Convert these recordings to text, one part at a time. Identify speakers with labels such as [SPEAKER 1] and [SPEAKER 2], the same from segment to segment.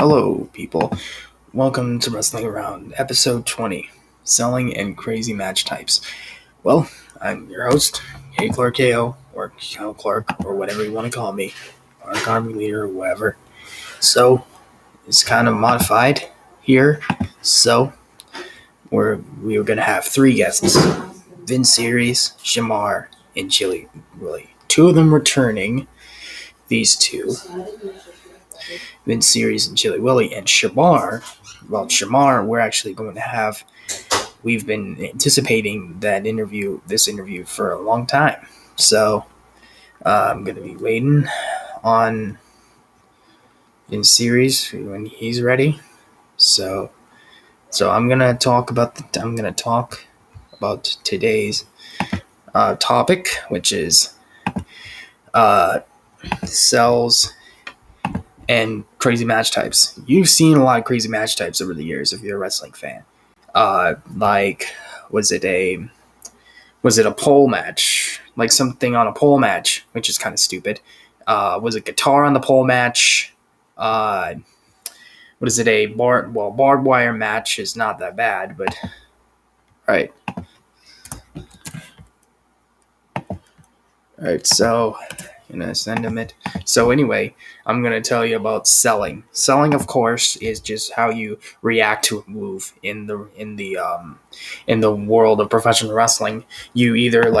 [SPEAKER 1] Hello, people. Welcome to Wrestling Around, episode 20, Selling and Crazy Match Types. Well, I'm your host, K. Clark KO, or Kel Clark, or whatever you want to call me, or army leader, or whatever. So, it's kind of modified here. So, we are going to have three guests, Vince Series, Shamar, and Chili Willie. Two of them returning, these two. Vince Series and Chili Willie, and Shamar. Well, Shamar, we've been anticipating this interview for a long time. So I'm going to be waiting on Vince Series when he's ready. So I'm going to talk about today's topic, which is sells and crazy match types. You've seen a lot of crazy match types over the years if you're a wrestling fan. Was it a pole match? Like something on a pole match, which is kind of stupid. Was it guitar on the pole match? What is it? Barbed wire match is not that bad, but right. All right, so send him it. So anyway, I'm gonna tell you about selling. Selling, of course, is just how you react to a move in the world of professional wrestling. There's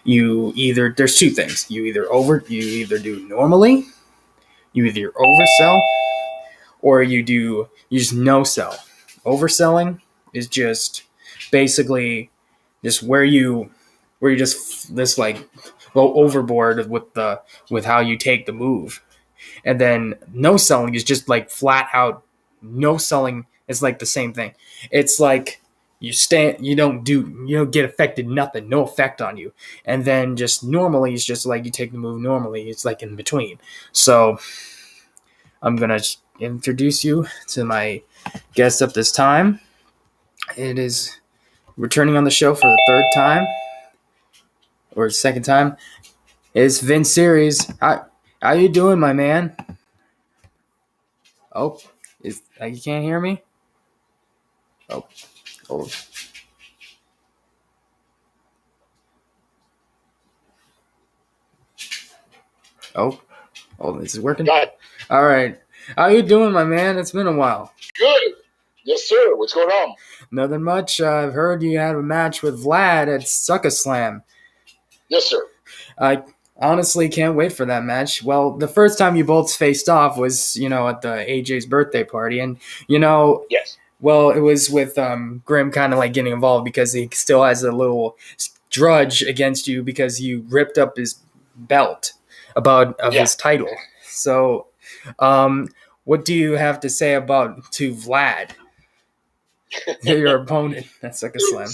[SPEAKER 1] two things. You either do normally, you either oversell, or you just no sell. Overselling is just basically just where you just like go overboard with how you take the move. And then no selling is just like flat out no selling is like the same thing. It's like you don't get affected, nothing, no effect on you. And then just normally it's just like you take the move normally, it's like in between. So I'm gonna introduce you to my guest up this time. It is returning on the show for the third time or second time. It's Vince Series. How you doing, my man? Oh, you can't hear me? Oh. This is working?
[SPEAKER 2] Got it.
[SPEAKER 1] All right. How you doing, my man? It's been a while.
[SPEAKER 2] Good. Yes, sir. What's going on?
[SPEAKER 1] Nothing much. I've heard you had a match with Vlad at Sucka Slam.
[SPEAKER 2] Yes, sir.
[SPEAKER 1] I honestly can't wait for that match. Well, the first time you both faced off was, at the AJ's birthday party. And,
[SPEAKER 2] Yes.
[SPEAKER 1] Well, it was with Grimm kind of like getting involved because he still has a little grudge against you because you ripped up his belt of his title. So, what do you have to say to Vlad, your opponent at Sucka Slam?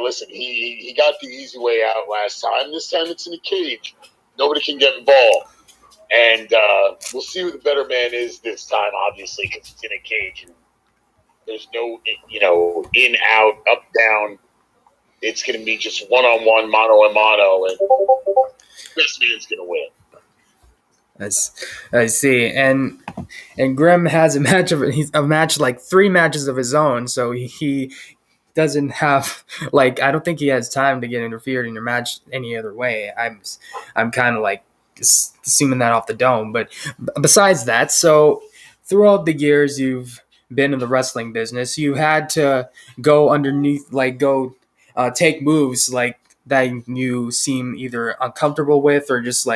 [SPEAKER 2] Listen, he got the easy way out last time. This time it's in a cage. Nobody can get involved. And we'll see who the better man is this time, obviously, because it's in a cage. There's no, in, out, up, down. It's going to be just one-on-one, mano-a-mano, and best man's going to win.
[SPEAKER 1] I see, and Grimm has a match like 3 matches of his own, so he doesn't have I don't think he has time to get interfered in your match any other way. I'm kind of like assuming that off the dome, but besides that, so throughout the years you've been in the wrestling business, you had to go underneath, take moves like that you seem either uncomfortable with or just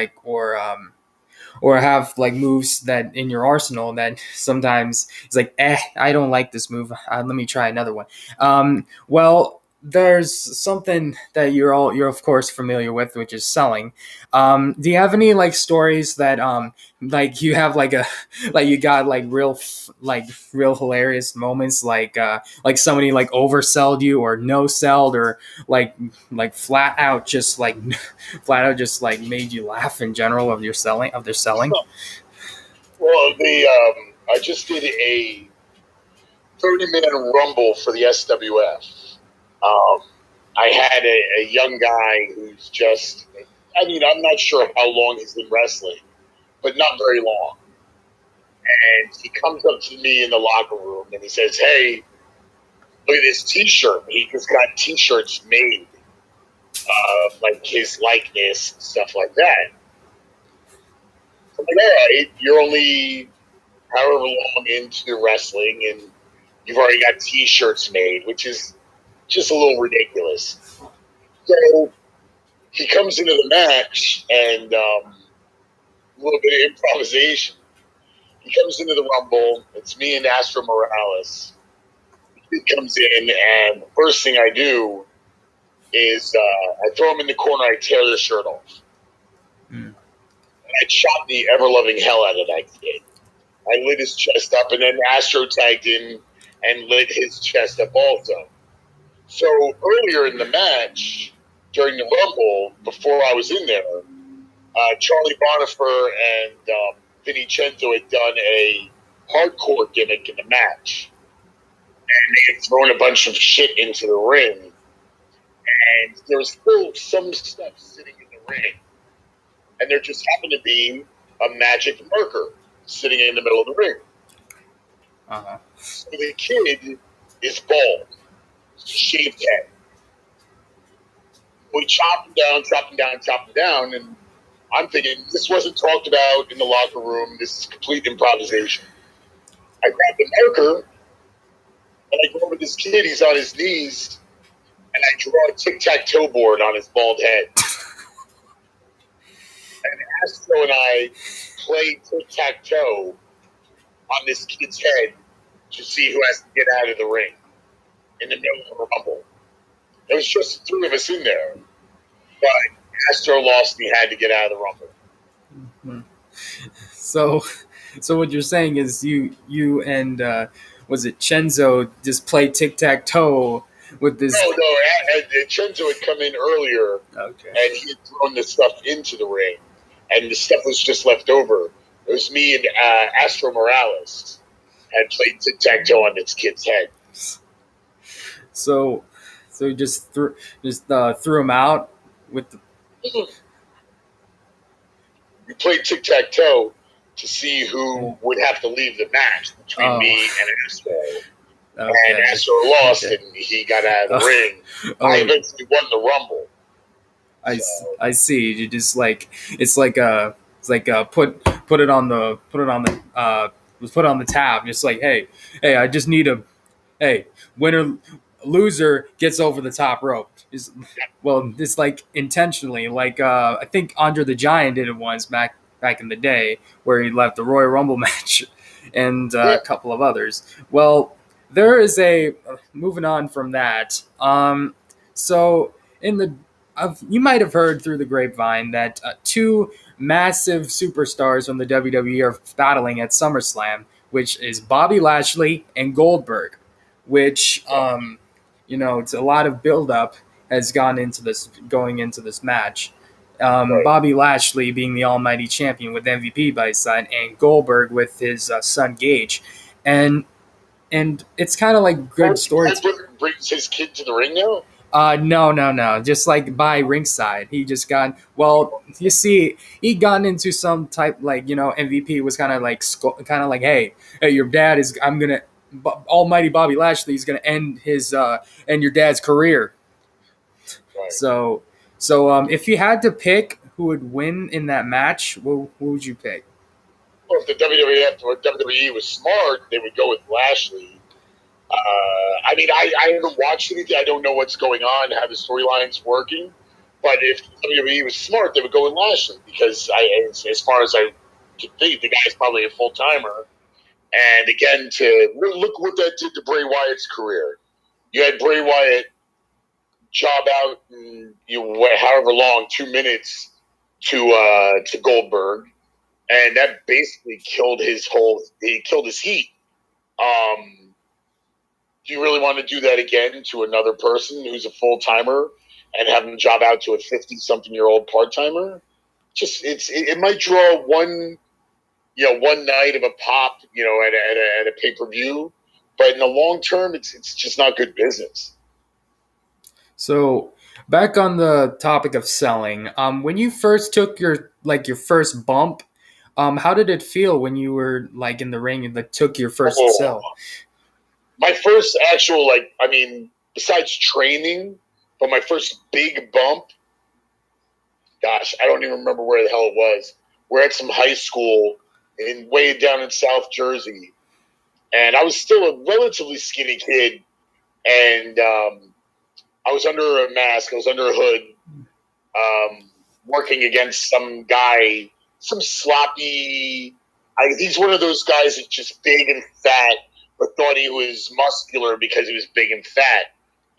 [SPEAKER 1] or have like moves that in your arsenal that sometimes it's like, I don't like this move. Let me try another one. Well, there's something that you're of course familiar with, which is selling. Do you have any stories that you have you got real hilarious moments like somebody oversold you or no sold or flat out just made you laugh in general of their selling?
[SPEAKER 2] Well, I just did a 30-minute rumble for the SWF. I had a young guy who's I'm not sure how long he's been wrestling, but not very long. And he comes up to me in the locker room and he says, "Hey, look at this T-shirt. He just got T-shirts made, like his likeness and stuff like that." I'm like, "All right, you're only however long into wrestling, and you've already got T-shirts made, which is just a little ridiculous." So he comes into the match, and a little bit of improvisation. He comes into the Rumble. It's me and Astro Morales. He comes in, and the first thing I do is I throw him in the corner. I tear the shirt off. And I shot the ever-loving hell out of that kid. I lit his chest up, and then Astro tagged in and lit his chest up also. So earlier in the match, during the Rumble, before I was in there, Charlie Bonifer and Vincenzo had done a hardcore gimmick in the match. And they had thrown a bunch of shit into the ring. And there was still some stuff sitting in the ring. And there just happened to be a magic marker sitting in the middle of the ring.
[SPEAKER 1] Uh-huh.
[SPEAKER 2] So the kid is bald. Shaved head. We chop him down, and I'm thinking, this wasn't talked about in the locker room. This is complete improvisation. I grab the marker, and I go over this kid. He's on his knees, and I draw a tic-tac-toe board on his bald head. And Astro and I play tic-tac-toe on this kid's head to see who has to get out of the ring in the middle of a Rumble. There was just the three of us in there. But Astro lost and he had to get out of the Rumble.
[SPEAKER 1] So what you're saying is you and was it Chenzo just played tic-tac-toe with this?
[SPEAKER 2] No. Chenzo had come in earlier,
[SPEAKER 1] Okay.
[SPEAKER 2] And he had thrown the stuff into the ring, and the stuff was just left over. It was me and Astro Morales had played tic-tac-toe on this kid's head.
[SPEAKER 1] So you just threw him out with the.
[SPEAKER 2] We played tic-tac-toe to see who would have to leave the match between me and Astro.
[SPEAKER 1] Okay.
[SPEAKER 2] And Astro lost, and he got out of the ring. I eventually won the Rumble.
[SPEAKER 1] I see. You just like it's like put it on the tab. Just like hey, I just need winner loser gets over the top rope. It's like intentionally. Like I think Andre the Giant did it once back in the day where he left the Royal Rumble match and a couple of others. Well, there is moving on from that. So you might have heard through the grapevine that two massive superstars from the WWE are battling at SummerSlam, which is Bobby Lashley and Goldberg, which it's a lot of buildup has going into this match. Bobby Lashley being the almighty champion with MVP by his side, and Goldberg with his son Gage, and it's kind of like good stories.
[SPEAKER 2] Goldberg brings his kid to the ring now?
[SPEAKER 1] No. Just like by ringside, he just got. Well, you see, he got into some type MVP was kind of like, hey, your dad is. I'm gonna. Almighty Bobby Lashley is gonna end your dad's career.
[SPEAKER 2] Right.
[SPEAKER 1] So if you had to pick who would win in that match, who would you pick?
[SPEAKER 2] Well, if the WWE was smart, they would go with Lashley. I haven't watched anything. I don't know what's going on, how the storyline's working. But if WWE was smart, they would go with Lashley because, as far as I can think, the guy's probably a full timer. And again, to look what that did to Bray Wyatt's career. You had Bray Wyatt job out in however long, 2 minutes to Goldberg, and that basically killed his heat. Do you really want to do that again to another person who's a full timer and have them job out to a 50-something-year-old part timer? It might draw one night of a pop, at a pay-per-view, but in the long term, it's just not good business.
[SPEAKER 1] So back on the topic of selling, when you first took your first bump, How did it feel when you were like in the ring and like took your first
[SPEAKER 2] Oh,
[SPEAKER 1] sell?
[SPEAKER 2] my first actual, like, I mean, besides training, but my first big bump, gosh, I don't even remember where the hell it was. We're at some high school in way down in South Jersey, and I was still a relatively skinny kid, and I was under a mask, I was under a hood, working against some guy, some sloppy. He's one of those guys that's just big and fat, but thought he was muscular because he was big and fat,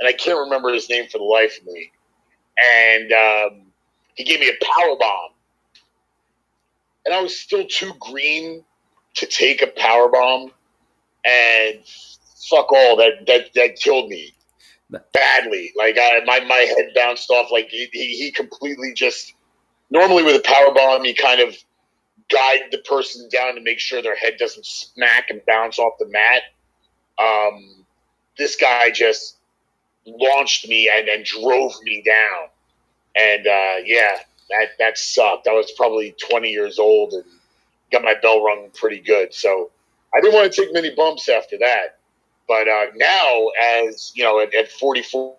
[SPEAKER 2] and I can't remember his name for the life of me. And he gave me a power bomb, and I was still too green to take a power bomb, and fuck all that killed me badly. Like my head bounced off. Like he completely just. Normally with a power bomb, you kind of guide the person down to make sure their head doesn't smack and bounce off the mat. This guy just launched me and drove me down. And yeah, that sucked. I was probably 20 years old and got my bell rung pretty good. So I didn't want to take many bumps after that. But now, as you know, at 44,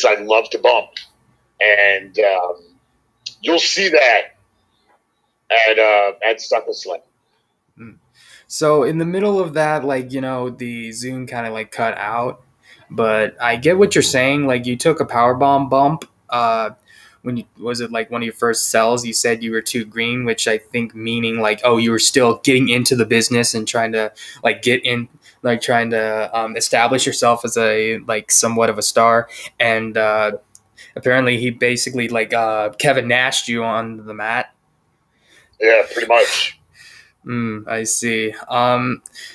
[SPEAKER 2] I love to bump, and you'll see that at Sucker Slam.
[SPEAKER 1] So in the middle of that, like, you know, the Zoom kind of like cut out, but I get what you're saying. Like you took a power bomb bump. When you was it like one of your first sells? You said you were too green, which I think meaning like, oh, you were still getting into the business and trying to like get in, like trying to establish yourself as a like somewhat of a star. And apparently he basically like Kevin Nashed you on the mat.
[SPEAKER 2] Yeah, pretty much.
[SPEAKER 1] I see.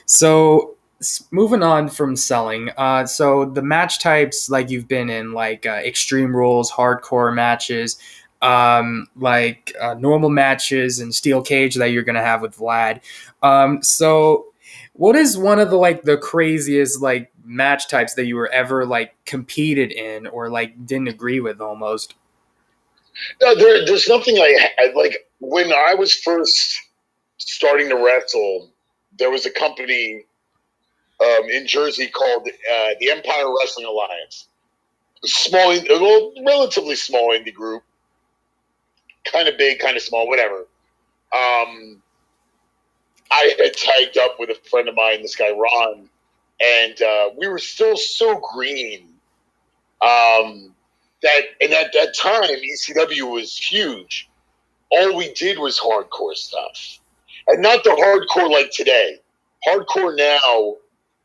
[SPEAKER 1] So moving on from selling, so the match types like you've been in, like extreme rules, hardcore matches, like normal matches, and steel cage that you're gonna have with Vlad. So what is one of the like the craziest like match types that you were ever like competed in or like didn't agree with almost?
[SPEAKER 2] No, there's nothing like when I was first starting to wrestle. There was a company in Jersey called the Empire Wrestling Alliance. Small, well, relatively small indie group, kind of big, kind of small, whatever. I had tagged up with a friend of mine, this guy Ron, and we were still so green and at that time ECW was huge. All we did was hardcore stuff, and not the hardcore like today. Hardcore now,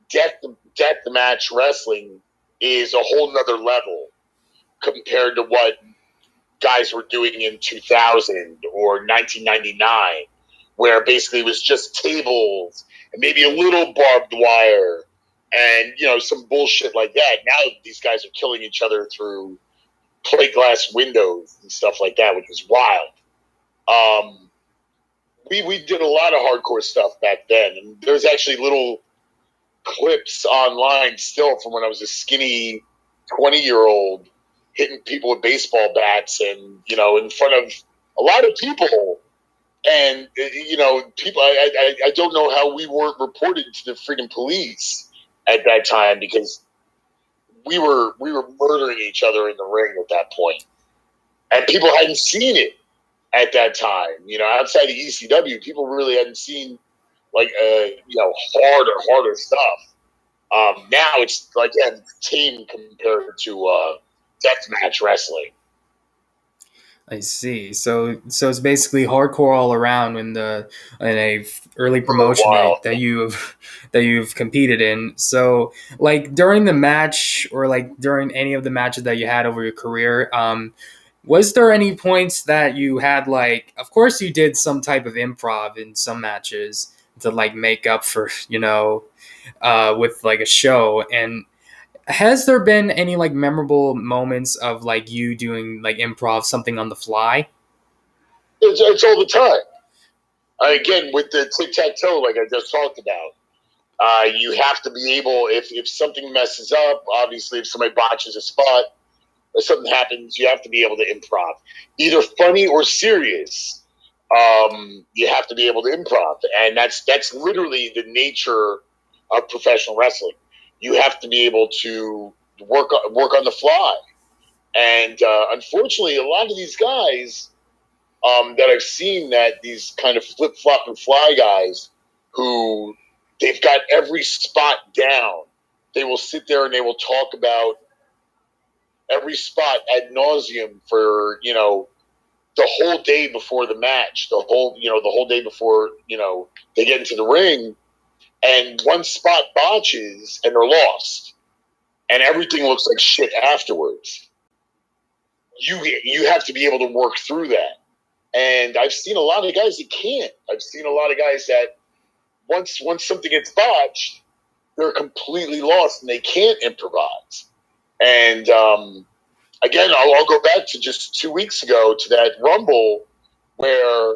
[SPEAKER 2] death match wrestling is a whole nother level compared to what guys were doing in 2000 or 1999, where basically it was just tables and maybe a little barbed wire and, you know, some bullshit like that. Now these guys are killing each other through plate glass windows and stuff like that, which was wild. We did a lot of hardcore stuff back then, and there's actually little clips online still from when I was a skinny 20-year-old hitting people with baseball bats and, you know, in front of a lot of people. And, you know, people, I don't know how we weren't reported to the freaking police at that time, because we were murdering each other in the ring at that point. And people hadn't seen it at that time. You know, outside of ECW, people really hadn't seen like you know, harder stuff. Now it's like tame compared to deathmatch wrestling.
[SPEAKER 1] I see. So it's basically hardcore all around in a early promotion that you've competed in. So like during the match or like during any of the matches that you had over your career, was there any points that you had like? Of course, you did some type of improv in some matches to like make up for with like a show. And has there been any like memorable moments of like you doing like improv something on the fly?
[SPEAKER 2] It's all the time. Again, with the tic-tac-toe, like I just talked about, you have to be able, if something messes up, obviously if somebody botches a spot or something happens, you have to be able to improv. Either funny or serious, you have to be able to improv. And that's literally the nature of professional wrestling. You have to be able to work on the fly. And unfortunately, a lot of these guys that I've seen, that these kind of flip-flop and fly guys who they've got every spot down. They will sit there and they will talk about every spot ad nauseum for, the whole day before the match, the whole day before, they get into the ring, and one spot botches and they're lost. And everything looks like shit afterwards. You have to be able to work through that. And I've seen a lot of guys that can't. I've seen a lot of guys that once something gets botched, they're completely lost and they can't improvise. And again, I'll go back to just 2 weeks ago to that Rumble where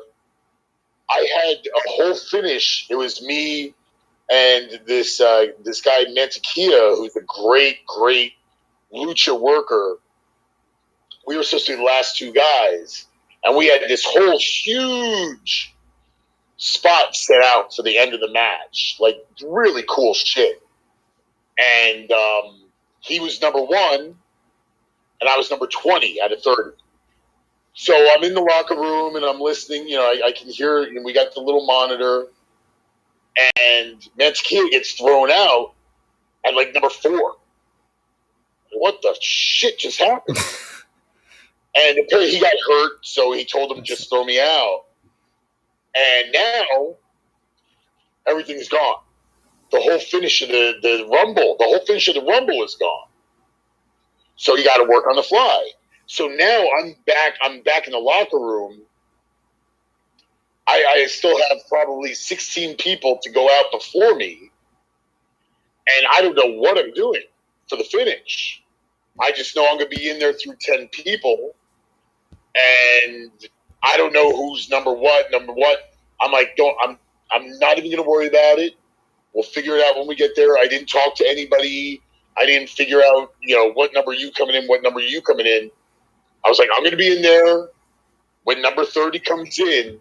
[SPEAKER 2] I had a whole finish. It was me and this guy Mcintyre, who's a great lucha worker. We were supposed to be the last two guys. And we had this whole huge spot set out for the end of the match. Like, really cool shit. And he was number 1, and I was number 20 out of 30. So I'm in the locker room, and I'm listening. I can hear, and we got the little monitor. And Mcintyre gets thrown out at, like, number 4. What the shit just happened? And apparently he got hurt, so he told him, just throw me out. And now, everything's gone. The whole finish of the Rumble is gone. So you got to work on the fly. So now I'm back in the locker room. I still have probably 16 people to go out before me. And I don't know what I'm doing for the finish. I just know I'm going to be in there through 10 people. And I don't know who's number what. I'm like, I'm not even going to worry about it. We'll figure it out when we get there. I didn't talk to anybody. I didn't figure out, what number you coming in, what number you coming in. I was like, I'm going to be in there when number 30 comes in,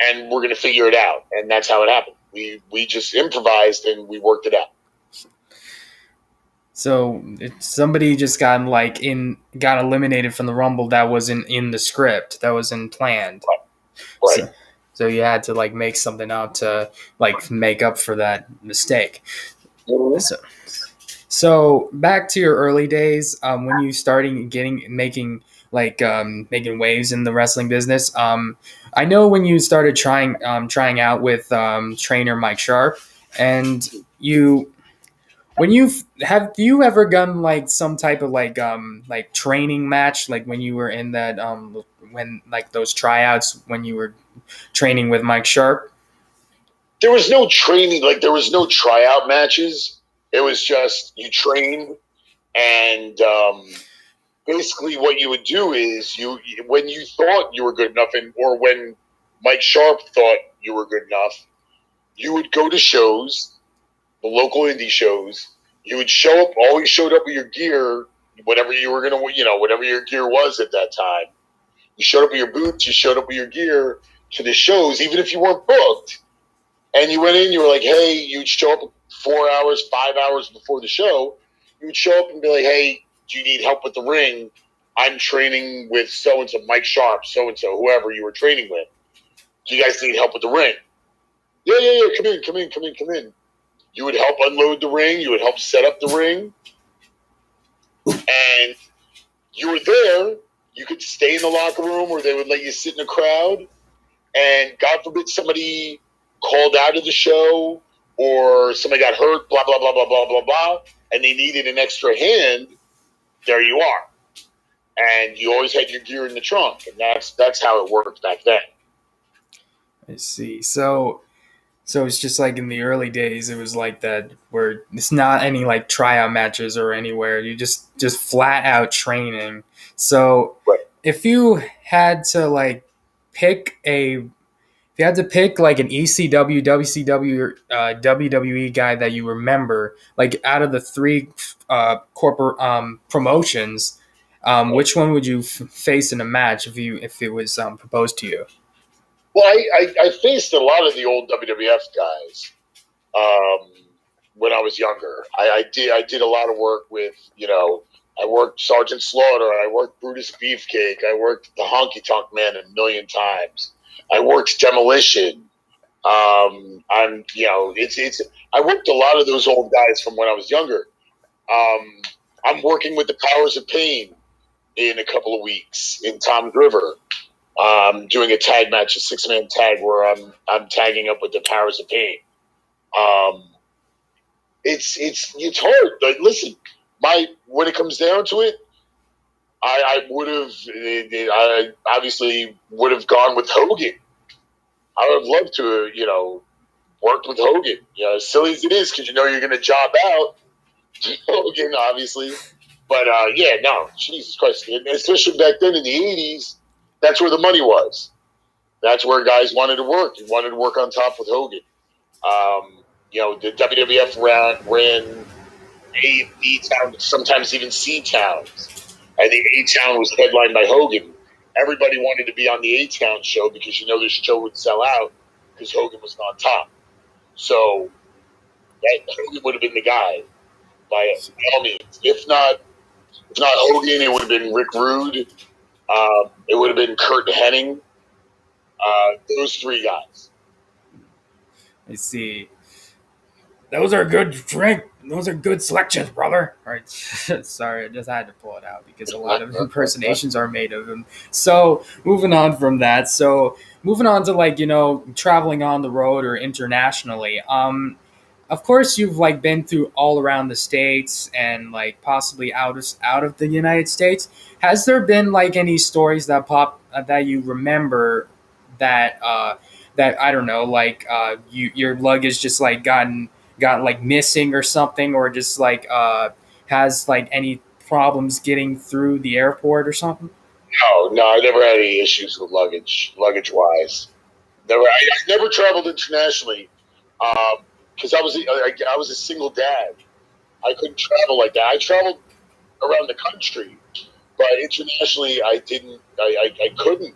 [SPEAKER 2] and we're going to figure it out. And that's how it happened. We just improvised and we worked it out.
[SPEAKER 1] So somebody just got eliminated from the Rumble that wasn't in the script, that wasn't planned.
[SPEAKER 2] Right.
[SPEAKER 1] So you had to make something up to make up for that mistake. Mm-hmm. So back to your early days, when you started making waves in the wrestling business. I know when you started trying out with trainer Mike Sharp, and have you ever done some type of training match, when you were in that when those tryouts when you were training with Mike Sharp?
[SPEAKER 2] There was no training, there was no tryout matches. It was just you trained, and basically what you would do is when you thought you were good enough, or when Mike Sharp thought you were good enough, you would go to shows, the local indie shows. You would always showed up with your gear, whatever you were going to, whatever your gear was at that time. You showed up with your boots, you showed up with your gear to the shows, even if you weren't booked. And you went in, you were like, hey, you'd show up 4 hours, 5 hours before the show. You would show up and be like, hey, do you need help with the ring? I'm training with so-and-so, Mike Sharp, so-and-so, whoever you were training with. Do you guys need help with the ring? Yeah, come in. You would help unload the ring. You would help set up the ring. And you were there. You could stay in the locker room, or they would let you sit in a crowd. And God forbid somebody called out of the show, or somebody got hurt, blah, blah, blah, blah, blah, blah, blah, and they needed an extra hand, there you are. And you always had your gear in the trunk. And that's how it worked back then.
[SPEAKER 1] I see. So it's just in the early days, it was like that, where it's not any tryout matches or anywhere. You just flat out training. So
[SPEAKER 2] right.
[SPEAKER 1] If you had to pick if you had to pick like an ECW, WCW, WWE guy that you remember, like out of the three corporate promotions, which one would you face in a match if it was proposed to you?
[SPEAKER 2] Well, I faced a lot of the old WWF guys when I was younger. I did a lot of work with, I worked Sergeant Slaughter, I worked Brutus Beefcake, I worked the Honky Tonk Man a million times. I worked Demolition. It's I worked a lot of those old guys from when I was younger. I'm working with the Powers of Pain in a couple of weeks in Tom's River. Doing a tag match, a 6-man tag where I'm tagging up with the Powers of Pain. It's hard. Like, listen, when it comes down to it, I obviously would have gone with Hogan. I would have loved to, worked with Hogan. As silly as it is, because you're going to job out Hogan, obviously. But no, Jesus Christ, and especially back then in the '80s, that's where the money was. That's where guys wanted to work. You wanted to work on top with Hogan. The WWF ran A, B town, sometimes even C towns. And the A town was headlined by Hogan. Everybody wanted to be on the A town show because the show would sell out because Hogan was on top. So Hogan would have been the guy by all means. If not Hogan, it would have been Rick Rude. It would have been Kurt Hennig. Those three guys.
[SPEAKER 1] I see. Those are good drink. Those are good selections, brother. All right. Sorry, I just had to pull it out because a lot of impersonations are made of him. So moving on from that. So moving on to traveling on the road or internationally. Of course you've been through all around the states and possibly out of the United States. Has there been any stories that that you remember that that I don't know your luggage just got missing or something, or just has any problems getting through the airport or something?
[SPEAKER 2] No, I never had any issues with luggage wise. I never traveled internationally because I was a single dad. I couldn't travel like that. I traveled around the country, but internationally I didn't. I couldn't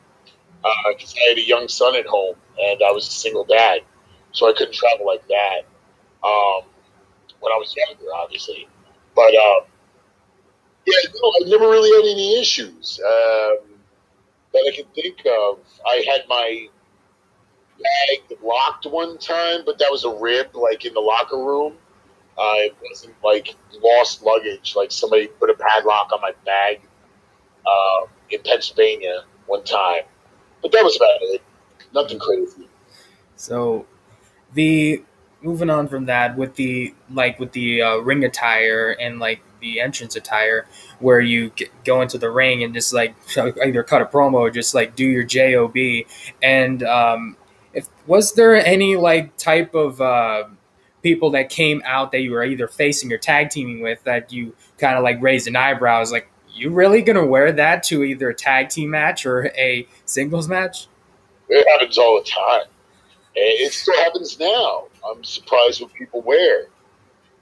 [SPEAKER 2] because I had a young son at home and I was a single dad, so I couldn't travel like that when I was younger, obviously. But I never really had any issues that I can think of. I had my bag locked one time, but that was a rib, in the locker room. It wasn't lost luggage. Somebody put a padlock on my bag in Pennsylvania one time, but that was about it. Nothing crazy.
[SPEAKER 1] So the moving on from that with the ring attire and the entrance attire, where you go into the ring and just either cut a promo or just do your job. And if was there any type of people that came out that you were either facing or tag teaming with that you kind of raised an eyebrows, you really gonna wear that to either a tag team match or a singles match?
[SPEAKER 2] It happens all the time. It still happens now. I'm surprised what people wear.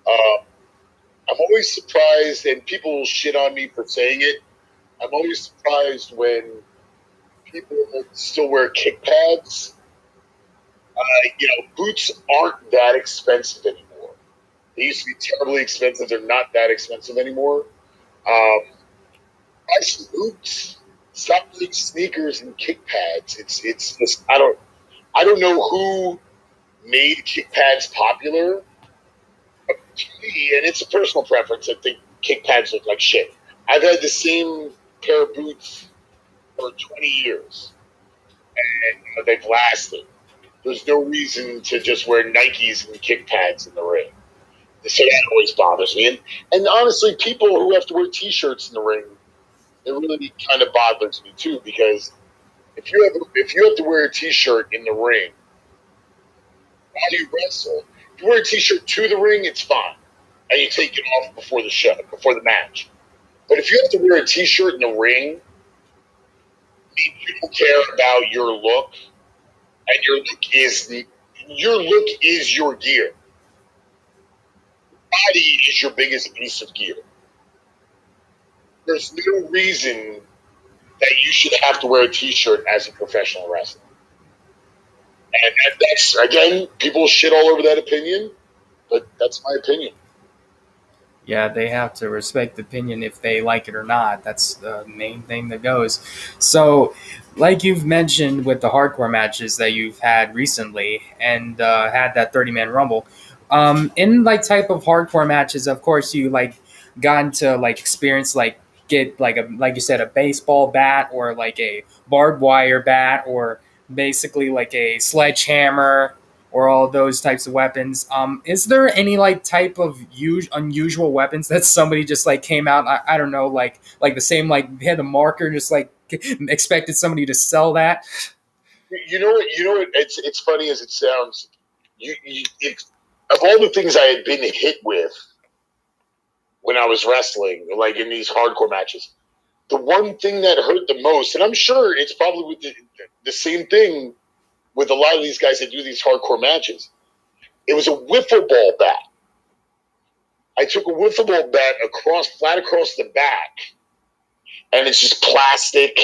[SPEAKER 2] I'm always surprised, and people will shit on me for saying it. I'm always surprised when people still wear kick pads. Boots aren't that expensive anymore. They used to be terribly expensive. They're not that expensive anymore. Buy some boots. Stop wearing sneakers and kick pads. It's just I don't know who made kick pads popular. To me, and it's a personal preference, I think kick pads look like shit. I've had the same pair of boots for 20 years, and they've lasted. There's no reason to just wear Nikes and kick pads in the ring. So that always bothers me. And honestly, people who have to wear T-shirts in the ring, it really kind of bothers me too, because if you have to wear a T-shirt in the ring, while you wrestle, if you wear a T-shirt to the ring, it's fine, and you take it off before the show, before the match. But if you have to wear a T-shirt in the ring, People care about your look, and your look is your gear. Body is your biggest piece of gear. There's no reason that you should have to wear a T-shirt as a professional wrestler. And that's, again, people shit all over that opinion, but that's my opinion.
[SPEAKER 1] Yeah, they have to respect the opinion if they like it or not. That's the main thing that goes. So, like you've mentioned with the hardcore matches that you've had recently and had that 30-man rumble, in like type of hardcore matches, of course, you like gotten to like experience like get like you said a baseball bat or like a barbed wire bat or basically like a sledgehammer or all those types of weapons. Is there any like type of unusual weapons that somebody just like came out? I don't know, like the same like they had the marker, just like expected somebody to sell that.
[SPEAKER 2] You know what? It's funny as it sounds. Of all the things I had been hit with when I was wrestling, like in these hardcore matches, the one thing that hurt the most, and I'm sure it's probably with the same thing with a lot of these guys that do these hardcore matches. It was a wiffle ball bat. I took a wiffle ball bat flat across the back, and it's just plastic,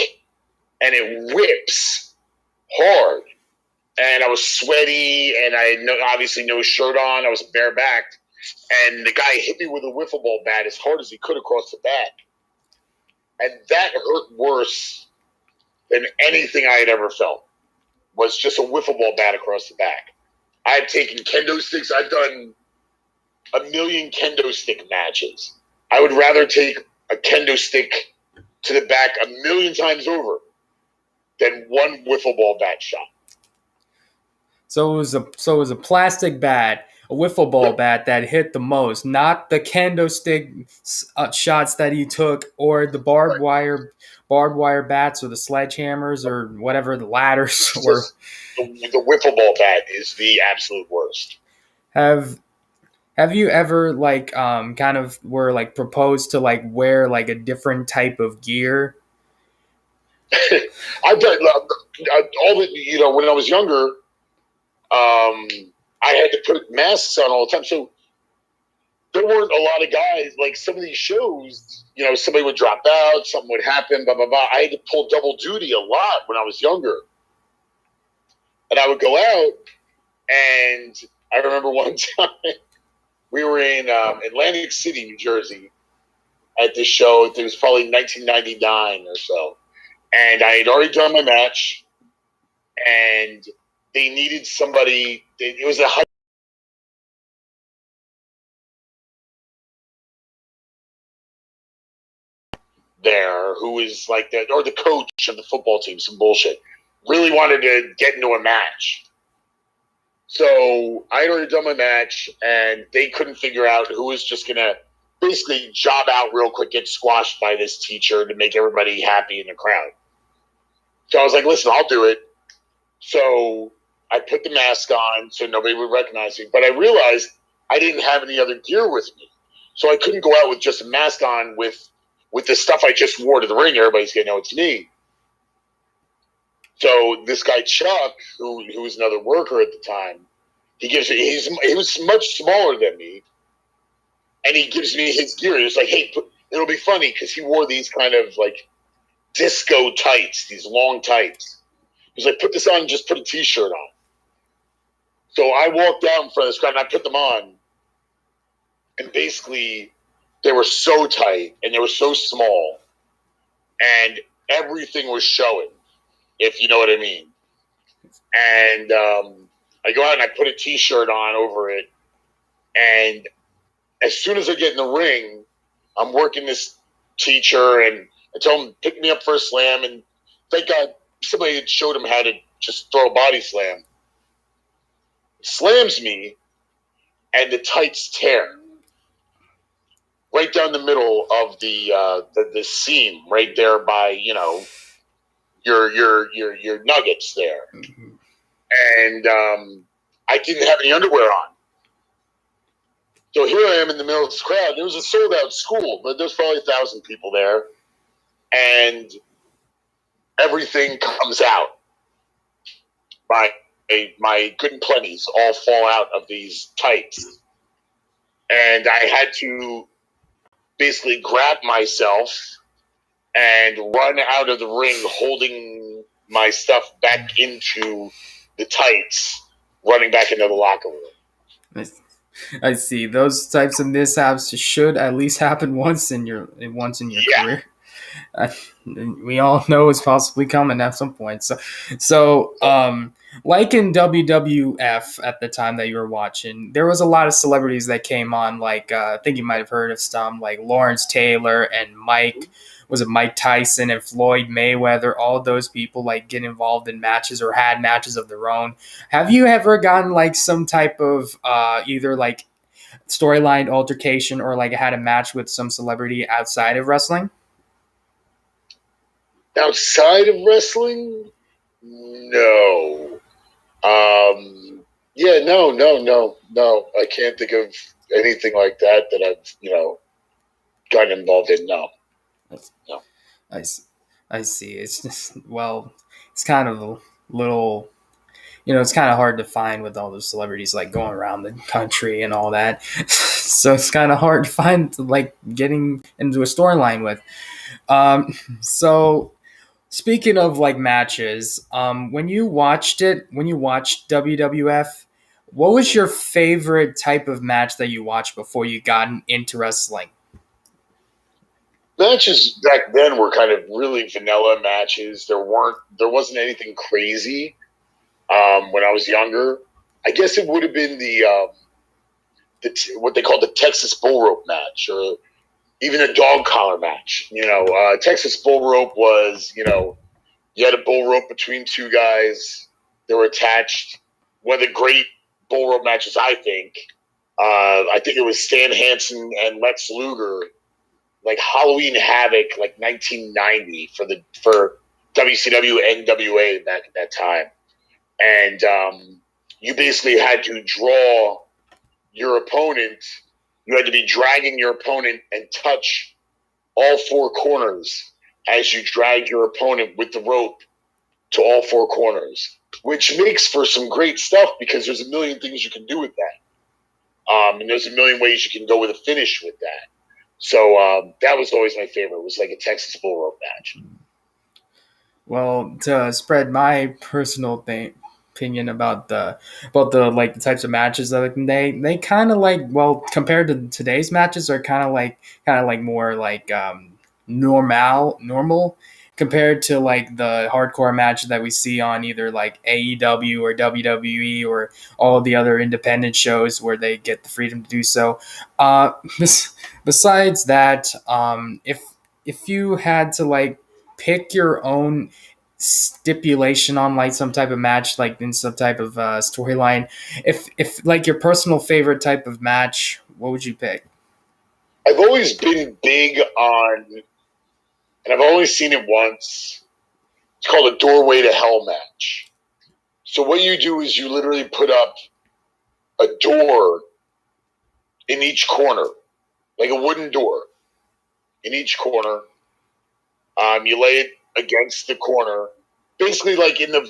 [SPEAKER 2] and it rips hard. And I was sweaty, and I had obviously no shirt on. I was barebacked, and the guy hit me with a wiffle ball bat as hard as he could across the back, and that hurt worse than anything I had ever felt. Was just a wiffle ball bat across the back. I've taken kendo sticks. I've done a million kendo stick matches. I would rather take a kendo stick to the back a million times over than one wiffle ball bat shot.
[SPEAKER 1] So it was a plastic bat, a wiffle ball bat that hit the most, not the kendo stick shots that he took, or the barbed wire bats, or the sledgehammers, or whatever the ladders were.
[SPEAKER 2] The wiffle ball bat is the absolute worst.
[SPEAKER 1] Have you ever like kind of were like proposed to like wear like a different type of gear?
[SPEAKER 2] I've done all the when I was younger. I had to put masks on all the time, so there weren't a lot of guys. Like some of these shows, somebody would drop out, something would happen, blah blah blah. I had to pull double duty a lot when I was younger, and I would go out. And I remember one time we were in Atlantic City, New Jersey, at this show. It was probably 1999 or so, and I had already done my match, and they needed somebody. It was a high there who was like the coach of the football team, some bullshit. Really wanted to get into a match. So I had already done my match, and they couldn't figure out who was just going to basically job out real quick, get squashed by this teacher to make everybody happy in the crowd. So I was like, listen, I'll do it. So I put the mask on so nobody would recognize me. But I realized I didn't have any other gear with me. So I couldn't go out with just a mask on with the stuff I just wore to the ring. Everybody's going to know it's me. So this guy, Chuck, who was another worker at the time, he was much smaller than me. And he gives me his gear. It's like, hey, it'll be funny because he wore these kind of like disco tights, these long tights. He's like, put this on and just put a T-shirt on. So I walked out in front of this crowd and I put them on. And basically, they were so tight and they were so small. And everything was showing, if you know what I mean. And I go out and I put a T-shirt on over it. And as soon as I get in the ring, I'm working this teacher and I tell him, pick me up for a slam. And thank God somebody had showed him how to just throw a body slam. He slams me and the tights tear. Right down the middle of the seam, right there by your nuggets there, and I didn't have any underwear on. So here I am in the middle of this crowd. It was a sold out school, but there's probably 1,000 people there, and everything comes out. My good and plenties all fall out of these tights. And I had to basically grab myself and run out of the ring holding my stuff back into the tights, running back into the locker room.
[SPEAKER 1] I see. Those types of mishaps should at least happen once in your career. We all know it's possibly coming at some point. Like in WWF at the time that you were watching, there was a lot of celebrities that came on. Like I think you might have heard of some, like Lawrence Taylor and Mike Tyson and Floyd Mayweather. All of those people like get involved in matches or had matches of their own. Have you ever gotten like some type of either like storyline altercation or like had a match with some celebrity outside of wrestling?
[SPEAKER 2] Outside of wrestling, no. No. I can't think of anything like that I've gotten involved in. No.
[SPEAKER 1] I see. It's just it's kind of a little. It's kind of hard to find with all those celebrities like going around the country and all that. So it's kind of hard to find like getting into a storyline with. So speaking of like matches, when you watched WWF, what was your favorite type of match that you watched before you got into wrestling?
[SPEAKER 2] Matches back then were kind of really vanilla matches. There wasn't anything crazy. When I was younger, I guess it would have been what they call the Texas Bull Rope match, or even a dog collar match. Texas Bull Rope was, you had a bull rope between two guys. They were attached. One of the great bull rope matches, I think. I think it was Stan Hansen and Lex Luger, like Halloween Havoc, like 1990 for WCW NWA back at that time. And you basically had to draw your opponent. You had to be dragging your opponent and touch all four corners as you drag your opponent with the rope to all four corners, which makes for some great stuff because there's a million things you can do with that. And there's a million ways you can go with a finish with that. So that was always my favorite. It was like a Texas Bull Rope match.
[SPEAKER 1] Well, to spread my personal opinion about the like the types of matches that they kind of like, well, compared to today's matches are kind of like more like normal compared to like the hardcore matches that we see on either like AEW or WWE or all the other independent shows where they get the freedom to do so. Besides that, if you had to like pick your own stipulation on like some type of match, like in some type of storyline, if like your personal favorite type of match, what would you pick?
[SPEAKER 2] I've always been big on, and I've only seen it once. It's called a Doorway to Hell match. So what you do is you literally put up a door in each corner, like a wooden door in each corner. You lay it against the corner, basically like in the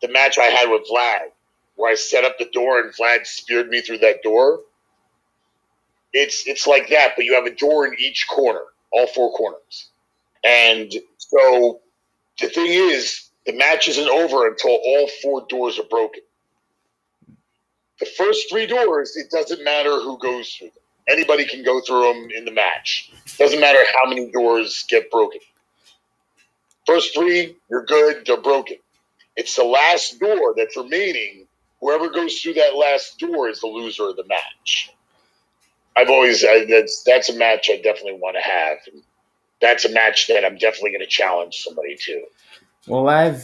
[SPEAKER 2] match I had with Vlad, where I set up the door and Vlad speared me through that door. It's like that, but you have a door in each corner, all four corners. And so the thing is, the match isn't over until all four doors are broken. The first three doors, it doesn't matter who goes through them. Anybody can go through them in the match. Doesn't matter how many doors get broken. First three, you're good, they're broken. It's the last door that's remaining. Whoever goes through that last door is the loser of the match. That's a match I definitely want to have. And that's a match that I'm definitely going to challenge somebody to.
[SPEAKER 1] I'm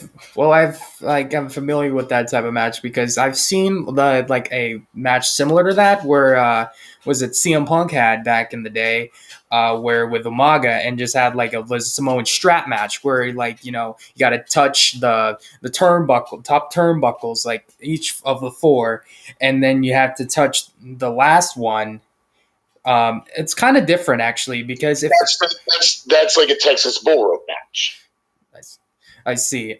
[SPEAKER 1] familiar with that type of match because I've seen a match similar to that where was it CM Punk had back in the day, where with Umaga and just had like a Samoan strap match where you got to touch the top turnbuckles, like each of the four, and then you have to touch the last one. It's kind of different actually because if
[SPEAKER 2] that's like a Texas Bull Rope match. match.
[SPEAKER 1] I see.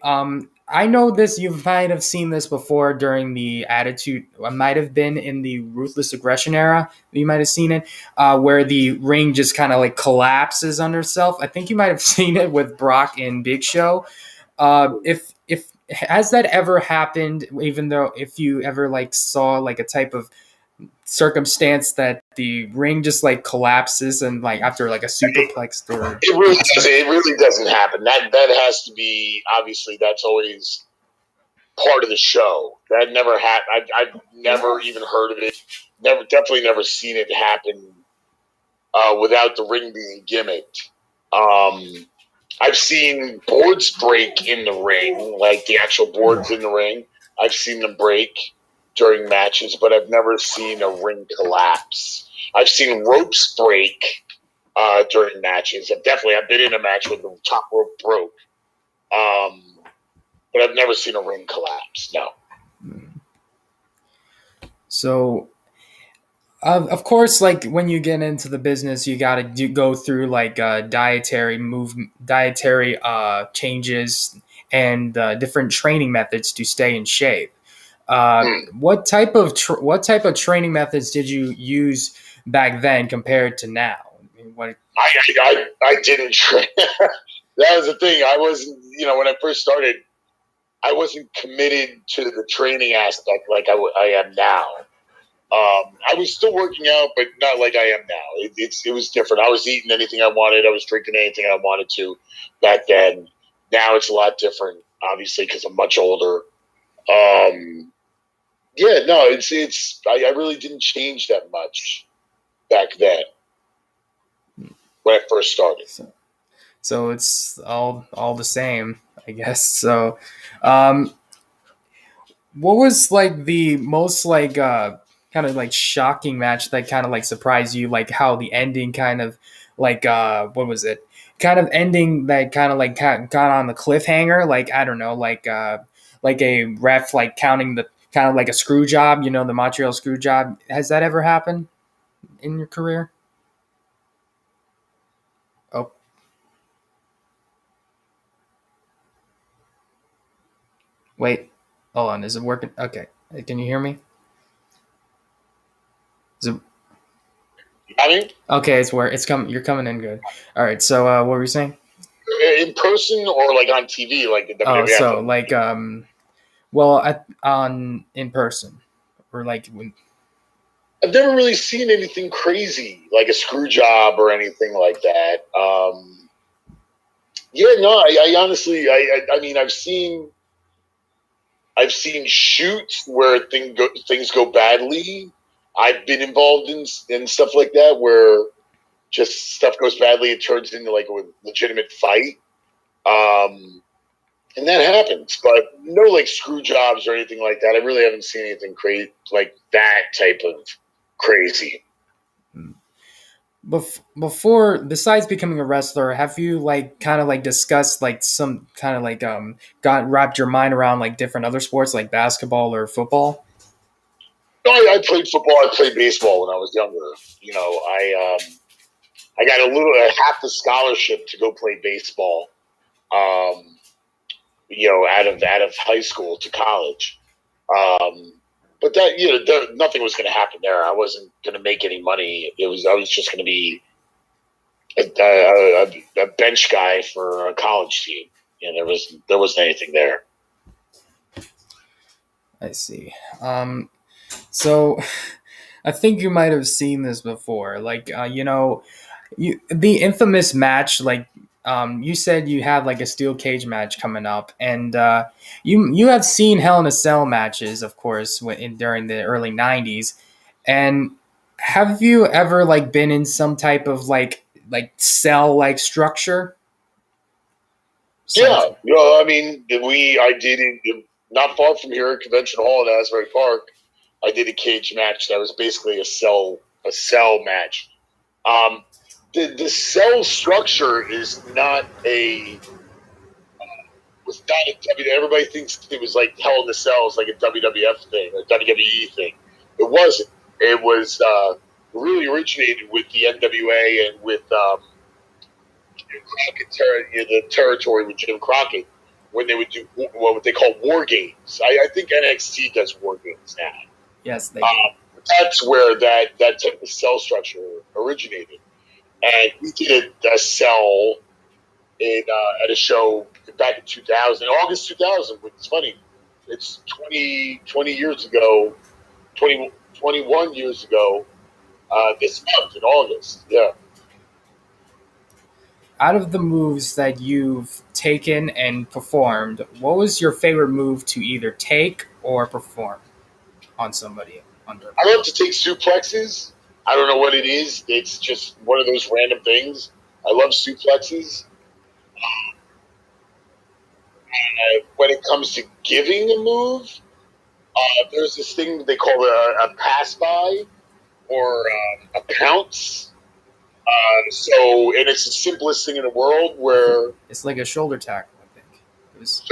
[SPEAKER 1] I know this. You might have seen this before during the Attitude. Might have been in the Ruthless Aggression era. You might have seen it, where the ring just kind of like collapses under itself. I think you might have seen it with Brock and Big Show. If has that ever happened? Even though if you ever like saw like a type of circumstance that the ring just like collapses and like after like a superplex or
[SPEAKER 2] it really doesn't happen. That has to be, obviously, that's always part of the show. That never happened. I've never even heard of it. Definitely never seen it happen without the ring being gimmicked. I've seen boards break in the ring, like the actual boards in the ring. I've seen them break during matches, but I've never seen a ring collapse. I've seen ropes break during matches. I've been in a match where the top rope broke, but I've never seen a ring collapse. No.
[SPEAKER 1] So, of course, like when you get into the business, you got to go through like dietary changes and different training methods to stay in shape. What type of training methods did you use back then compared to now?
[SPEAKER 2] I didn't train. That was the thing. I wasn't, when I first started, I wasn't committed to the training aspect like I am now. I was still working out, but not like I am now. It was different. I was eating anything I wanted. I was drinking anything I wanted to back then. Now it's a lot different, obviously, because I'm much older. Yeah, no, I really didn't change that much back then when I first started.
[SPEAKER 1] So it's all the same, I guess. So, what was like the most like kind of like shocking match that kind of like surprised you? Like how the ending kind of like what was it? Kind of ending that kind of like got on the cliffhanger. Like I don't know, like a ref like counting the kind of like a screw job. The Montreal screw job. Has that ever happened in your career? Oh. Wait, hold on. Is it working? Okay. Can you hear me? Is it... Okay, it's coming. You're coming in good. All right. So, what were you saying?
[SPEAKER 2] In person or like on TV, like the WWF?
[SPEAKER 1] Oh, so like on in person or like when.
[SPEAKER 2] I've never really seen anything crazy like a screw job or anything like that. Yeah, no, I honestly, I mean, I've seen shoots where things go badly. I've been involved in stuff like that where just stuff goes badly. It turns into like a legitimate fight. And that happens, but no like screw jobs or anything like that. I really haven't seen anything crazy like that type of crazy.
[SPEAKER 1] Before, besides becoming a wrestler, have you like kind of like discussed like some kind of like got wrapped your mind around like different other sports like basketball or football?
[SPEAKER 2] No, I played football. I played baseball when I was younger. I got half the scholarship to go play baseball. Out of high school to college. But that nothing was going to happen there. I wasn't going to make any money. I was just going to be a bench guy for a college team. There wasn't anything there.
[SPEAKER 1] I see. So I think you might have seen this before. Like the infamous match. Like you said, you have like a steel cage match coming up, and you have seen Hell in a Cell matches, of course, during the early '90s. And have you ever like been in some type of like cell like structure?
[SPEAKER 2] Yeah, I mean, I did it not far from here at Convention Hall in Asbury Park. I did a cage match that was basically a cell match. The cell structure is not was not a WWE. Everybody thinks it was like Hell in the Cells, like a WWF thing or WWE thing. It wasn't. It was really originated with the NWA and with the territory with Jim Crockett when they would do what they call war games. I think NXT does war games now.
[SPEAKER 1] Yes, they do.
[SPEAKER 2] That's where that type of cell structure originated. And we did a cell at a show back in 2000, August 2000, which is funny. It's 20 years ago, 21 years ago, this month in August. Yeah.
[SPEAKER 1] Out of the moves that you've taken and performed, what was your favorite move to either take or perform on somebody under?
[SPEAKER 2] I love to take suplexes. I don't know what it is. It's just one of those random things. I love suplexes. When it comes to giving a move, there's this thing they call a pass by or a pounce. And it's the simplest thing in the world where
[SPEAKER 1] it's like a shoulder tackle, I think. It was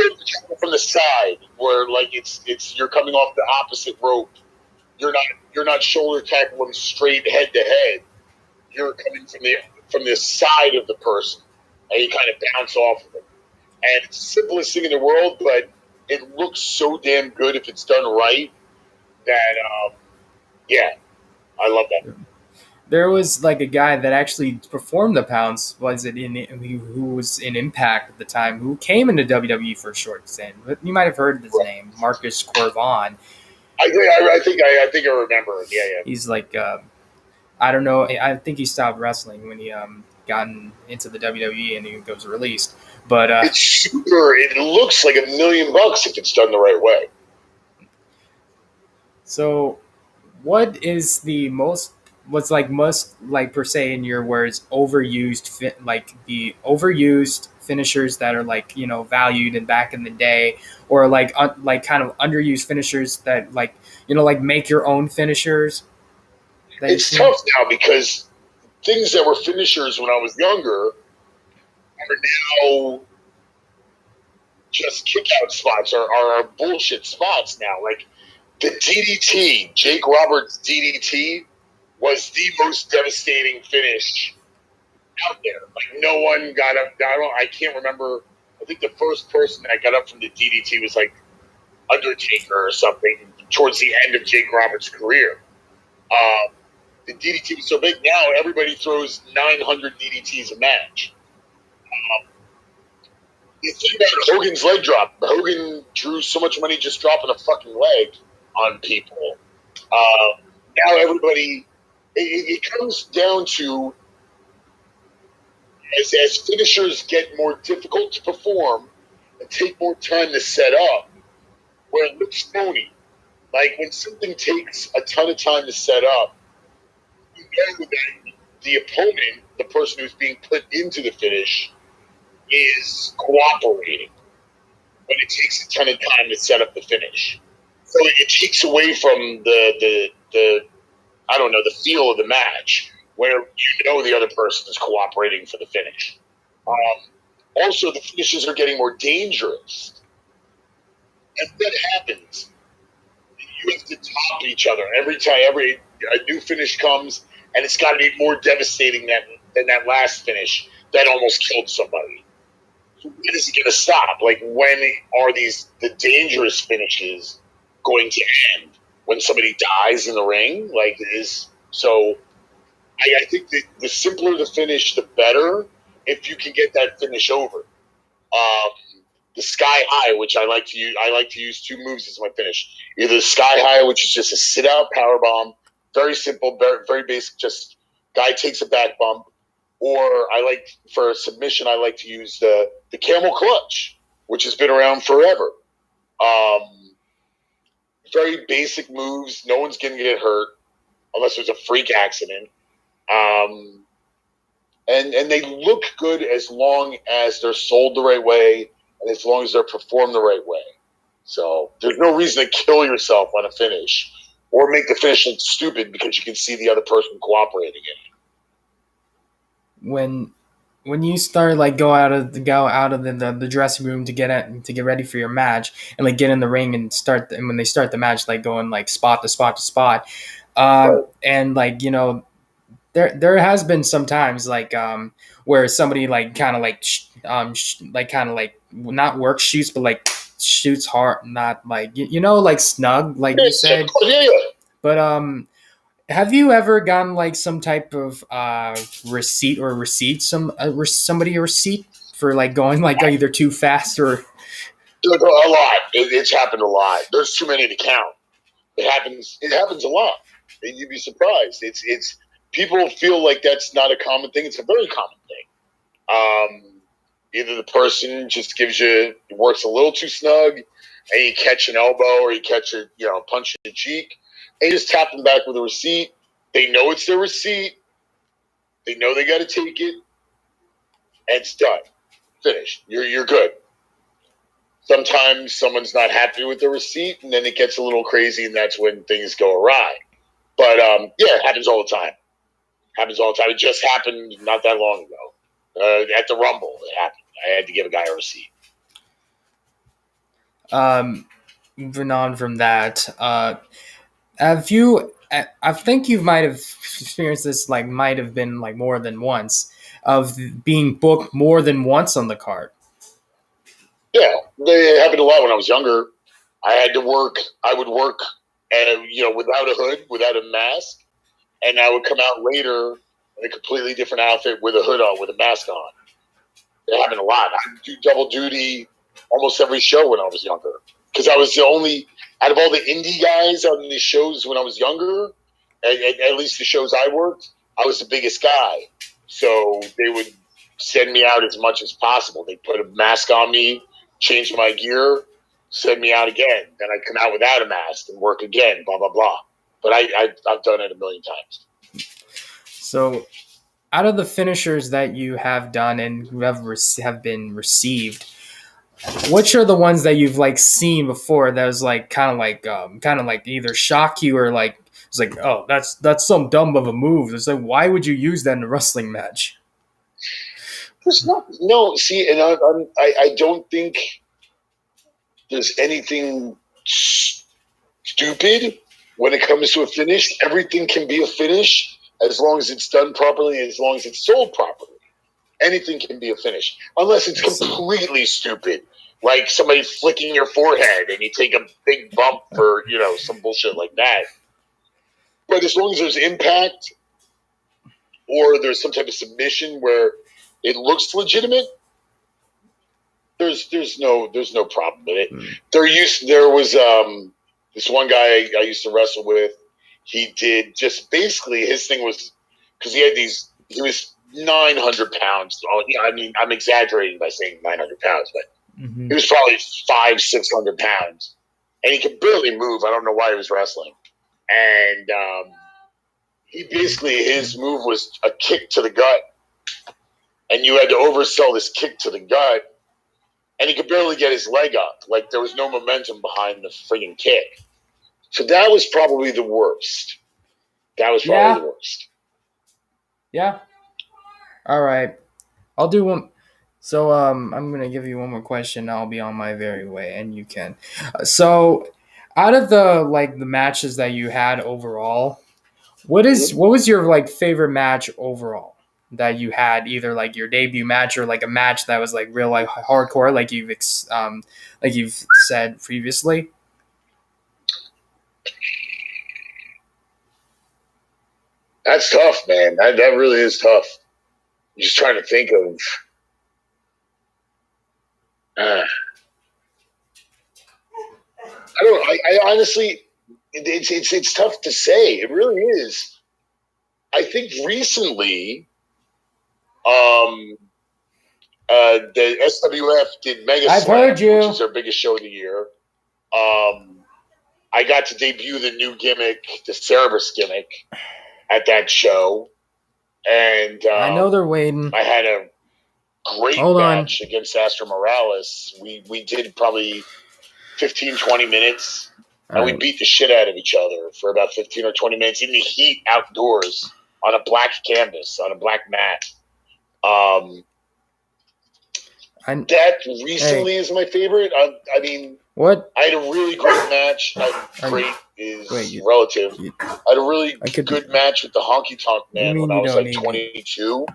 [SPEAKER 2] from the side where like it's you're coming off the opposite rope. You're not shoulder tackling straight head to head. You're coming from the side of the person, and you kind of bounce off of it. And it's the simplest thing in the world, but it looks so damn good if it's done right that I love that.
[SPEAKER 1] There was like a guy that actually performed the pounce. Who was in Impact at the time? Who came into WWE for a short stint? But you might have heard his name, Marcus Corvon.
[SPEAKER 2] I think I remember. Yeah.
[SPEAKER 1] He's like, I don't know. I think he stopped wrestling when he gotten into the WWE and he was released. But
[SPEAKER 2] it's super. It looks like $1 million if it's done the right way.
[SPEAKER 1] So, what is the most per se in your words overused the overused finishers that are like, you know, valued and back in the day, or like kind of underused finishers that like, you know, like make your own finishers?
[SPEAKER 2] It's tough now because things that were finishers when I was younger are now just kick out spots are bullshit spots now. Like the DDT, Jake Roberts' DDT was the most devastating finish out there. Like no one got up. I can't remember. I think the first person that got up from the DDT was like Undertaker or something towards the end of Jake Roberts' career. The DDT was so big. Now everybody throws 900 DDTs a match. You think about Hogan's leg drop. Hogan drew so much money just dropping a fucking leg on people. Now everybody, it comes down to as finishers get more difficult to perform and take more time to set up, where it looks phony. Like when something takes a ton of time to set up, you know that the opponent, the person who's being put into the finish, is cooperating, but it takes a ton of time to set up the finish. So it takes away from the I don't know, the feel of the match where you know the other person is cooperating for the finish. Also, the finishes are getting more dangerous. And that happens. You have to top each other every time. A new finish comes, and it's got to be more devastating than that last finish that almost killed somebody. So when is it going to stop? Like, when are the dangerous finishes going to end? When somebody dies in the ring? Like, so I think that the simpler the finish, the better if you can get that finish over. The Sky High, which I like to use two moves as my finish. Either the Sky High, which is just a sit-out powerbomb, very simple, very, very basic, just guy takes a back bump. Or for a submission, I like to use the Camel Clutch, which has been around forever. Very basic moves. No one's going to get hurt unless there's a freak accident. And they look good as long as they're sold the right way and as long as they're performed the right way. So there's no reason to kill yourself on a finish or make the finish look stupid because you can see the other person cooperating in
[SPEAKER 1] it. When you start like go out of the dressing room to get ready for your match and like get in the ring and when they start the match, like going like spot to spot to spot,
[SPEAKER 2] right.
[SPEAKER 1] And like, you know, there has been some times like where somebody like kind of like like kind of like not work shoots but like shoots hard, not like like snug like you said.
[SPEAKER 2] Yeah.
[SPEAKER 1] But have you ever gotten like some type of receipt or receipt somebody a receipt for like going like either too fast or
[SPEAKER 2] A lot. It's happened a lot. There's too many to count. It happens. It happens a lot. And you'd be surprised. It's people feel like that's not a common thing. It's a very common thing. Either the person just works a little too snug, and you catch an elbow or you catch a punch in the cheek, and you just tap them back with a receipt. They know it's their receipt. They know they got to take it, and it's done. Finished. You're good. Sometimes someone's not happy with the receipt, and then it gets a little crazy, and that's when things go awry. But, it happens all the time. It just happened not that long ago. At the Rumble, it happened. I had to give a guy a receipt.
[SPEAKER 1] Moving on from that, have you? I think you might have experienced this. Like, might have been like more than once of being booked more than once on the card.
[SPEAKER 2] Yeah, it happened a lot when I was younger. I would work, without a hood, without a mask, and I would come out later in a completely different outfit with a hood on, with a mask on. It happened a lot. I would do double duty almost every show when I was younger because I was the only out of all the indie guys on the shows when I was younger. At least the shows I worked, I was the biggest guy, so they would send me out as much as possible. They put a mask on me, change my gear, send me out again. Then I'd come out without a mask and work again, blah, blah, blah. But I've done it a million times.
[SPEAKER 1] So out of the finishers that you have done and who have been received, which are the ones that you've like seen before that was like kind of like either shock you or like it's like, oh, that's some dumb of a move. It's like, why would you use that in a wrestling match?
[SPEAKER 2] There's no. See, and I don't think there's anything stupid when it comes to a finish. Everything can be a finish as long as it's done properly and as long as it's sold properly. Anything can be a finish, unless it's completely stupid, like somebody flicking your forehead and you take a big bump for some bullshit like that. But as long as there's impact or there's some type of submission where it looks legitimate, there's no problem with it. There was this one guy I used to wrestle with. He did just basically his thing was because he was 900 pounds. I mean, I'm exaggerating by saying 900 pounds, but he was probably 500-600 pounds, and he could barely move. I don't know why he was wrestling, and he basically his move was a kick to the gut, and you had to oversell this kick to the gut, and he could barely get his leg up. Like there was no momentum behind the friggin' kick. So that was probably the worst. The worst.
[SPEAKER 1] Yeah. All right. I'll do one. So I'm gonna give you one more question. I'll be on my very way, and you can. So, out of the matches that you had overall, what was your like favorite match overall that you had? Either like your debut match or like a match that was like real like hardcore, like you've said previously.
[SPEAKER 2] That's tough, man. That really is tough. I'm just trying to think of. I don't. I honestly, it's tough to say. It really is. I think recently, the SWF did Mega
[SPEAKER 1] I've
[SPEAKER 2] Slam,
[SPEAKER 1] heard you.
[SPEAKER 2] which is their biggest show of the year. I got to debut the new gimmick, the Cerberus gimmick, at that show, and
[SPEAKER 1] I know they're waiting.
[SPEAKER 2] I had a great match against Astor Morales. We did probably 15, 20 minutes, and we beat the shit out of each other for about 15 or 20 minutes in the heat outdoors on a black canvas, on a black mat. That recently is my favorite. I mean,
[SPEAKER 1] what?
[SPEAKER 2] I had a really great match. Great is relative. I had a really good match with the Honky Tonk Man when I was like 22.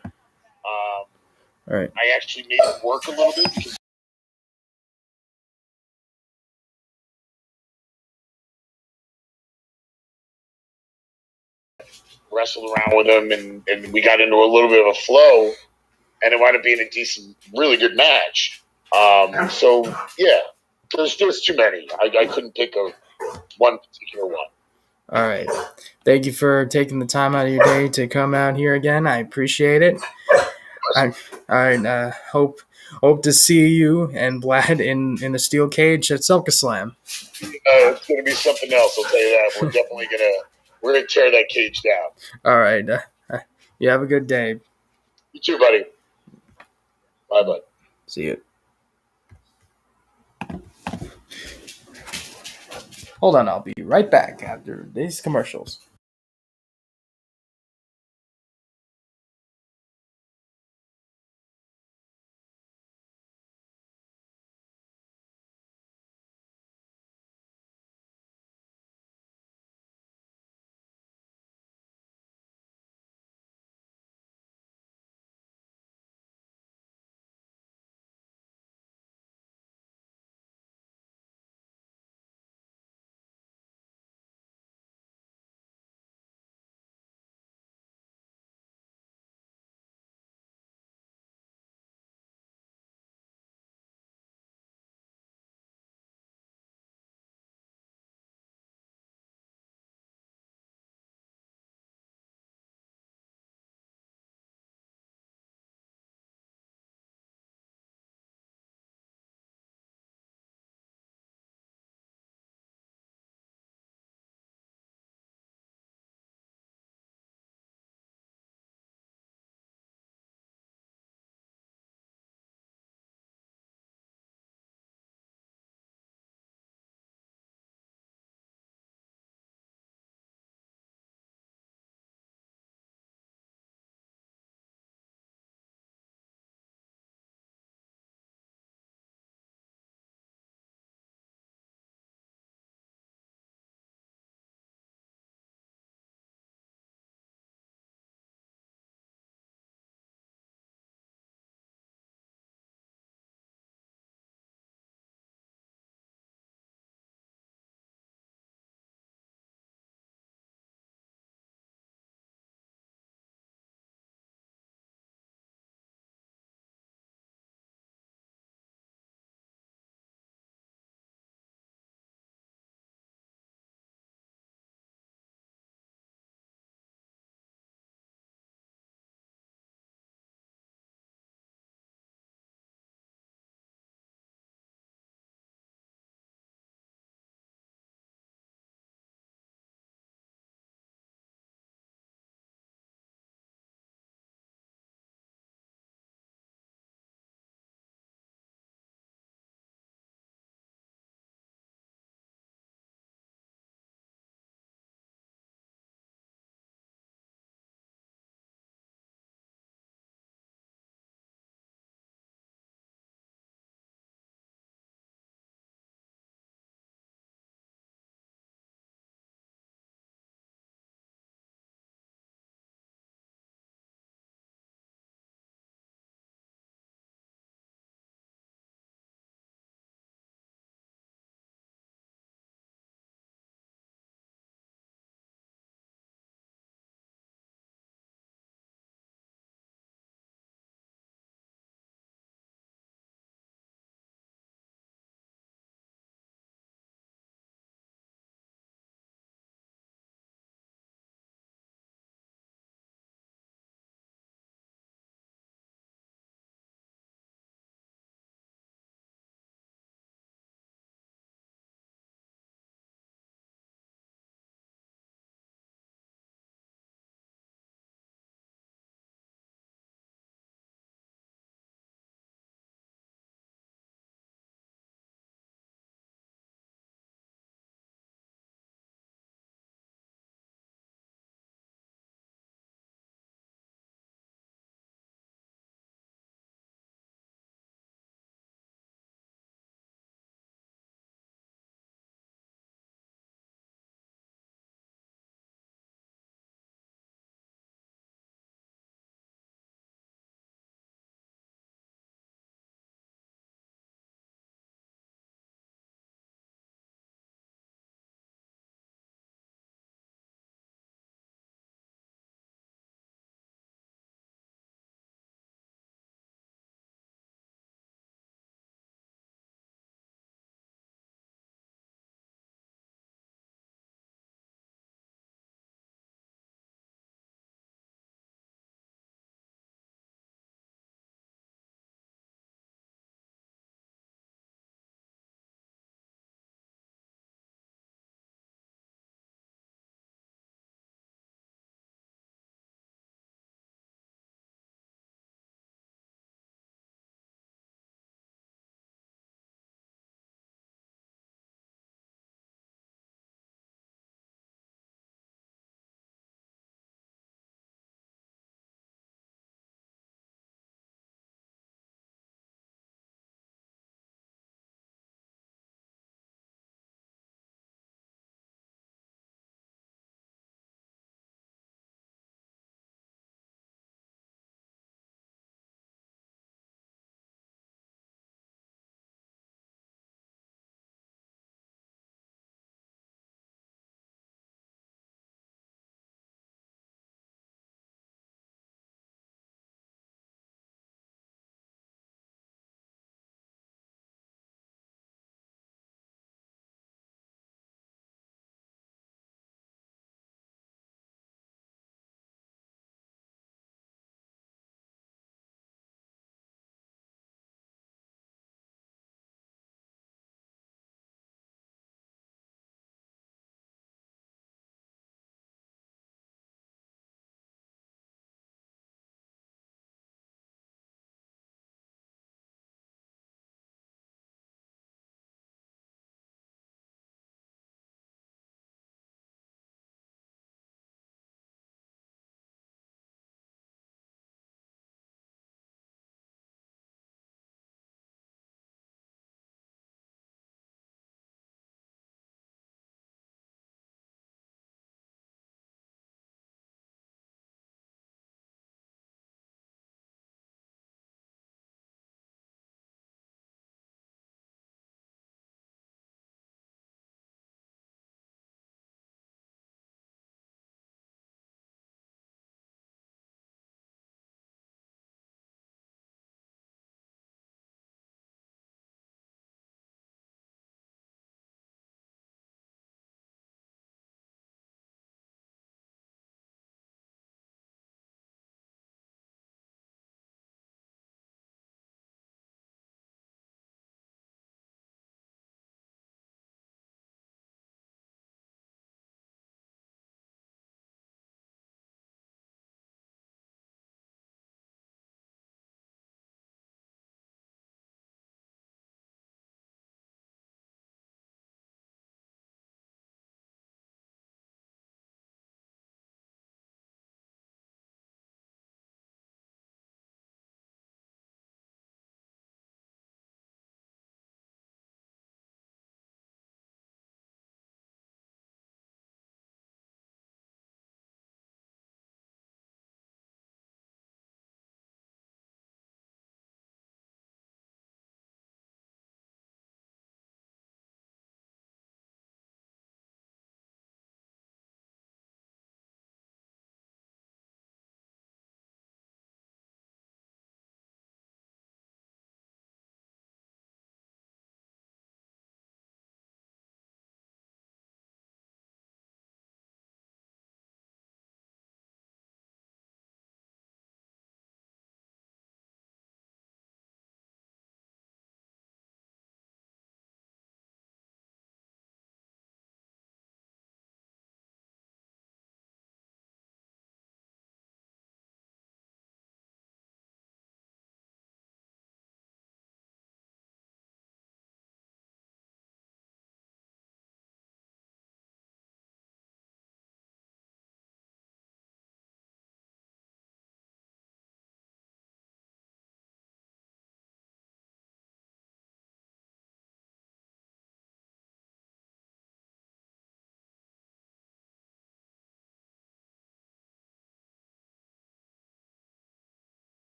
[SPEAKER 1] All right.
[SPEAKER 2] I actually made it work a little bit because wrestled around with him, and we got into a little bit of a flow, and it wound up being a decent, really good match. So yeah, there's too many. I couldn't pick one particular one.
[SPEAKER 1] All right. Thank you for taking the time out of your day to come out here again. I appreciate it. I hope to see you and Vlad in the steel cage at SummerSlam.
[SPEAKER 2] It's going to be something else. I'll tell you that. We're gonna tear that cage down.
[SPEAKER 1] All right. You have a good day.
[SPEAKER 2] You too, buddy. Bye, bud.
[SPEAKER 1] See you. Hold on, I'll be right back after these commercials.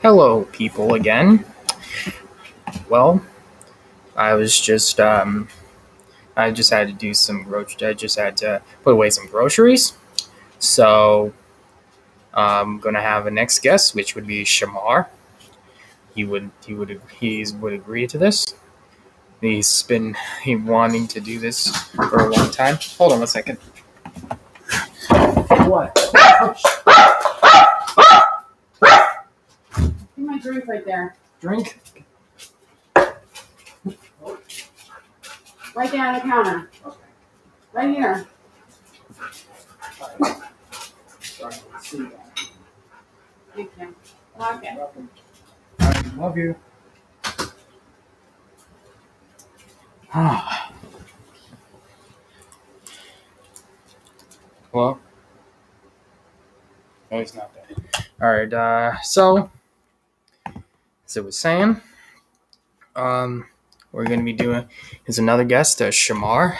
[SPEAKER 1] Hello, people again. Well, I was just I just had to do some I just had to put away some groceries. So I'm gonna have a next guest, which would be Shamar. He would agree to this. He's been wanting to do this for a long time. Hold on 1 second. What?
[SPEAKER 3] Get my drink right there.
[SPEAKER 1] Drink?
[SPEAKER 3] Right there on the counter.
[SPEAKER 1] Okay.
[SPEAKER 3] Right here. Thank you. Okay.
[SPEAKER 1] I love you. Well, no, he's not there. All right. So as I was saying, we're gonna be doing is another guest, Shamar,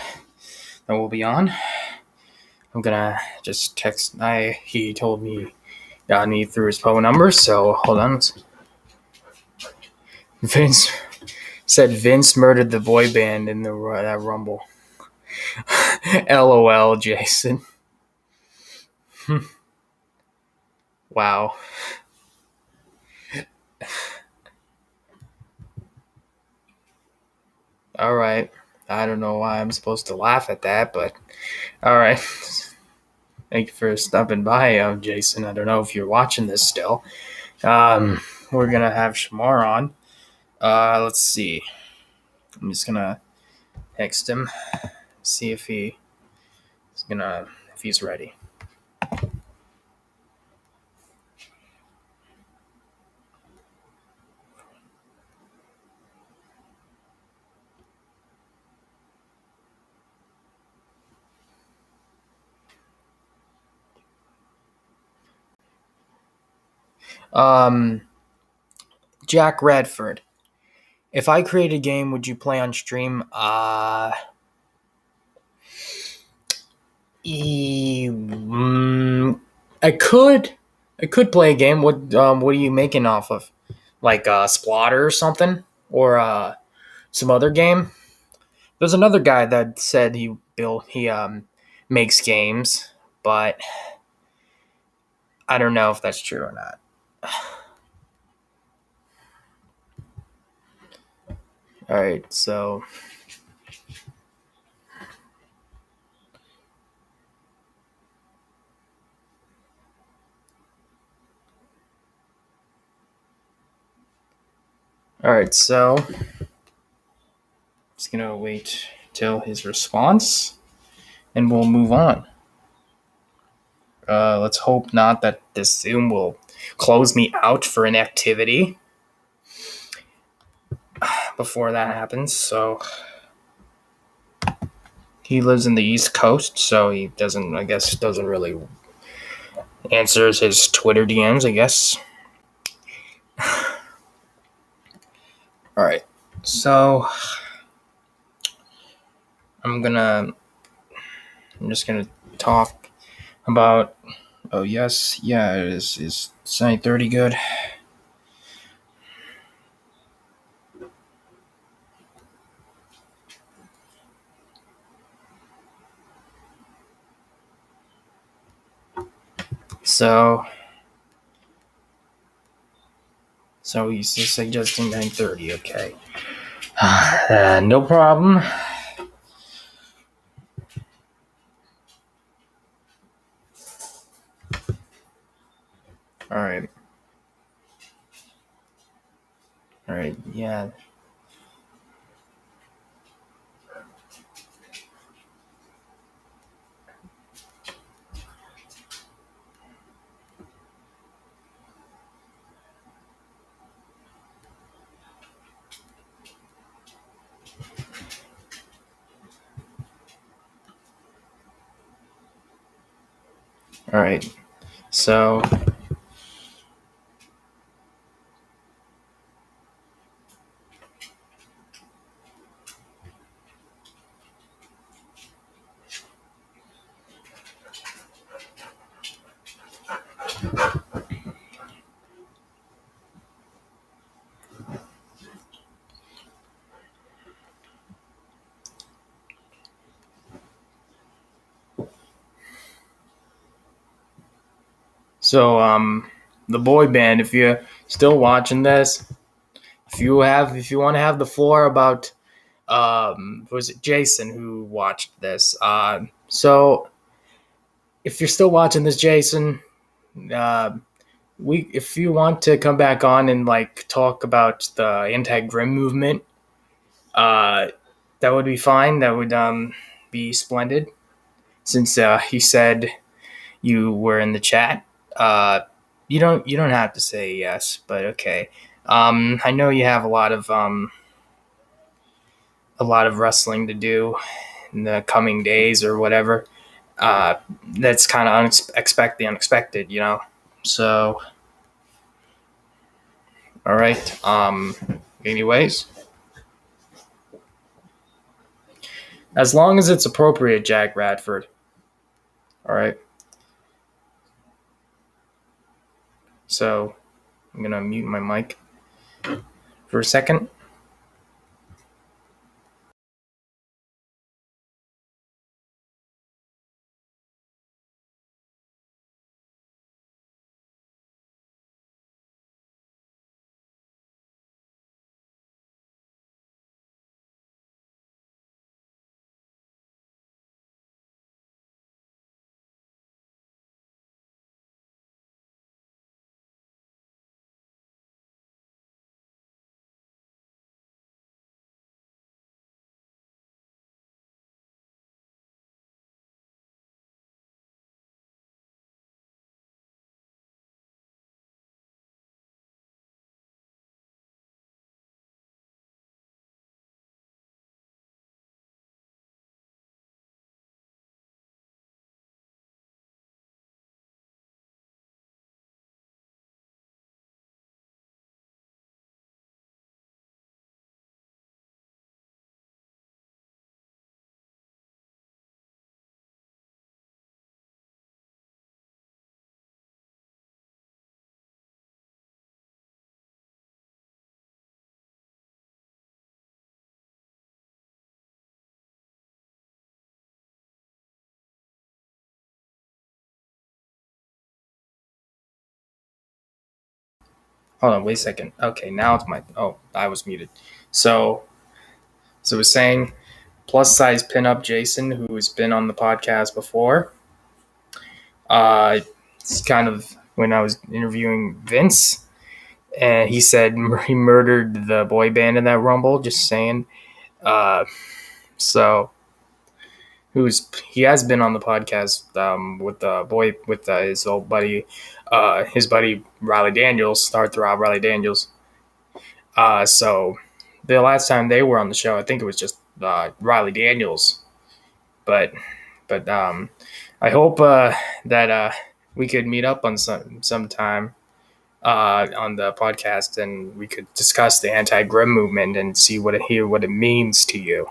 [SPEAKER 1] that will be on. I'm gonna just text. He told me got me through his phone number. So hold on. Vince said Vince murdered the boy band in that Rumble. LOL, Jason. Wow. All right. I don't know why I'm supposed to laugh at that, but all right. Thank you for stopping by, Jason. I don't know if you're watching this still. We're gonna have Shamar on. Let's see. I'm just gonna text him, see if he's ready. Jack Radford. If I create a game, would you play on stream? I could. I could play a game. What are you making off of? Like Splotter or something? Or some other game? There's another guy that said he makes games, but I don't know if that's true or not. All right, so just gonna wait till his response, and we'll move on. Let's hope not that this Zoom will close me out for an activity before that happens. So he lives in the East Coast, so he doesn't really answers his Twitter DMs, I guess. All right, so I'm just gonna talk about. Oh yes, yeah, it is. Is 9:30 good? So he's just suggesting 9:30. Okay, no problem. All right, yeah. All right, so. So, the boy band, if you're still watching this, if you want to have the floor about, was it Jason who watched this? So if you're still watching this, Jason, uh, if you want to come back on and like talk about the anti-grim movement, that would be fine. That would be splendid. Since he said you were in the chat, you don't have to say yes, but okay. I know you have a lot of wrestling to do in the coming days or whatever. That's kind of the unexpected, So, all right. Anyways, as long as it's appropriate, Jack Radford. All right. So, I'm gonna mute my mic for a second. Hold on, wait a second. Okay, now it's my. Oh, I was muted. So we're saying plus size pinup Jason, who has been on the podcast before. It's kind of when I was interviewing Vince, and he said he murdered the boy band in that Rumble. Just saying. So he has been on the podcast with his old buddy, his buddy Riley Daniels, Starthrob Riley Daniels. So the last time they were on the show, I think it was just Riley Daniels, but I hope that we could meet up on sometime on the podcast, and we could discuss the anti-grim movement and see what it means to you.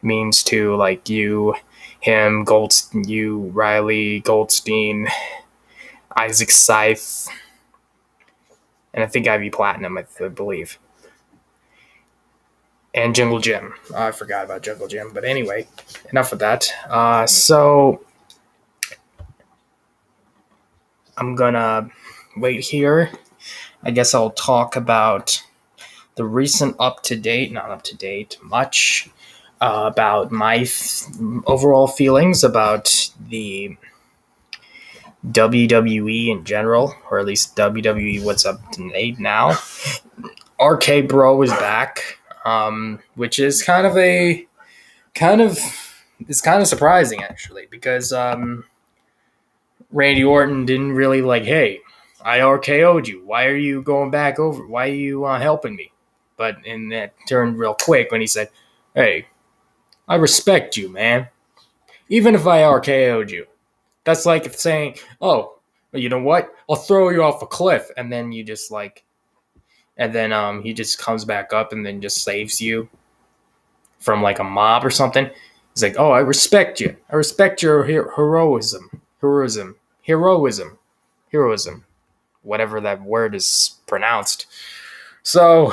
[SPEAKER 1] It means to like you, him, you, Riley, Goldstein, Isaac Scythe, and I think Ivy Platinum, I believe. And Jungle Jim. I forgot about Jungle Jim. But anyway, enough of that. So I'm going to wait here. I guess I'll talk about the recent not up to date much, about my overall feelings about the WWE in general, or at least WWE what's up to date now. RK Bro is back, which is kind of surprising actually, because Randy Orton didn't really like, hey, I RKO'd you. Why are you going back over? Why are you helping me? But and that turned real quick when he said, hey, I respect you, man. Even if I RKO'd you. That's like saying, oh, you know what? I'll throw you off a cliff. And then you just like, and then he just comes back up and then just saves you from like a mob or something. He's like, oh, I respect you. I respect your heroism. Whatever that word is pronounced. So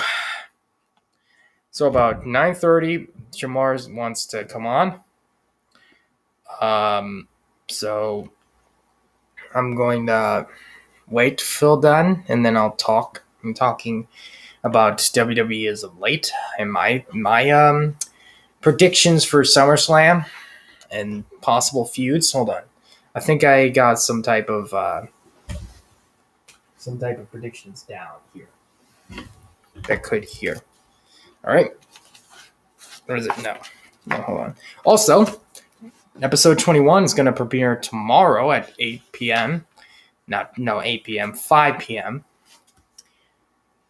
[SPEAKER 1] about 9:30, Jamar wants to come on. So I'm going to wait to Phil done, and then I'll talk. I'm talking about WWE as of late and my predictions for SummerSlam and possible feuds. Hold on, I think I got some type of predictions down here that could hear. All right, or is it no? Hold on. Also, episode 21 is going to premiere tomorrow at 8 p.m. 8 p.m. 5 p.m.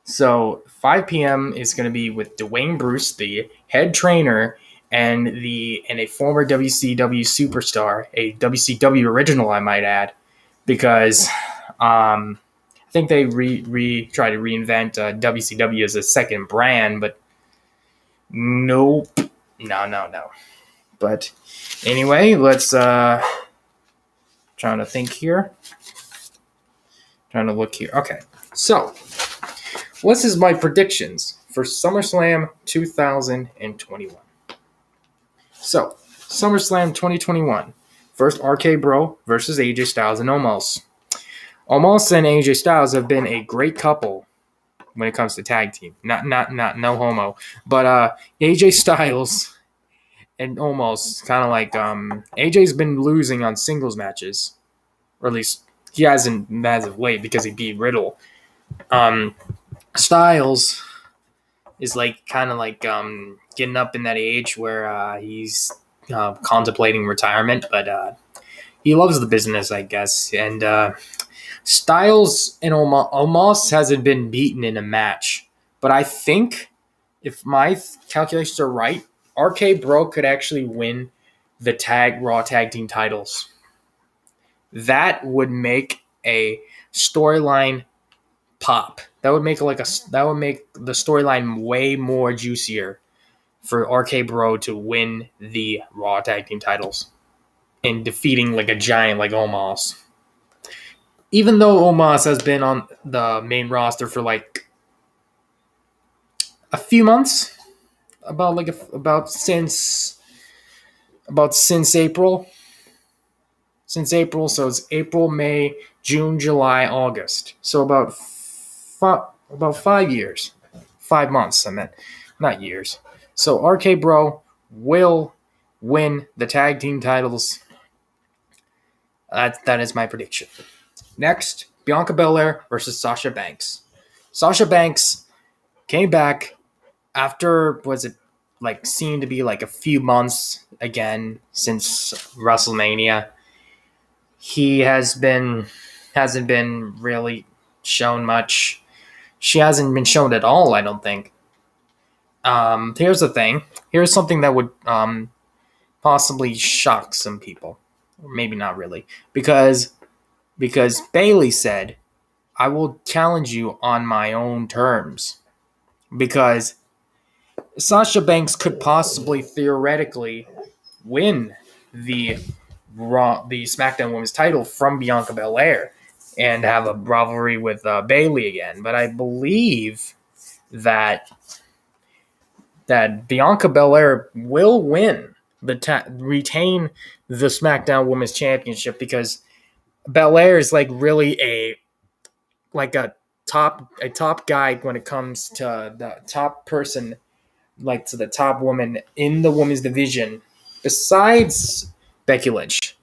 [SPEAKER 1] So 5 p.m. is going to be with Dwayne Bruce, the head trainer, and a former WCW superstar, a WCW original, I might add, because I think they try to reinvent WCW as a second brand, but nope, no. But anyway, let's trying to think here, trying to look here. Okay, so. What is my predictions for SummerSlam 2021? So, SummerSlam 2021. First, RK Bro versus AJ Styles and Omos. Omos and AJ Styles have been a great couple when it comes to tag team. Not no homo. But AJ Styles and Omos, kind of like AJ's been losing on singles matches. Or at least he hasn't as of late because he beat Riddle. Styles is like kind of like getting up in that age where he's contemplating retirement, but he loves the business, I guess. And Styles and Omos hasn't been beaten in a match, but I think if my calculations are right, RK Bro could actually win the Raw Tag Team titles. That would make a storyline pop. That would make the storyline way more juicier for RK Bro to win the Raw Tag Team titles and defeating like a giant like Omos. Even though Omas has been on the main roster for like a few months, since April. Since April, so it's April, May, June, July, August. So about 5 years. 5 months, I meant. Not years. So RK Bro will win the tag team titles. That is my prediction. Next, Bianca Belaire versus Sasha Banks. Sasha Banks came back after, seemed to be like a few months again since WrestleMania. He hasn't been really shown much. She hasn't been shown at all, I don't think. Here's the thing. Here's something that would possibly shock some people. Or maybe not really. Because Bayley said, I will challenge you on my own terms. Because Sasha Banks could possibly, theoretically, win the SmackDown Women's title from Bianca Belaire and have a rivalry with Bayley again. But I believe that Bianca Belaire will win retain the SmackDown Women's Championship because Belaire is like really a top guy when it comes to the top person, like to the top woman in the women's division. Besides Becky Lynch,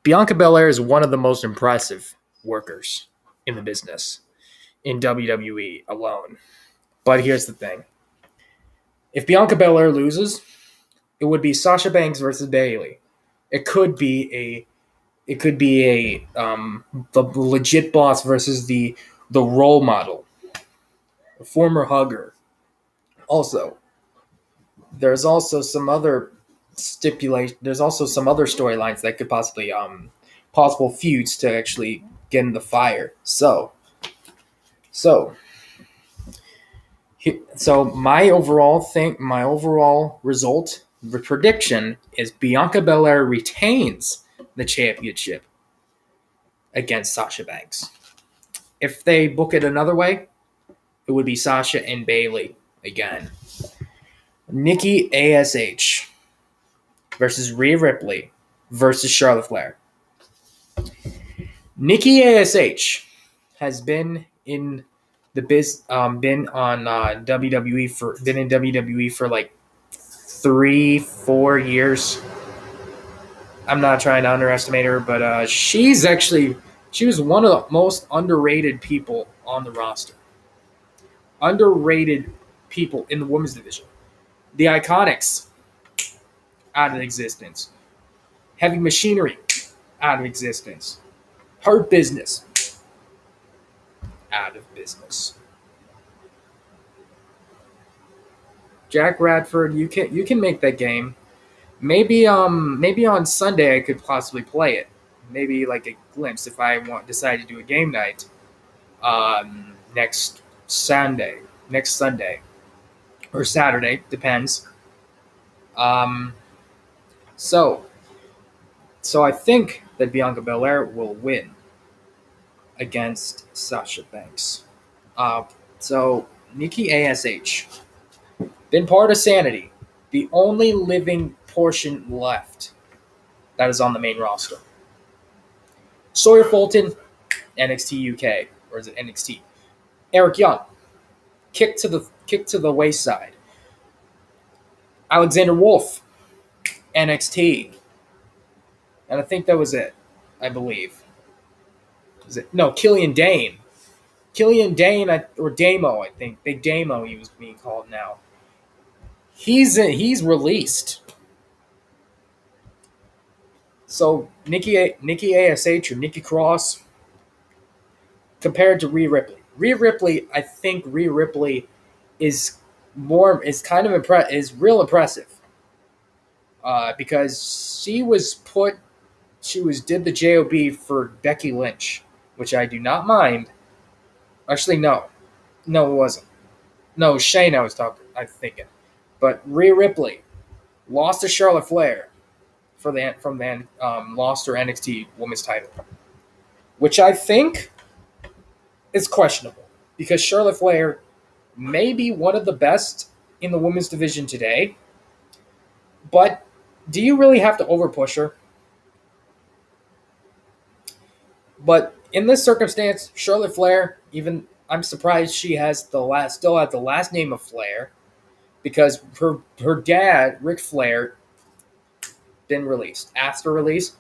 [SPEAKER 1] Bianca Belaire is one of the most impressive workers in the business in WWE alone. But here's the thing. If Bianca Belaire loses, it would be Sasha Banks versus Bayley. It could be the legit boss versus the role model, the former hugger. Also, there's also some other stipulation. There's also some other storylines that could possibly possible feuds to actually get in the fire. So my overall result, the prediction is Bianca Belaire retains the championship against Sasha Banks. If they book it another way, it would be Sasha and Bayley again. Nikki ASH versus Rhea Ripley versus Charlotte Flair. Nikki ASH has been in the been on WWE for like 3-4 years. I'm not trying to underestimate her, but she was one of the most underrated people on the roster. Underrated people in the women's division. The Iconics, out of existence. Heavy Machinery, out of existence. Hurt Business, out of business. Jack Radford, you can make that game. Maybe on Sunday I could possibly play it. Maybe like a glimpse if I decide to do a game night. Next Sunday, or Saturday, depends. Um, so I think that Bianca Belaire will win against Sasha Banks. So Nikki ASH, been part of Sanity, the only living portion left that is on the main roster. Sawyer Fulton, NXT UK, or is it NXT? Eric Young, kick to the wayside. Alexander Wolf, NXT, and I think that was it. I believe. Is it? No, Killian Dane. Or Damo, I think. Big Damo, he was being called now. He's released. So Nikki ASH or Nikki Cross compared to Rhea Ripley. I think Rhea Ripley is real impressive. Because she did the JOB for Becky Lynch, which I do not mind. Actually, no, it wasn't. No, Shane, I'm thinking, but Rhea Ripley lost to Charlotte Flair lost her NXT Women's title, which I think is questionable because Charlotte Flair may be one of the best in the women's division today, but do you really have to overpush her? But in this circumstance, Charlotte Flair, even I'm surprised she still has the last name of Flair, because her dad, Ric Flair, been released, asked for release,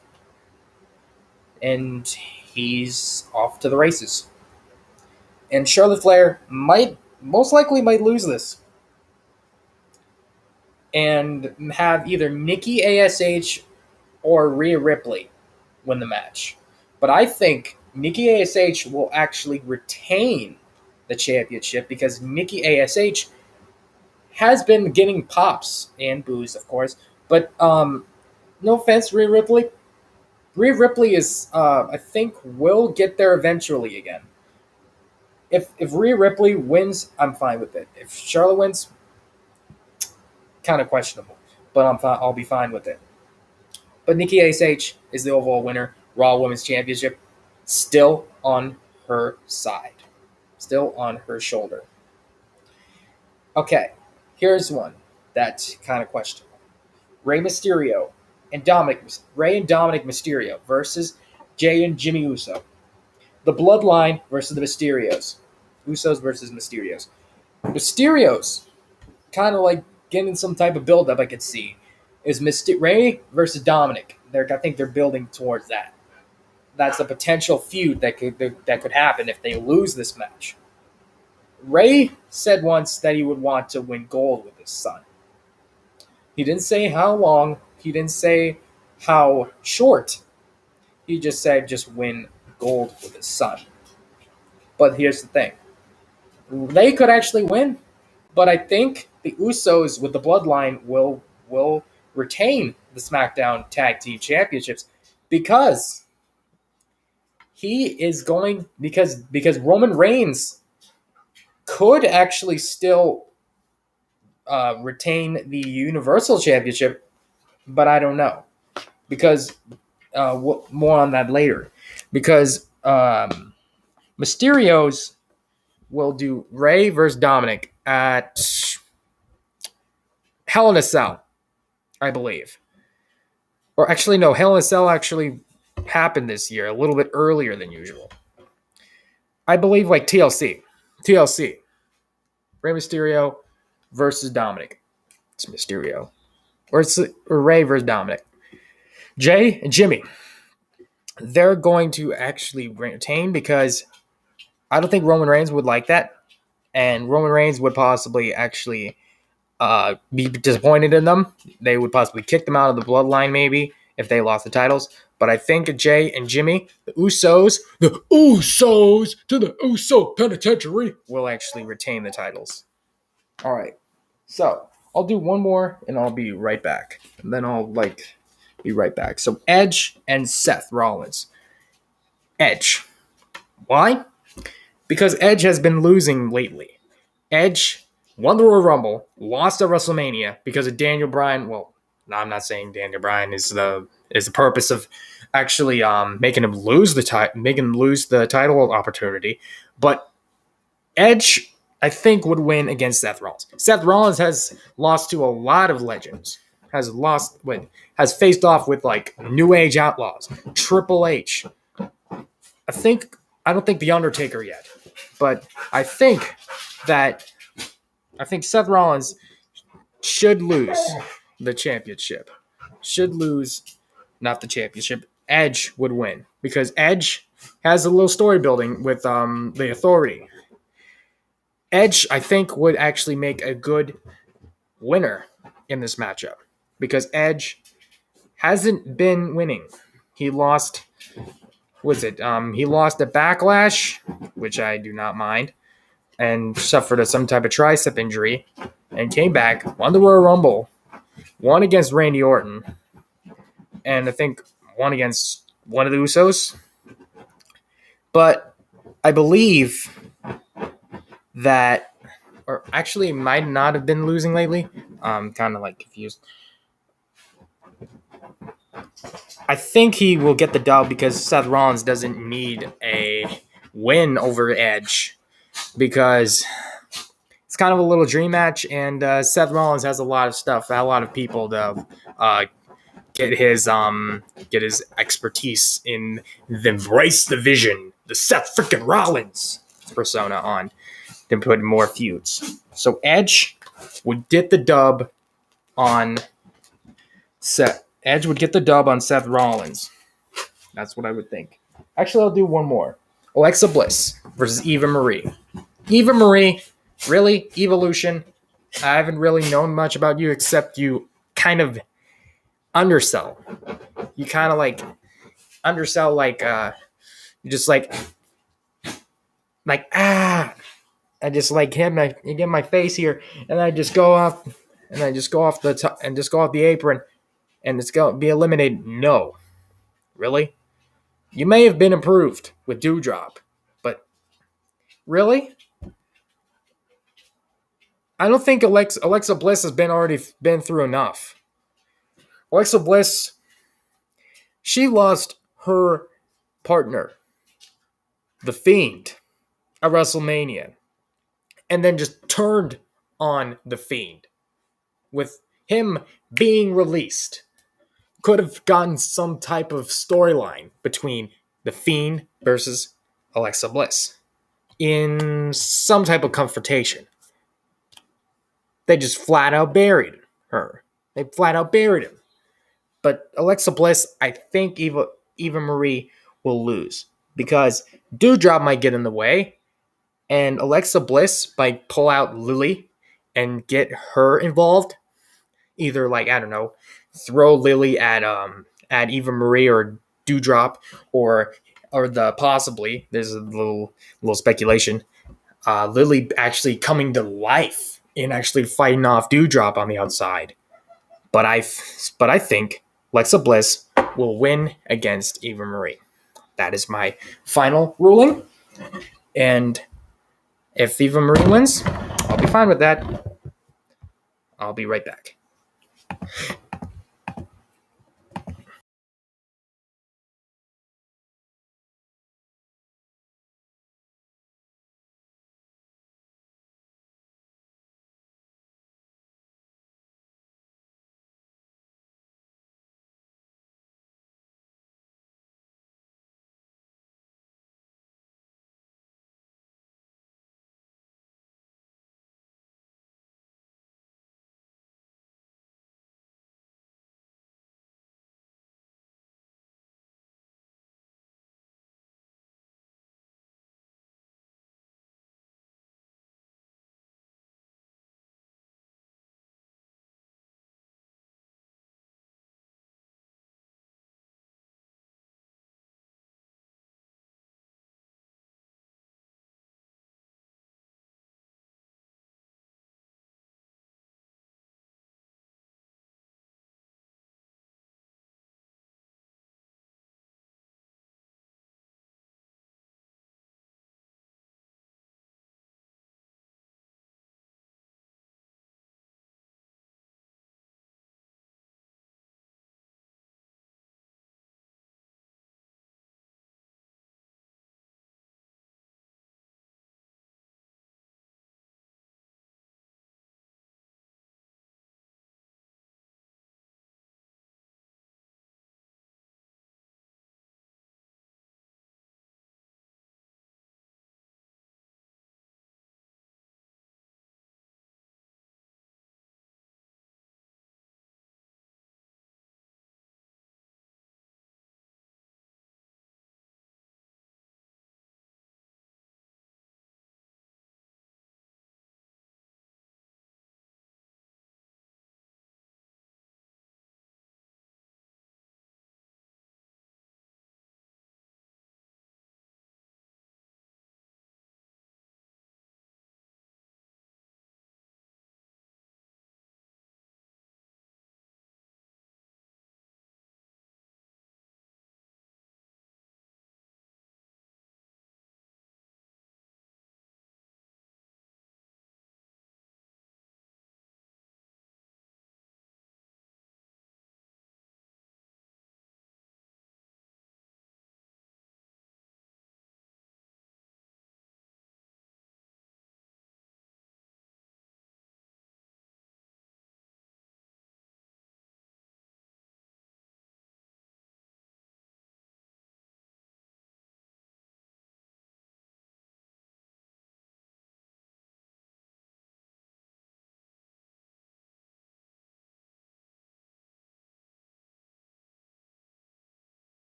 [SPEAKER 1] and he's off to the races. And Charlotte Flair most likely might lose this and have either Nikki ASH or Rhea Ripley win the match. But I think Nikki ASH will actually retain the championship because Nikki ASH has been getting pops and boos, of course. But no offense, Rhea Ripley. Rhea Ripley I think, will get there eventually again. If Rhea Ripley wins, I'm fine with it. If Charlotte wins, kind of questionable, but I'll be fine with it. But Nikki ASH is the overall winner. Raw Women's Championship still on her side, still on her shoulder. Okay, here's one that's kind of questionable. Rey Mysterio and Dominic Mysterio versus Jay and Jimmy Uso. The Bloodline versus the Mysterios. Usos versus Mysterios. Mysterios, kind of like getting some type of build-up I could see, is Rey versus Dominic. I think they're building towards that. That's a potential feud that could happen if they lose this match. Rey said once that he would want to win gold with his son. He didn't say how long. He didn't say how short. He just said just win gold with his son. But here's the thing. They could actually win, but I think the Usos with the Bloodline will retain the SmackDown Tag Team Championships because because Roman Reigns could actually still retain the Universal Championship, but I don't know because more on that later. Because Mysterios will do Rey versus Dominic at Hell in a Cell, I believe. Or actually, no, Hell in a Cell actually happen this year a little bit earlier than usual. I believe like TLC. Rey Mysterio versus Dominic. It's Mysterio. Or Rey versus Dominic. Jay and Jimmy. They're going to actually retain because I don't think Roman Reigns would like that. And Roman Reigns would possibly actually be disappointed in them. They would possibly kick them out of the bloodline maybe if they lost the titles. But I think Jay and Jimmy, the Usos to the Uso Penitentiary, will actually retain the titles. All right. So I'll do one more and I'll be right back. And then I'll be right back. So Edge and Seth Rollins. Edge. Why? Because Edge has been losing lately. Edge won the Royal Rumble, lost at WrestleMania because of Daniel Bryan. Well, no, I'm not saying Daniel Bryan is the purpose of actually making him lose the title opportunity. But Edge, I think, would win against Seth Rollins. Seth Rollins has lost to a lot of legends. Has faced off with like New Age Outlaws, Triple H. I don't think The Undertaker yet, but I think Seth Rollins should lose the championship. Not the championship. Edge would win because Edge has a little story building with the Authority. Edge, I think, would actually make a good winner in this matchup because Edge hasn't been winning. He lost. He lost at Backlash, which I do not mind, and suffered some type of tricep injury, and came back, won the Royal Rumble, won against Randy Orton, and I think won against one of the Usos. But I believe that, or actually might not have been losing lately. I'm kind of like confused. I think he will get the dub because Seth Rollins doesn't need a win over Edge because it's kind of a little dream match, and Seth Rollins has a lot of people to get his expertise in the Embrace the Vision, the Seth freaking Rollins persona on to put more feuds. So Edge would get the dub on Seth. Edge would get the dub on Seth Rollins. That's what I would think. Actually, I'll do one more. Alexa Bliss versus Eva Marie. Eva Marie, really? Evolution? I haven't really known much about you except you kind of undersell. You kind of like undersell you just I just like get my face here and I just go off the top and just go off the apron and it's going to be eliminated. No. Really? You may have been improved with Dewdrop, but really? I don't think Alexa Bliss has already been through enough. Alexa Bliss, she lost her partner, The Fiend, at WrestleMania, and then just turned on The Fiend with him being released. Could have gotten some type of storyline between The Fiend versus Alexa Bliss in some type of confrontation. They just flat out buried her. They flat out buried him. But Alexa Bliss, I think Eva Marie will lose because Dewdrop might get in the way, and Alexa Bliss might pull out Lily and get her involved. Either I don't know, throw Lily at Eva Marie or Dewdrop, or possibly there's a little speculation. Lily actually coming to life and actually fighting off Dewdrop on the outside. But I think Alexa Bliss will win against Eva Marie. That is my final ruling. And if Eva Marie wins, I'll be fine with that. I'll be right back.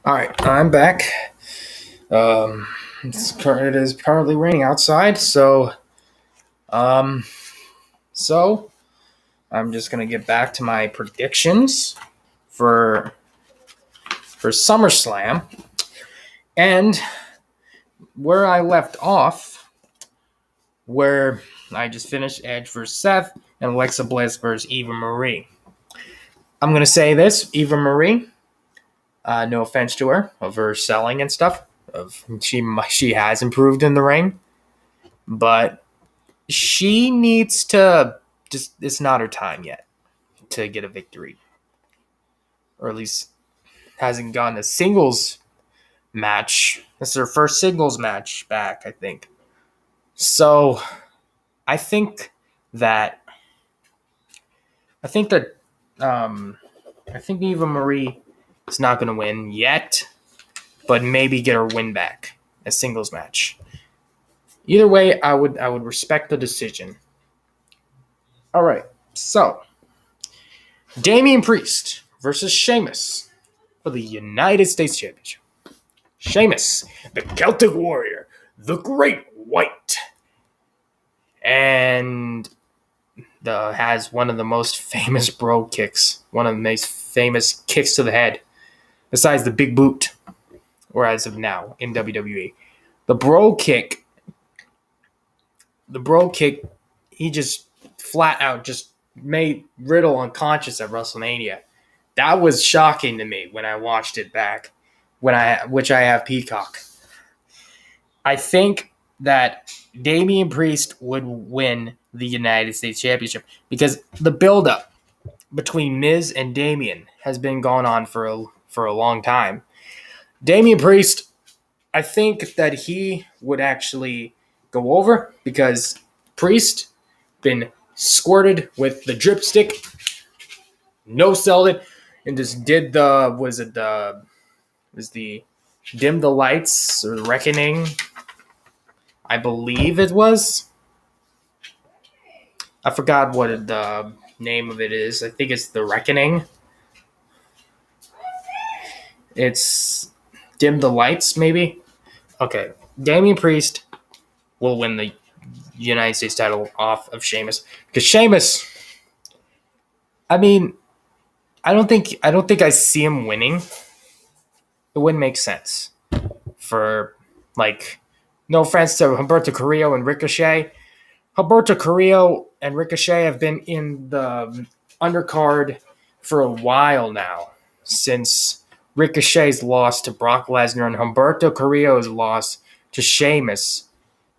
[SPEAKER 1] All right, I'm back. It is currently raining outside, so I'm just gonna get back to my predictions for SummerSlam, and where I left off, where I just finished Edge versus Seth and Alexa Bliss versus Eva Marie. I'm gonna say this: Eva Marie. No offense to her of her selling and stuff. She has improved in the ring, but she needs to just. It's not her time yet to get a victory, or at least hasn't gotten a singles match. This is her first singles match back, I think. So I think that I think that I think Eva Marie is not going to win yet, but maybe get her win back a singles match. Either way, I would respect the decision. All right, so Damian Priest versus Sheamus for the United States Championship. Sheamus, the Celtic Warrior, the Great White, and has one of the most famous bro kicks, one of the most famous kicks to the head, besides the big boot, or as of now in WWE. The bro kick, he just flat out just made Riddle unconscious at WrestleMania. That was shocking to me when I watched it back, which I have Peacock. I think that Damian Priest would win the United States Championship because the build-up between Miz and Damian has been going on for a long time. Damian Priest, I think that he would actually go over because Priest been squirted with the dripstick, no sold it, and just did the dim the lights or the reckoning. I believe it was. I forgot what the name of it is. I think it's The Reckoning. It's Dim the Lights, maybe? Okay. Damian Priest will win the United States title off of Sheamus. Because Sheamus, I mean, I don't think I see him winning. It wouldn't make sense. For, like, no offense to Humberto Carrillo and Ricochet. Humberto Carrillo and Ricochet have been in the undercard for a while now, since Ricochet's loss to Brock Lesnar and Humberto Carrillo's loss to Sheamus,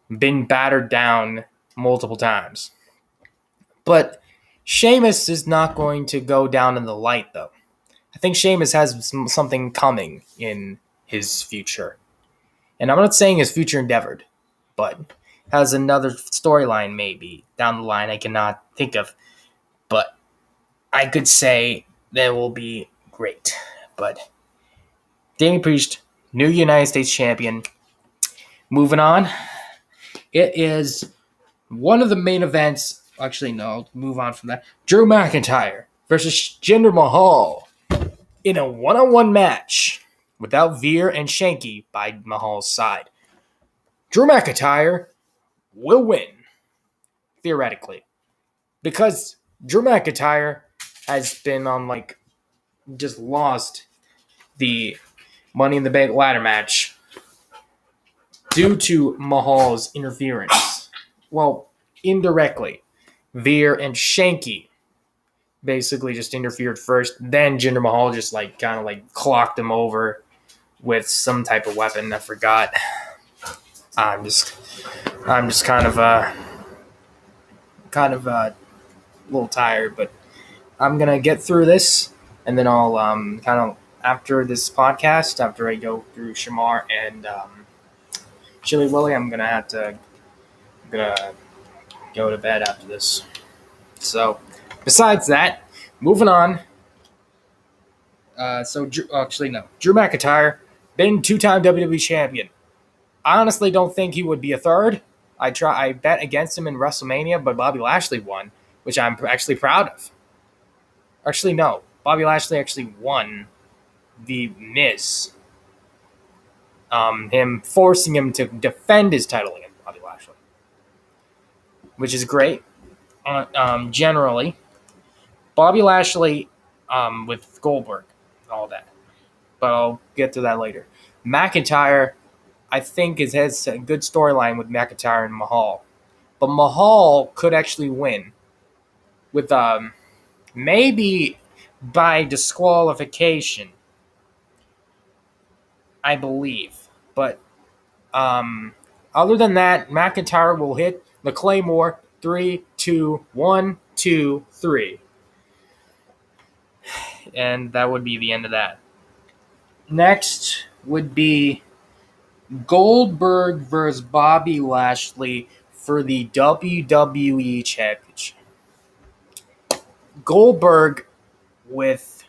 [SPEAKER 1] been battered down multiple times. But Sheamus is not going to go down in the light, though. I think Sheamus has something coming in his future. And I'm not saying his future endeavored, but has another storyline maybe down the line I cannot think of. But I could say that will be great. But Damian Priest, new United States champion. Moving on. It is one of the main events. Actually, no, I'll move on from that. Drew McIntyre versus Jinder Mahal in a one-on-one match without Veer and Shanky by Mahal's side. Drew McIntyre will win, theoretically, because Drew McIntyre has been on, just lost the Money in the Bank ladder match due to Mahal's interference. Well, indirectly. Veer and Shanky basically just interfered first. Then Jinder Mahal just clocked him over with some type of weapon. I forgot. I'm just kind of a little tired, but I'm gonna get through this, and then I'll kind of after this podcast, after I go through Shamar and Chili Willy, I'm gonna go to bed after this. So, besides that, moving on. Drew McIntyre, been two-time WWE champion. I honestly don't think he would be a third. I bet against him in WrestleMania, but Bobby Lashley won, which I'm actually proud of. Actually, no. Bobby Lashley actually won the Miz him forcing him to defend his title against Bobby Lashley, which is great. Generally, Bobby Lashley with Goldberg, all that, but I'll get to that later. McIntyre, I think, has a good storyline with McIntyre and Mahal, but Mahal could actually win with maybe by disqualification, I believe. But other than that, McIntyre will hit the Claymore 3, 2, 1, 2, 3. And that would be the end of that. Next would be Goldberg versus Bobby Lashley for the WWE Championship. Goldberg with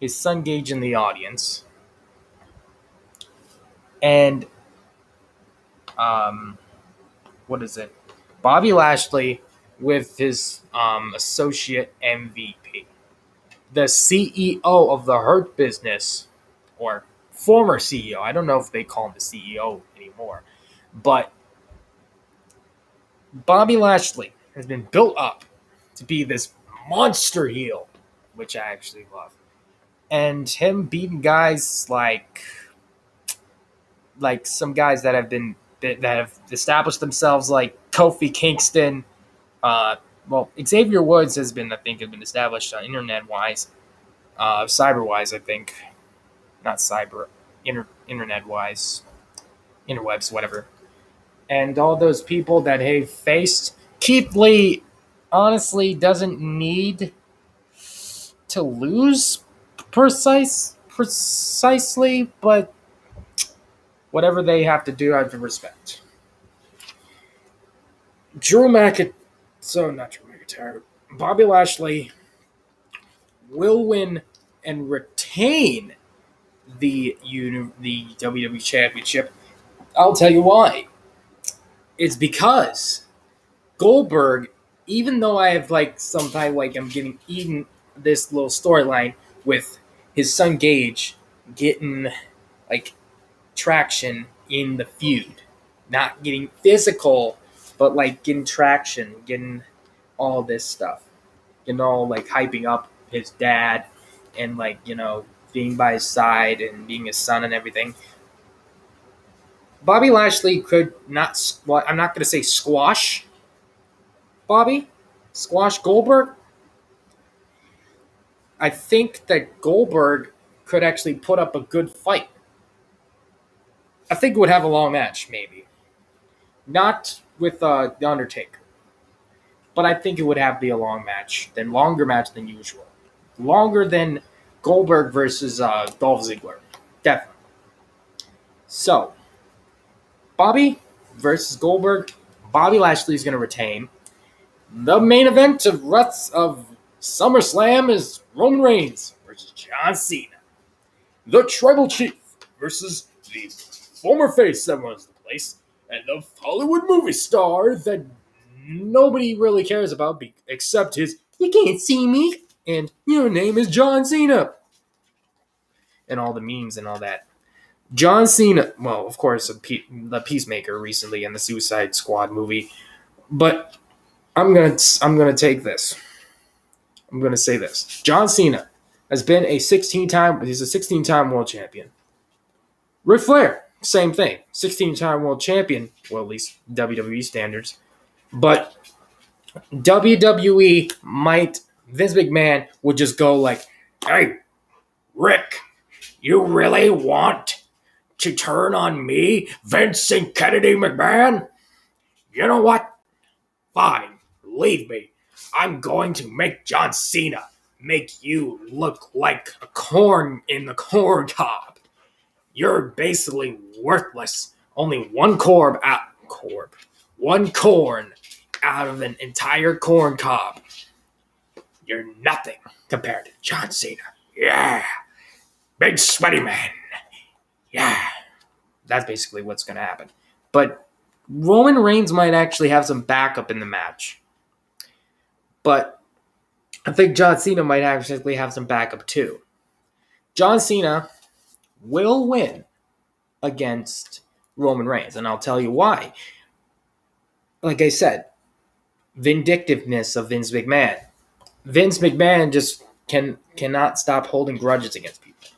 [SPEAKER 1] his son Gage in the audience. And what is it? Bobby Lashley with his associate MVP. The CEO of the Hurt Business, or former CEO. I don't know if they call him the CEO anymore. But Bobby Lashley has been built up to be this monster heel, which I actually love. And him beating guys like some guys that have established themselves, like Kofi Kingston. Xavier Woods has been established internet-wise, cyber-wise, I think. Not cyber, internet-wise, interwebs, whatever. And all those people that have faced, Keith Lee honestly doesn't need to lose precisely, but whatever they have to do, I have to respect. Bobby Lashley will win and retain the WWE Championship. I'll tell you why. It's because Goldberg, even though I have I'm getting eaten this little storyline with his son Gage getting traction in the feud, not getting physical, but getting traction, getting all this stuff, hyping up his dad and being by his side and being his son and everything. Bobby Lashley could not. I'm not going to say squash Goldberg. I think that Goldberg could actually put up a good fight. I think it would have a long match, maybe. Not with The Undertaker. But I think it would have be a longer match than usual. Longer than Goldberg versus Dolph Ziggler. Definitely. So, Bobby versus Goldberg. Bobby Lashley is going to retain. The main event of SummerSlam is Roman Reigns versus John Cena. The Tribal Chief versus the former face that runs the place, and the Hollywood movie star that nobody really cares about except his "you can't see me" and "your name is John Cena" and all the memes and all that. John Cena, well, of course, the Peacemaker recently in the Suicide Squad movie, but I'm gonna take this. I'm gonna say this: John Cena has been he's a 16-time world champion. Ric Flair, same thing, 16-time world champion, well, at least WWE standards. But WWE Vince McMahon would just go "Hey, Rick, you really want to turn on me, Vincent Kennedy McMahon? You know what? Fine, leave me. I'm going to make John Cena make you look like a corn in the corn cob. You're basically worthless. Only one corn out of an entire corn cob. You're nothing compared to John Cena. Yeah. Big sweaty man. Yeah. That's basically what's going to happen. But Roman Reigns might actually have some backup in the match. But I think John Cena might actually have some backup too. John Cena will win against Roman Reigns, and I'll tell you why. Like I said, vindictiveness of Vince McMahon. Vince McMahon just cannot stop holding grudges against people.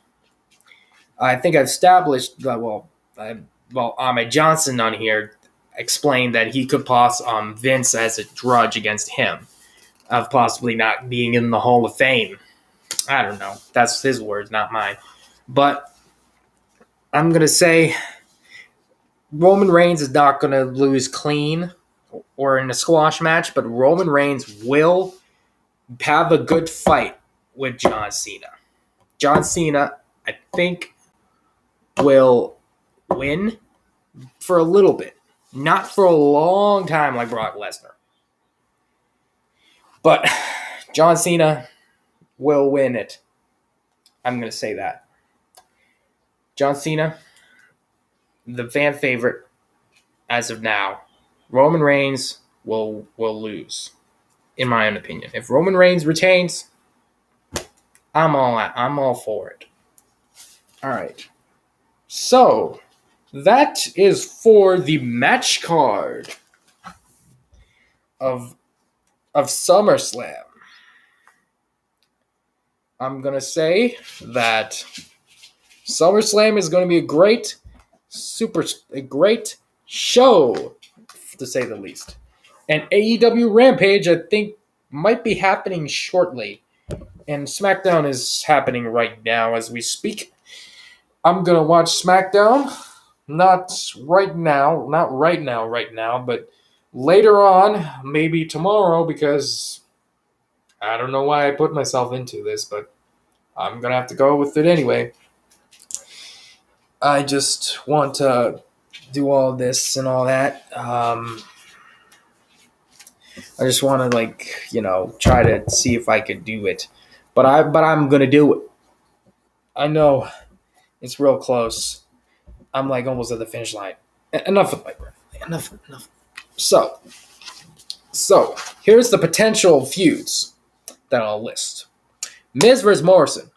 [SPEAKER 1] I think I've established Ahmed Johnson on here explained that he could Vince as a grudge against him of possibly not being in the Hall of Fame. I don't know. That's his words, not mine. But I'm going to say Roman Reigns is not going to lose clean or in a squash match, but Roman Reigns will have a good fight with John Cena. John Cena, I think, will win for a little bit. Not for a long time like Brock Lesnar. But John Cena will win it. I'm going to say that. John Cena, the fan favorite as of now. Roman Reigns will lose, in my own opinion. If Roman Reigns retains, I'm all for it. All right. So, that is for the match card of SummerSlam. I'm going to say that SummerSlam is going to be a great show, to say the least. And AEW Rampage, I think, might be happening shortly. And SmackDown is happening right now as we speak. I'm going to watch SmackDown. Not right now, but later on, maybe tomorrow, because I don't know why I put myself into this, but I'm going to have to go with it anyway. I just want to do all this and all that. I just want to, try to see if I could do it. But I'm going to do it. I know it's real close. I'm almost at the finish line. Enough of my breath. Enough. So here's the potential feuds that I'll list. Miz vs. Morrison.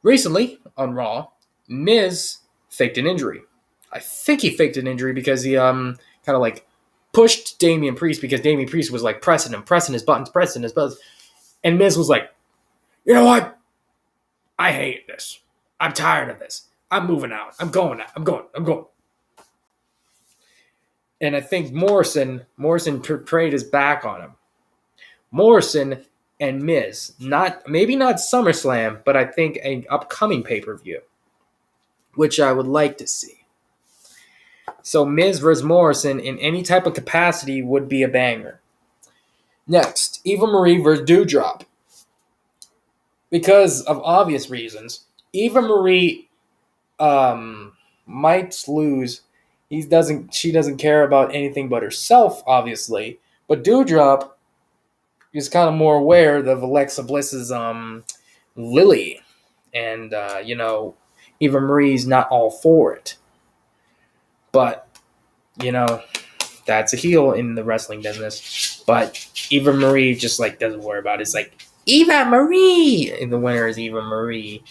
[SPEAKER 1] Recently on Raw, Miz faked an injury. I think he faked an injury because he kind of pushed Damian Priest because Damian Priest was pressing his buttons. And Miz was like, you know what? I hate this. I'm tired of this. I'm moving out. I'm going. And I think Morrison portrayed his back on him. Morrison and Miz, maybe not SummerSlam, but I think an upcoming pay-per-view, which I would like to see. So Miz versus Morrison in any type of capacity would be a banger. Next, Eva Marie versus Dewdrop. Because of obvious reasons, Eva Marie might lose. She doesn't care about anything but herself, obviously. But Dewdrop is kind of more aware of Alexa Bliss's Lily. And, Eva Marie's not all for it. But, that's a heel in the wrestling business. But Eva Marie just, doesn't worry about it. It's Eva Marie! And the winner is Eva Marie.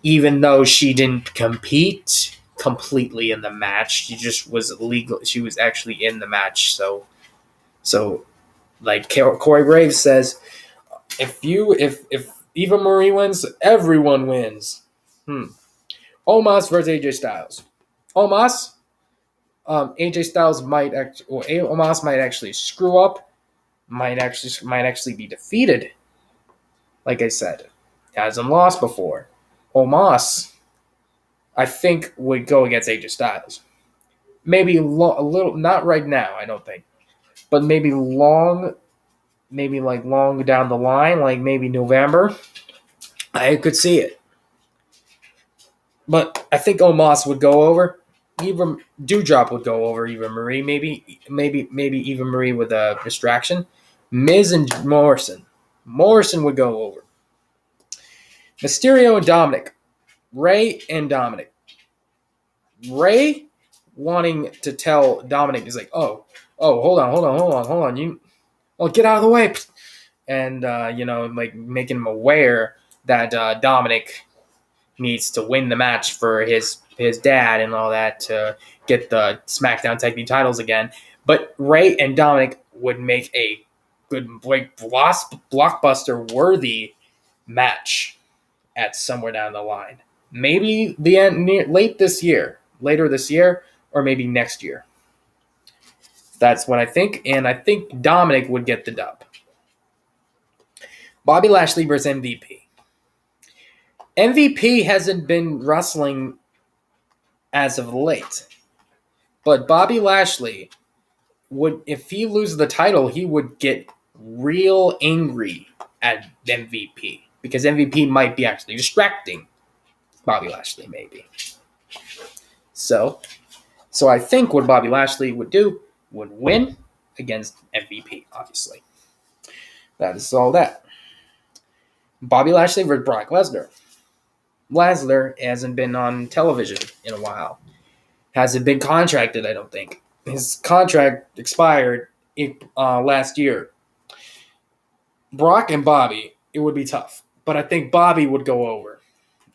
[SPEAKER 1] Even though she didn't compete completely in the match, she just was legal. She was actually in the match. So Corey Graves says, if Eva Marie wins, everyone wins. Omas versus AJ Styles. Omas, AJ Styles Omas might actually screw up. Might actually be defeated. Like I said, hasn't lost before. Omas, I think, would go against AJ Styles. Maybe a little, not right now, I don't think. But maybe long down the line, maybe November, I could see it. But I think Omas would go over. Even Dewdrop would go over Eva Marie. Maybe Eva Marie with a distraction. Miz and Morrison. Morrison would go over. Mysterio and Dominic. Ray and Dominic. Ray wanting to tell Dominic is hold on. Get out of the way. And, making him aware that Dominic needs to win the match for his his dad and all that to get the SmackDown Tag Team titles again. But Ray and Dominic would make a good blockbuster worthy match at somewhere down the line. Maybe the end later this year, or maybe next year. That's what I think, and I think Dominic would get the dub. Bobby Lashley versus MVP. MVP hasn't been wrestling as of late, but Bobby Lashley would, if he loses the title, he would get real angry at MVP because MVP might be actually distracting Bobby Lashley, maybe. So I think what Bobby Lashley would do would win against MVP, obviously. That is all that. Bobby Lashley versus Brock Lesnar. Lesnar hasn't been on television in a while. Hasn't been contracted, I don't think. His contract expired last year. Brock and Bobby, it would be tough. But I think Bobby would go over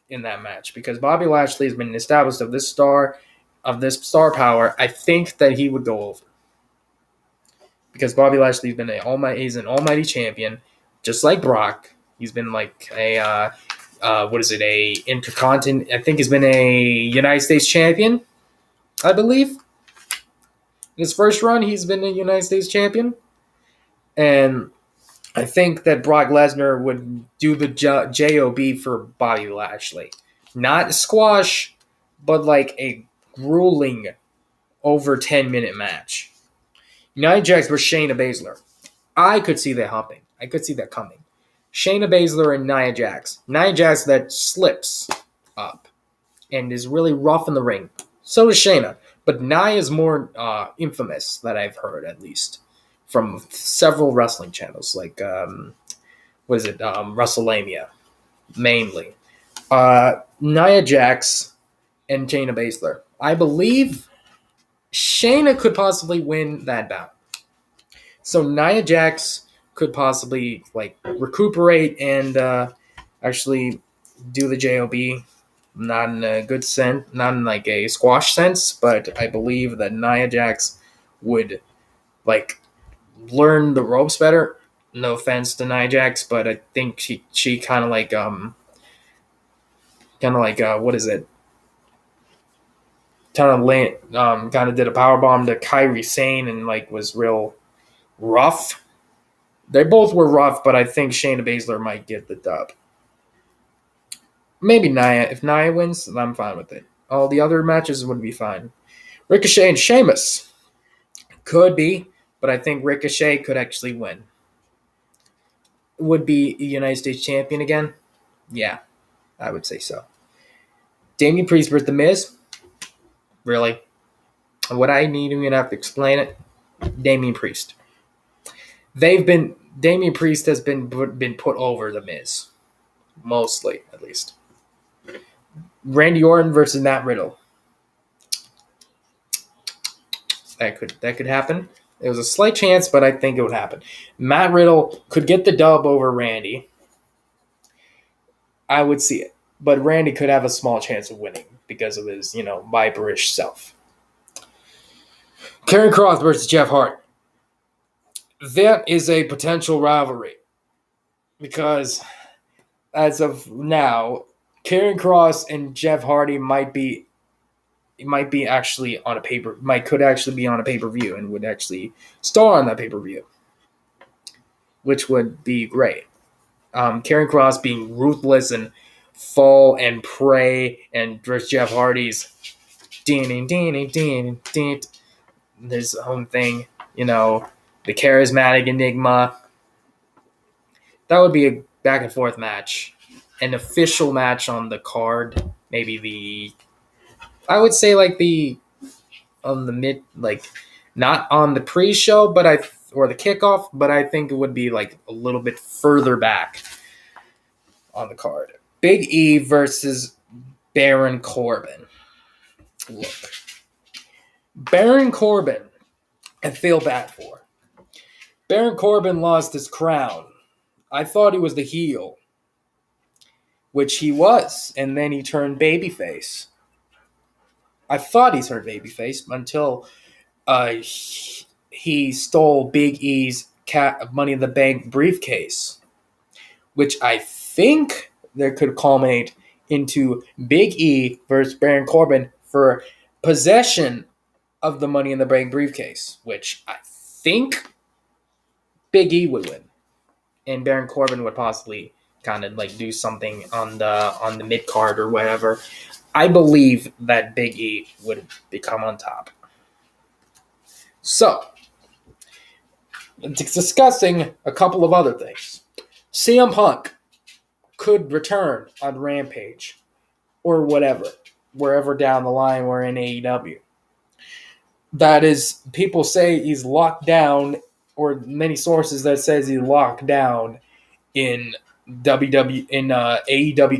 [SPEAKER 1] in that match because Bobby Lashley has been established of this star power. I think that he would go over. Because Bobby Lashley's been he's an almighty champion, just like Brock. He's been like a intercontinental. I think he's been a United States champion, I believe. In his first run, he's been a United States champion. And I think that Brock Lesnar would do the JOB for Bobby Lashley. Not squash, but like a grueling over 10-minute match. Nia Jax versus Shayna Baszler. I could see that humping. I could see that coming. Shayna Baszler and Nia Jax. Nia Jax that slips up and is really rough in the ring. So is Shayna. But Nia is more infamous, that I've heard, at least, from several wrestling channels, like, WrestleMania, mainly. Nia Jax and Shayna Baszler. I believe Shayna could possibly win that bout. So Nia Jax could possibly recuperate and actually do the JOB. Not in a good sense, not in like a squash sense, but I believe that Nia Jax would learn the ropes better. No offense to Nia Jax, but I think she kind of what is it? Kind of did a powerbomb to Kairi Sane and was real rough. They both were rough, but I think Shayna Baszler might get the dub. Maybe Nia. If Nia wins, I'm fine with it. All the other matches would be fine. Ricochet and Sheamus. Could be, but I think Ricochet could actually win. Would be a United States champion again? Yeah, I would say so. Damian Priest versus The Miz. Really? Would I need even have to explain it? Damian Priest. Damian Priest has been put over The Miz. Mostly, at least. Randy Orton versus Matt Riddle. That could happen. It was a slight chance, but I think it would happen. Matt Riddle could get the dub over Randy. I would see it. But Randy could have a small chance of winning because of his, viperish self. Karrion Kross versus Jeff Hart. That is a potential rivalry. Because as of now, Karrion Kross and Jeff Hardy could actually be on a pay-per-view and would actually star on that pay-per-view, which would be great. Karrion Kross being ruthless and fall and pray, and versus Jeff Hardy's his own thing, the charismatic enigma. That would be a back and forth match. An official match on the card, maybe I would say on the mid, not on the pre-show, or the kickoff, but I think it would be a little bit further back on the card. Big E versus Baron Corbin. Look, Baron Corbin, I feel bad for. Baron Corbin lost his crown. I thought he was the heel, which he was, and then he turned babyface. I thought he's turned babyface until he stole Big E's Money in the Bank briefcase, which I think there could culminate into Big E versus Baron Corbin for possession of the Money in the Bank briefcase, which I think Big E would win, and Baron Corbin would possibly kind of like do something on the mid card or whatever. I believe that Big E would become on top. So, discussing a couple of other things. CM Punk could return on Rampage or whatever, wherever down the line we're in AEW. That is, people say he's locked down, or many sources that says he's locked down in AEW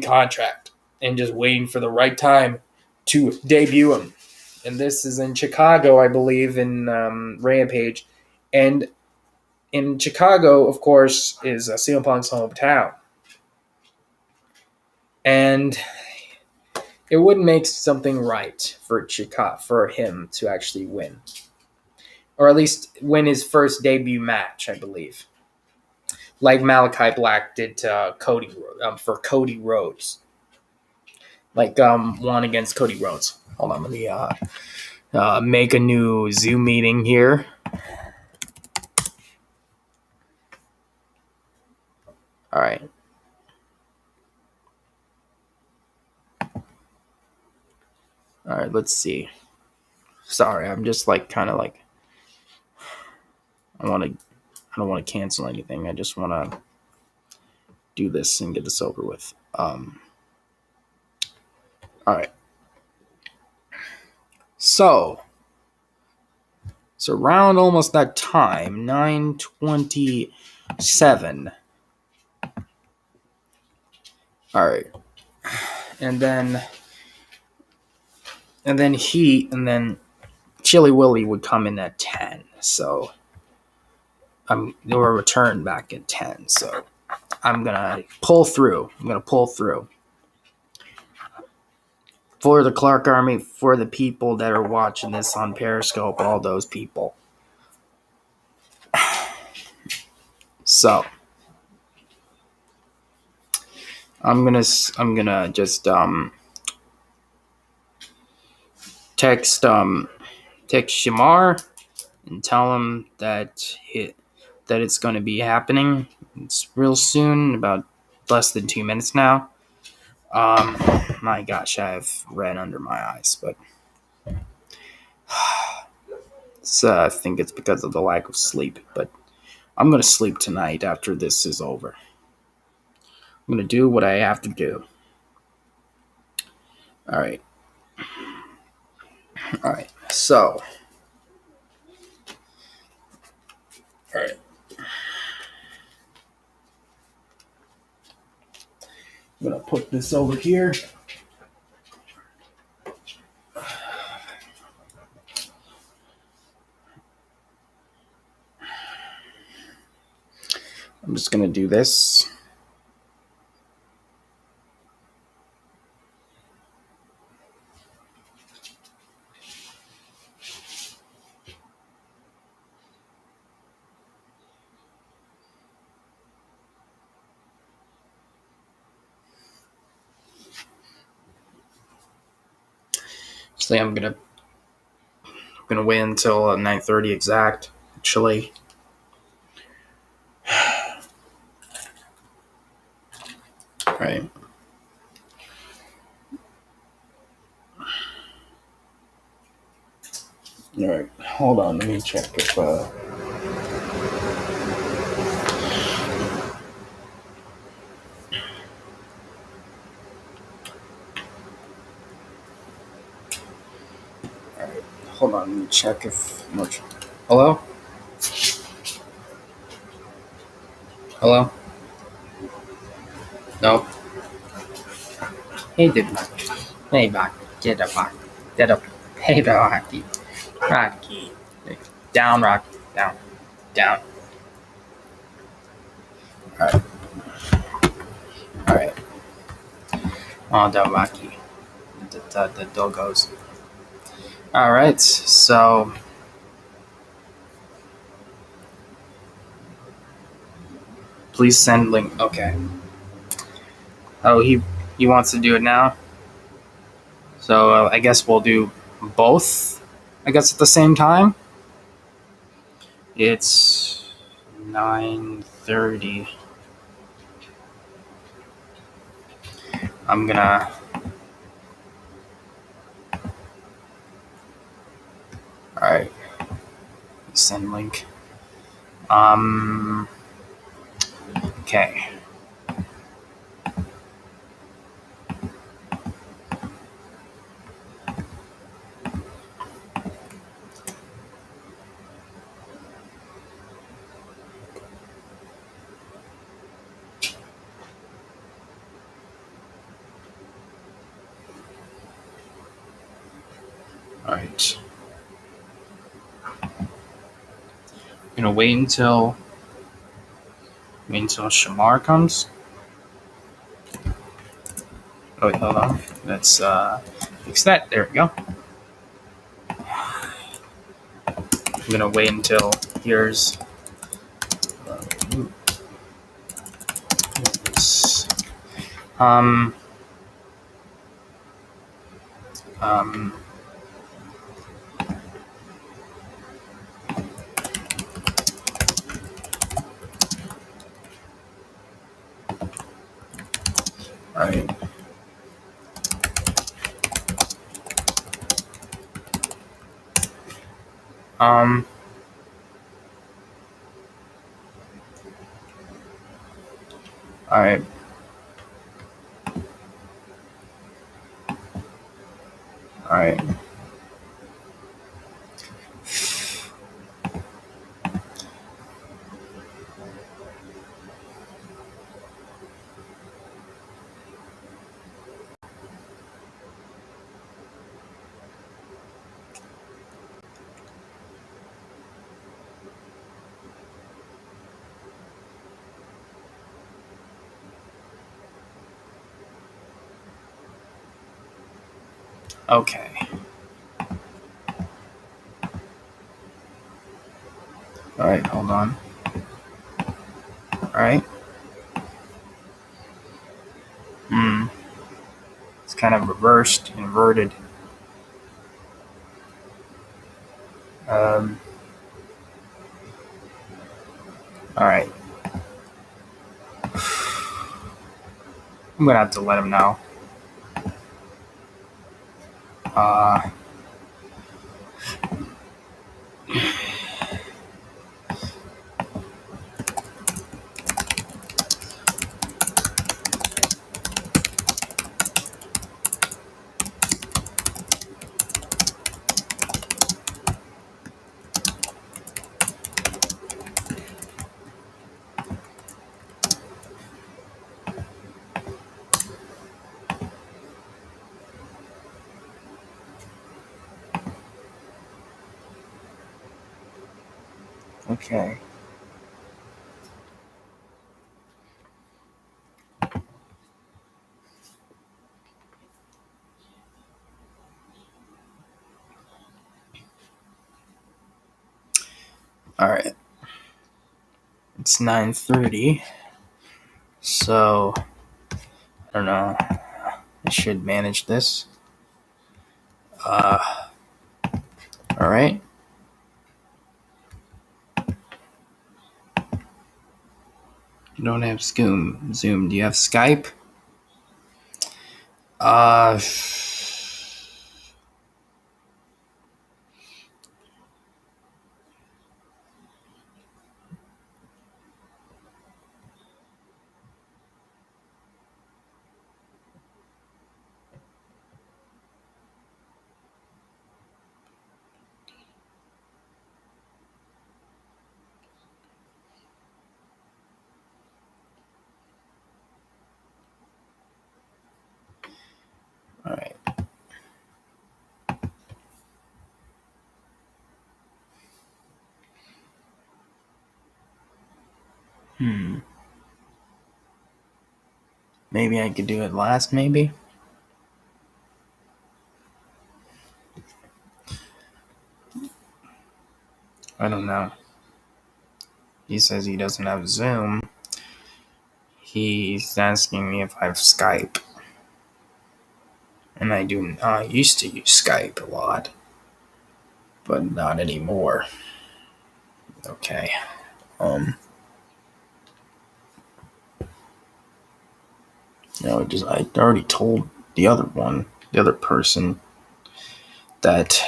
[SPEAKER 1] contract and just waiting for the right time to debut him. And this is in Chicago, I believe, in Rampage. And in Chicago, of course, is CM Punk's hometown. And it would make something right for Chicago, for him to actually win. Or at least win his first debut match, I believe. Like Malachi Black did to for Cody Rhodes. Like one against Cody Rhodes. Hold on, let me make a new Zoom meeting here. All right. All right, let's see. Sorry, I'm just like kind of like I don't want to cancel anything. I just want to do this and get this over with. All right. So it's around almost that time, 9:27. All right. And then Chili Willy would come in at 10. So they were returned back at 10. So I'm going to pull through. For the Clark Army, for the people that are watching this on Periscope, all those people. So I'm gonna just text Shamar and tell him that it's going to be happening. It's real soon, about less than 2 minutes now. My gosh, I have red under my eyes, but I think it's because of the lack of sleep. But I'm going to sleep tonight after this is over. I'm going to do what I have to do. All right. So. All right. I'm going to put this over here. I'm just going to do this. Actually, I'm gonna wait until 9:30 exact. Actually, all right. All right, hold on. Let me check if. All right, hold on. Let me check if much. Hello. Hello. No. Hey, Dewdrop. Hey, back. Get up, back. Get up. Hey, Rocky. Rocky. Down, Rock. Down. Down. All right. All right. On down, Rocky. The doggos. All right, so please send link. Okay. Oh, he wants to do it now. So I guess we'll do both. I guess at the same time. It's 9:30. I'm gonna. All right. Send link. Okay. All right. I'm gonna wait until Shamar comes. Oh wait, hold on. Let's fix that. There we go. I'm gonna wait until here's this. All right. All right. All right. Okay. All right. Hold on. All right. It's kind of inverted. All right. I'm gonna have to let him know. Okay. All right. It's 9:30. So I don't know. I should manage this. All right. You don't have Zoom. Do you have Skype? Uh. All right. Maybe I could do it last. Maybe. I don't know. He says he doesn't have Zoom. He's asking me if I have Skype. And I used to use Skype a lot. But not anymore. Okay. I already told the other person, that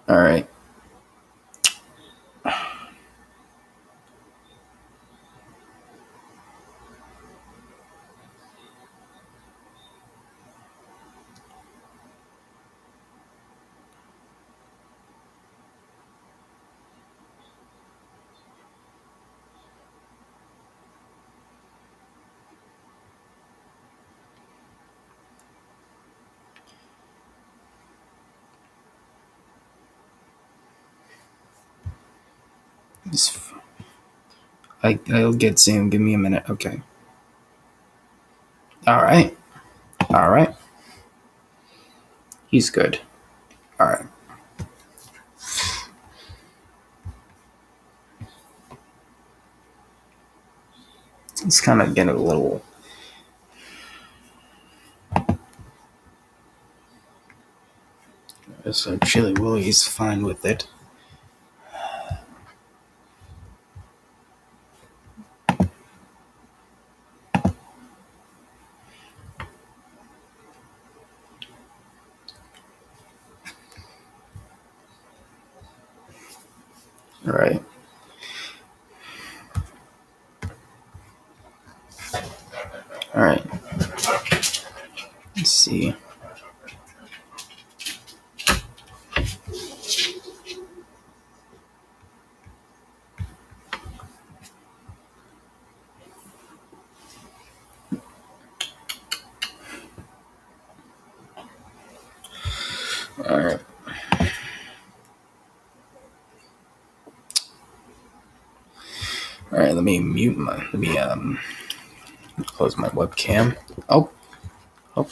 [SPEAKER 1] all right. I'll get Zoom. Give me a minute. Okay. All right. He's good. All right. It's kind of getting a little. So Chili Willy's fine with it. All right. All right. Let's see. All right. All right. Let me close my webcam. Oh,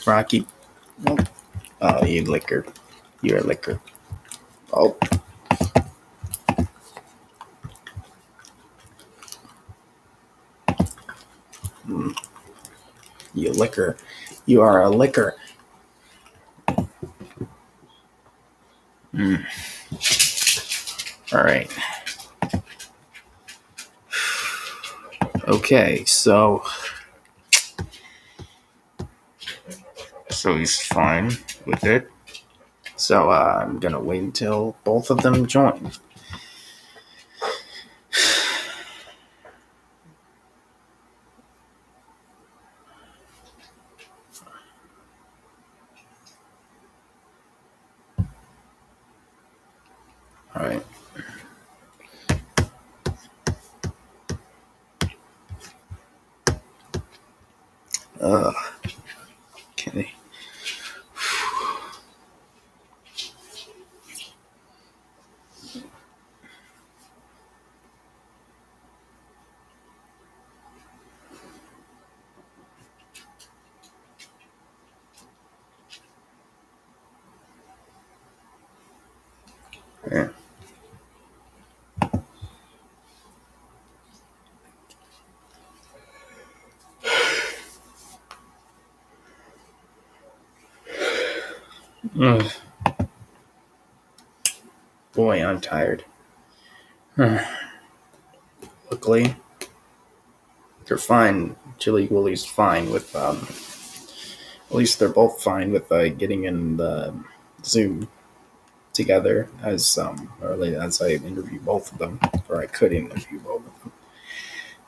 [SPEAKER 1] Rocky. Oh, you liquor. You're a liquor. Oh. You liquor. You are a liquor. All right. Okay, so he's fine with it. So I'm gonna wait until both of them join. All right. Okay. Yeah. Ugh. Boy, I'm tired. Luckily, they're fine. Chili Willy's fine with at least they're both fine with getting in the Zoom together as as I interview both of them, or I could interview both of them.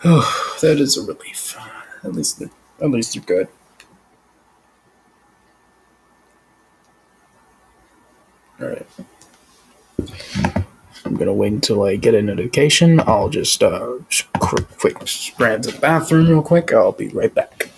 [SPEAKER 1] Oh, that is a relief. At least they're good. All right. I'm gonna wait until I get a notification. I'll just quick ran to the bathroom real quick. I'll be right back.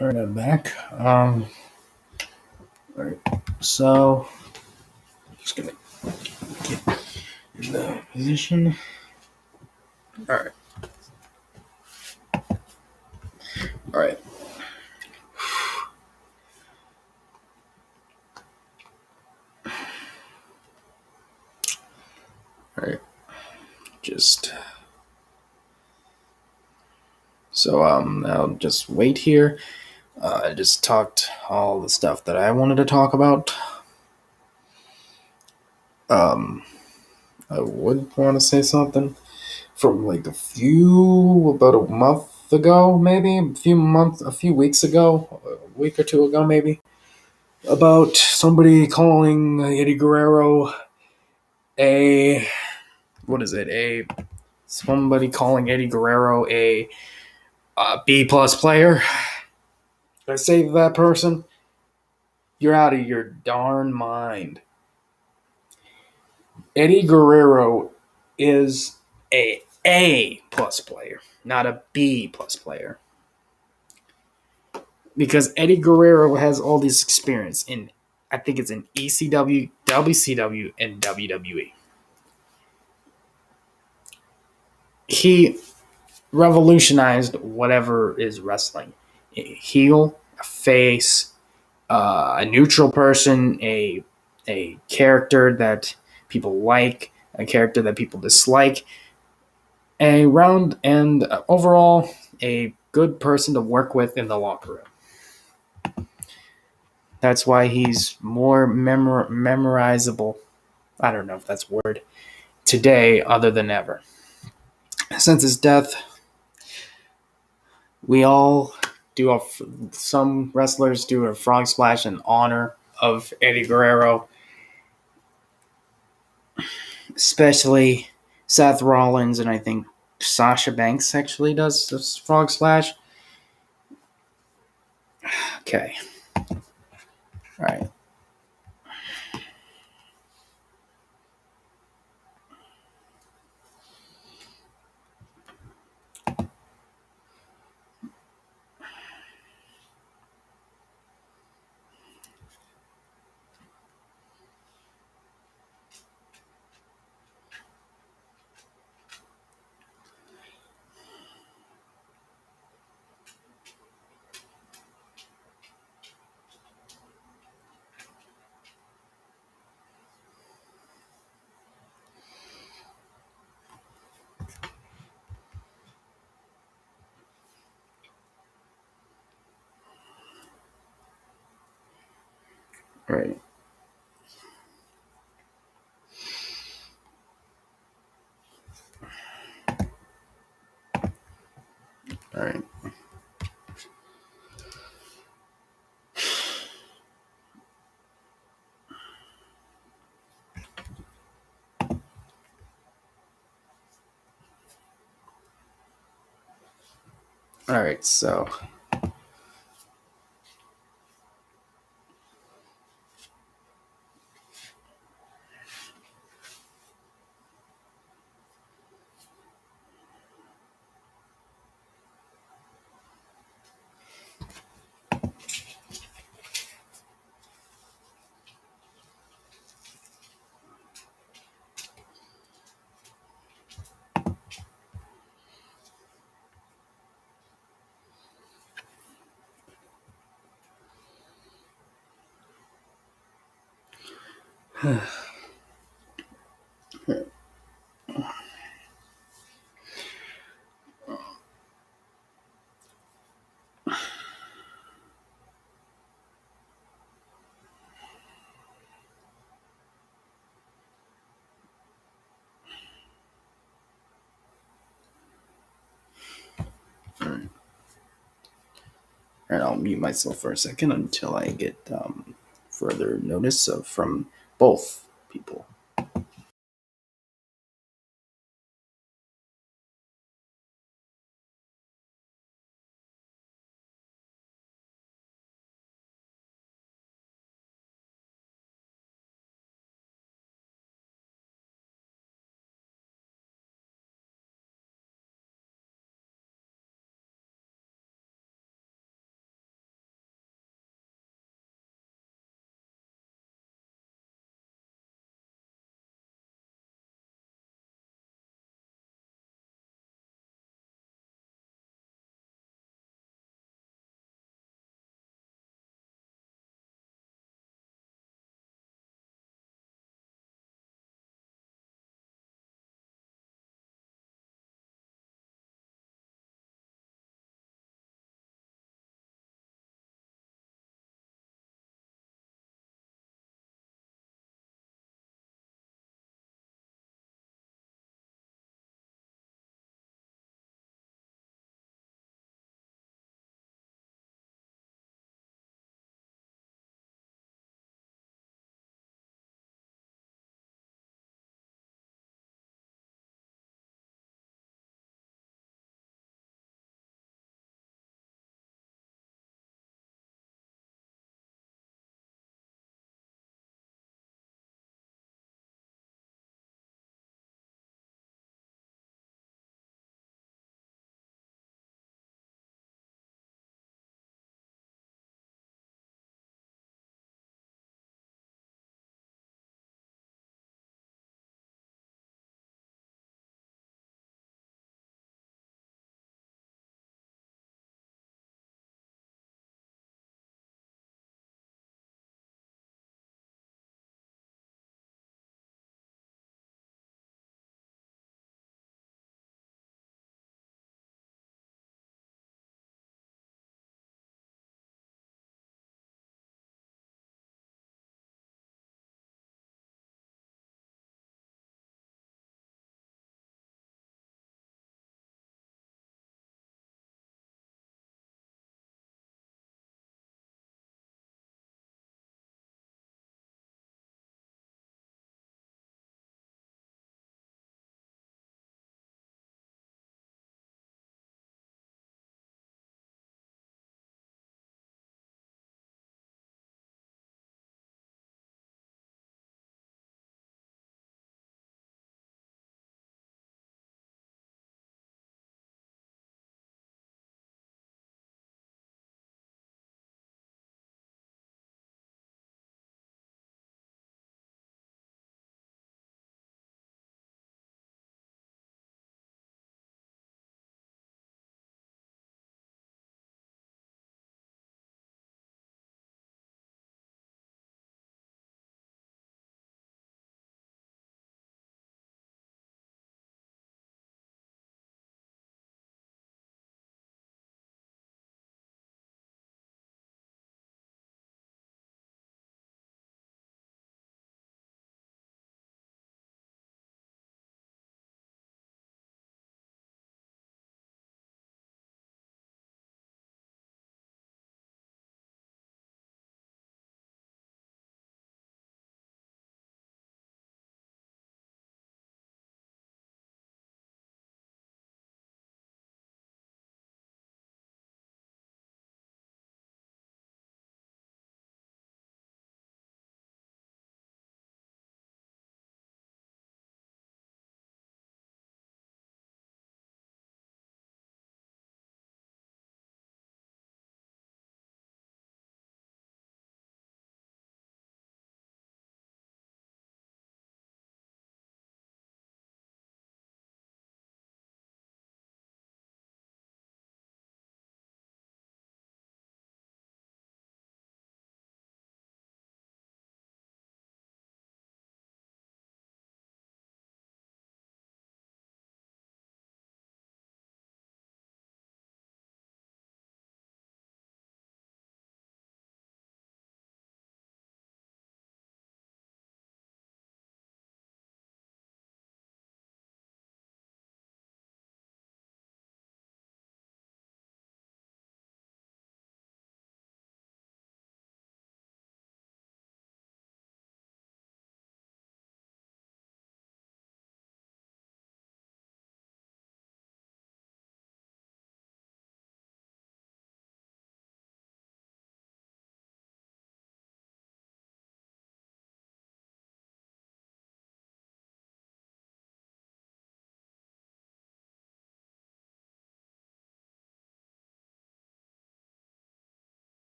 [SPEAKER 1] All right, I'm back. All right. So, just gonna get in the position. All right. All right. All right. Just so I'll just wait here. I just talked all the stuff that I wanted to talk about. Um, I would want to say something from like about a month ago, maybe a few weeks ago, a week or two ago, maybe, about somebody calling Eddie Guerrero somebody calling Eddie Guerrero a B plus player. Did I say that person? You're out of your darn mind. Eddie Guerrero is A plus player, not a B plus player. Because Eddie Guerrero has all this experience in, I think it's in ECW, WCW, and WWE. He revolutionized whatever is wrestling. A heel, a face, a neutral person, a character that people like, a character that people dislike, a round and overall a good person to work with in the locker room. That's why he's more memorizable. I don't know if that's a word today other than ever. Since his death, we all some wrestlers do a frog splash in honor of Eddie Guerrero, especially Seth Rollins, and I think Sasha Banks actually does this frog splash. Okay. All right. All right. All right. All right. So. All right. And I'll mute myself for a second until I get further notice from both people.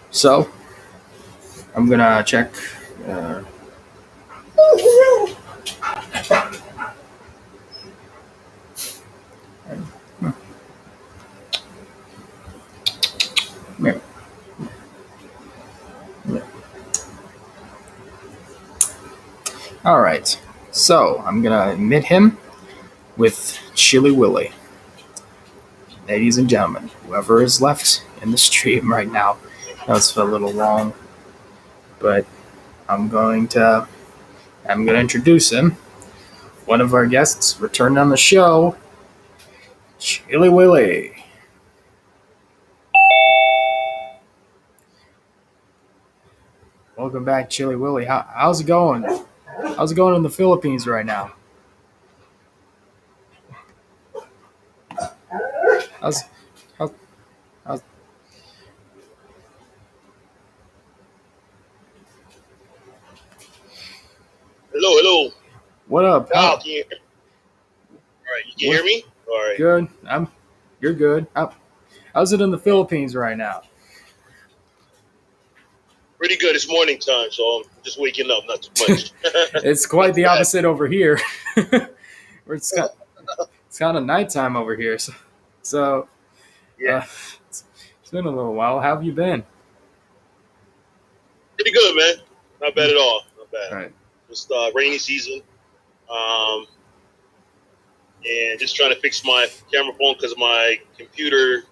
[SPEAKER 1] So, I'm gonna check. Yeah. All right. So, I'm gonna admit him with Chili Willy. Ladies and gentlemen, whoever is left in the stream right now, that was a little long, but I'm gonna introduce him. One of our guests returned on the show, Chili Willy. Welcome back, Chili Willy. How's it going? How's it going in the Philippines right now? How's how, how's
[SPEAKER 2] Hello.
[SPEAKER 1] what up?
[SPEAKER 2] Now, can you, all right, you can hear me? All right.
[SPEAKER 1] Good. You're good. How's it in the Philippines right now?
[SPEAKER 2] Pretty good. It's morning time, so I'm just waking up, not too much.
[SPEAKER 1] It's quite the opposite over here. it's kind of nighttime over here. So
[SPEAKER 2] Yeah.
[SPEAKER 1] it's been a little while. How have you been?
[SPEAKER 2] Pretty good, man. Not bad at all. Not bad.
[SPEAKER 1] All right.
[SPEAKER 2] Just rainy season. And just trying to fix my camera phone because my computer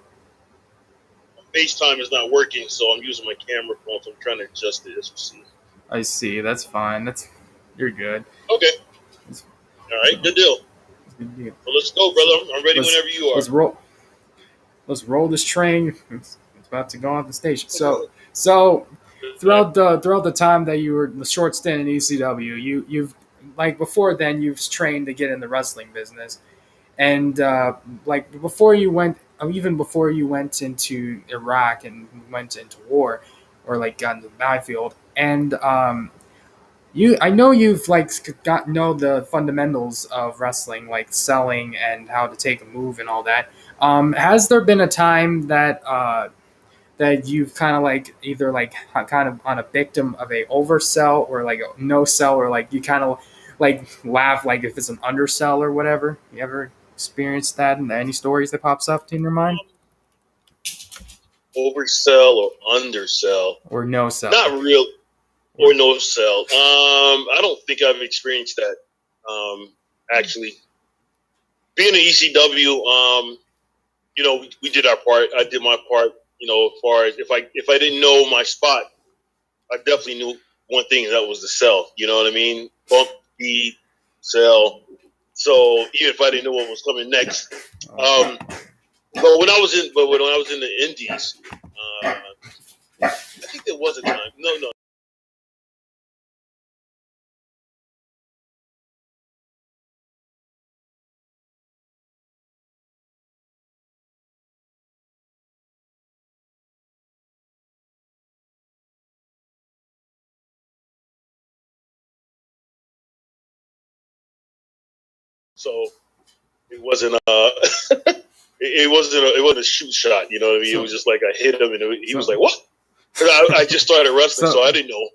[SPEAKER 2] FaceTime is not working, so I'm using my camera phone, so I'm trying to adjust it as you see.
[SPEAKER 1] I see. That's fine. You're good.
[SPEAKER 2] Okay. All right. Good deal.
[SPEAKER 1] Good.
[SPEAKER 2] Well, let's go, brother. I'm ready whenever you are.
[SPEAKER 1] Let's roll this train. It's about to go on the station. So throughout the time that you were the short stint in ECW, you've like before then you've trained to get in the wrestling business, and like before you went, even before you went into Iraq and went into war, or like got into the battlefield, and I know you've like know the fundamentals of wrestling, like selling and how to take a move and all that. Has there been a time that that you've kind of like either like kind of on a victim of a oversell or like a no sell, or like you kind of like laugh like if it's an undersell or whatever? You ever experienced that? And any stories that pops up in your mind?
[SPEAKER 2] Oversell or undersell?
[SPEAKER 1] Or no sell?
[SPEAKER 2] Not real. Or no sell. I don't think I've experienced that. Actually, being an ECW, we did our part. I did my part. As far as if I didn't know my spot, I definitely knew one thing, and that was the sell. You know what I mean? Bump, beat, sell. So even if I didn't know what was coming next, but when I was in the Indies, I think there was a time. No. So it wasn't it wasn't a shoot shot. You know what I mean? It was just like I hit him, and he was like, "What?" I just started wrestling, so I didn't know.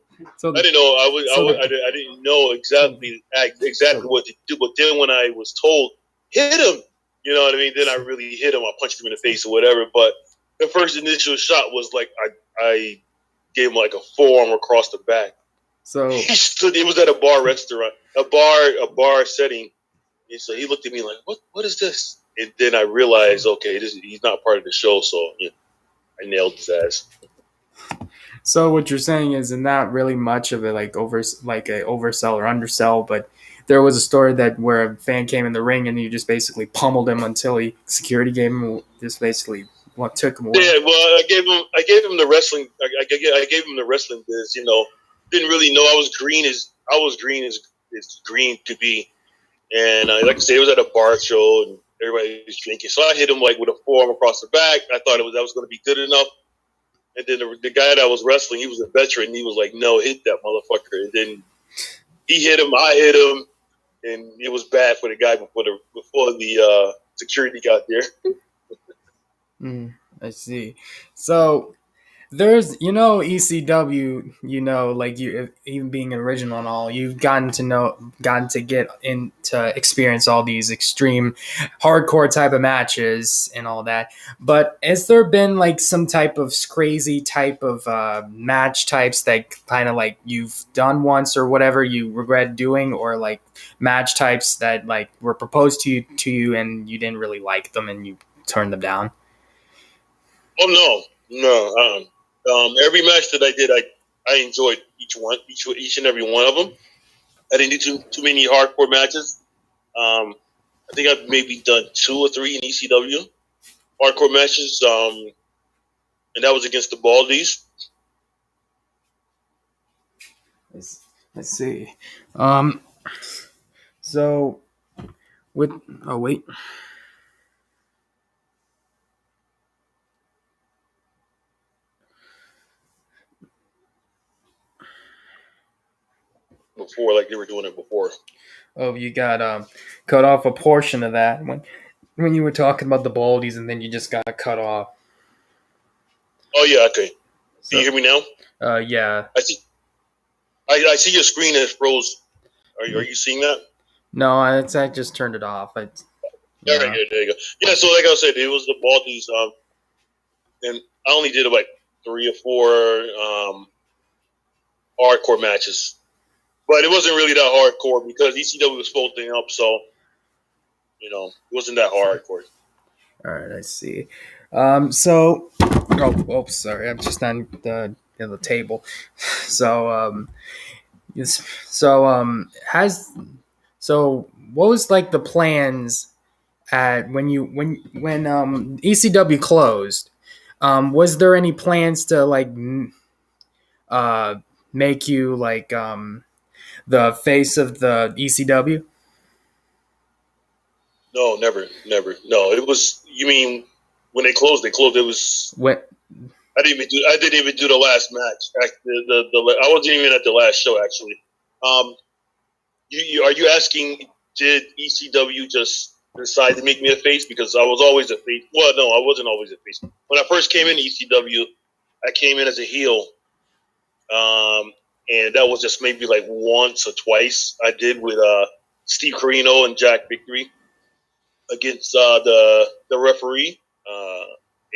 [SPEAKER 2] I didn't know. I didn't know exactly what to do. But then when I was told, hit him, you know what I mean? Then I really hit him. I punched him in the face or whatever. But the first initial shot was like I gave him like a forearm across the back.
[SPEAKER 1] So
[SPEAKER 2] he stood. It was at a bar restaurant, a bar setting. And so he looked at me like, "What is this?" And then I realized, okay, he's not part of the show. So I nailed his ass.
[SPEAKER 1] So what you're saying is not really much of a a oversell or undersell, but there was a story that where a fan came in the ring and you just basically pummeled him until security gave him just basically took him away.
[SPEAKER 2] Yeah, well, I gave him the wrestling. I gave him the wrestling biz. Didn't really know I was green as green could be, and like I said, it was at a bar show and everybody was drinking. So I hit him like with a forearm across the back. I thought that was going to be good enough. And then the guy that was wrestling, he was a veteran. And he was like, "No, hit that motherfucker." And then he hit him. I hit him. and it was bad for the guy before the security got there.
[SPEAKER 1] I see. So there's, ECW, like you, even being original and all, you've gotten to get into experience all these extreme hardcore type of matches and all that. But has there been like some type of crazy type of match types that kind of like you've done once or whatever you regret doing, or like match types that like were proposed to you and you didn't really like them and you turned them down?
[SPEAKER 2] Oh no. Every match that I did, I enjoyed each and every one of them. I didn't do too many hardcore matches. I think I've maybe done 2 or 3 in ECW hardcore matches. And that was against the Baldies.
[SPEAKER 1] I see. So with wait.
[SPEAKER 2] Before, like they were doing it before.
[SPEAKER 1] Oh, you got cut off a portion of that when you were talking about the Baldies, and then you just got cut off.
[SPEAKER 2] Oh yeah, okay.
[SPEAKER 1] So,
[SPEAKER 2] Can you hear me now?
[SPEAKER 1] Yeah.
[SPEAKER 2] I see your screen is froze. Are you seeing that?
[SPEAKER 1] No, I just turned it off.
[SPEAKER 2] All right, there you go. Yeah, so like I said, it was the Baldies, and I only did like 3 or 4 hardcore matches, but it wasn't really that hardcore because ECW was folding up, so it wasn't that hardcore.
[SPEAKER 1] All right, I see. So, sorry, I'm just on the table. So, what was like the plans at when ECW closed? Was there any plans to like make you like the face of the ECW?
[SPEAKER 2] No, never. No, it was. You mean when they closed? They closed. It was.
[SPEAKER 1] What?
[SPEAKER 2] I didn't even do the last match. I wasn't even at the last show actually. Are you asking? Did ECW just decide to make me a face? Because I was always a face. Well, no, I wasn't always a face. When I first came in ECW, I came in as a heel, and that was just maybe like once or twice I did with Steve Corino and Jack Victory against the referee,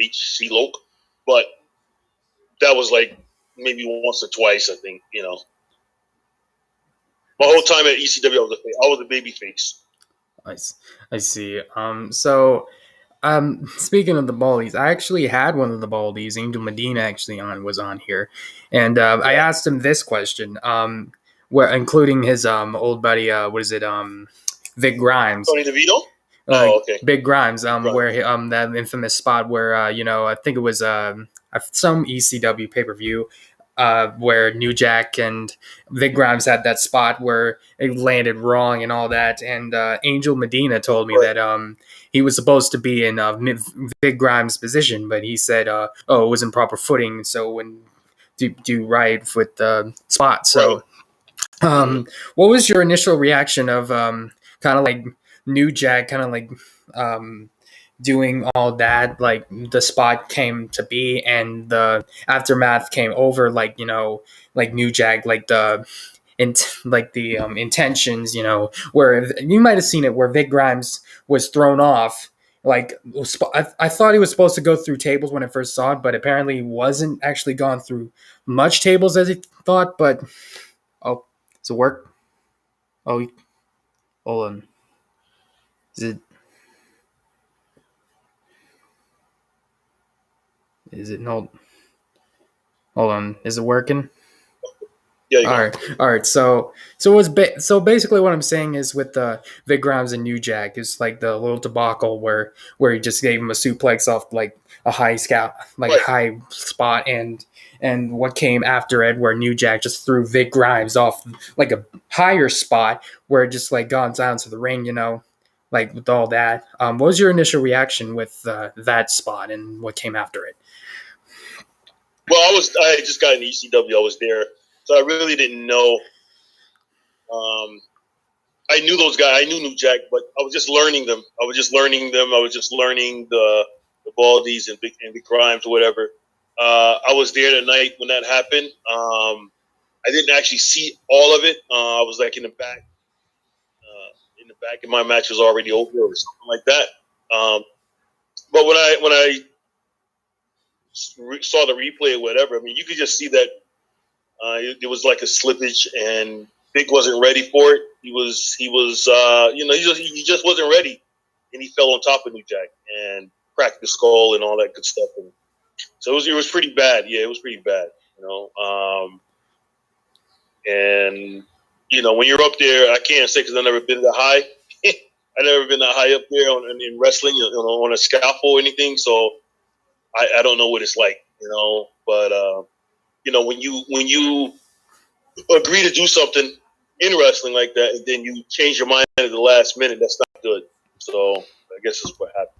[SPEAKER 2] H.C. Loke. But that was like maybe once or twice, I think, My whole time at ECW, I was a baby face.
[SPEAKER 1] I see. Speaking of the Baldies, I actually had one of the Baldies. Angel Medina was on here, and I asked him this question. Where including his old buddy, Vic Grimes.
[SPEAKER 2] Tony DeVito. Oh, okay.
[SPEAKER 1] Big Grimes, where that infamous spot where I think it was some ECW pay per view, where New Jack and Vic Grimes had that spot where it landed wrong and all that, and Angel Medina told me that he was supposed to be in Vic Grimes' position, but he said, it was in proper footing, so when do right with the spot. So, what was your initial reaction of kind of like New Jack kind of like doing all that, like the spot came to be and the aftermath came over, like like New Jack, like the intentions, where you might have seen it where Vic Grimes was thrown off, like I thought he was supposed to go through tables when I first saw it, but apparently he wasn't actually gone through much tables as he thought. But does it work? Hold on. Is it no? Hold on. Is it working?
[SPEAKER 2] Yeah.
[SPEAKER 1] All right. So basically what I'm saying is with Vic Grimes and New Jack is like the little debacle where he just gave him a suplex off like a high high spot, and what came after it where New Jack just threw Vic Grimes off like a higher spot where it just like gone down to the ring, like with all that. What was your initial reaction with that spot and what came after it?
[SPEAKER 2] Well, I had just got in ECW. I was there, so I really didn't know
[SPEAKER 4] I knew those guys. I knew New Jack, but I was just learning them. I was just learning the Baldies and Big Grimes or whatever. I was there the night when that happened. I didn't actually see all of it. I was like in the back. And my match was already over or something like that. But when I saw the replay or whatever, I mean, you could just see that it was like a slippage, and Big wasn't ready for it. He just wasn't ready, and he fell on top of New Jack and cracked the skull and all that good stuff. And so it was pretty bad. Yeah, it was pretty bad. And when you're up there, I can't say because I've never been that high. I've never been that high up there in wrestling, on a scaffold or anything. So I don't know what it's like, But when you agree to do something in wrestling like that, and then you change your mind at the last minute, that's not good. So I guess that's what happened.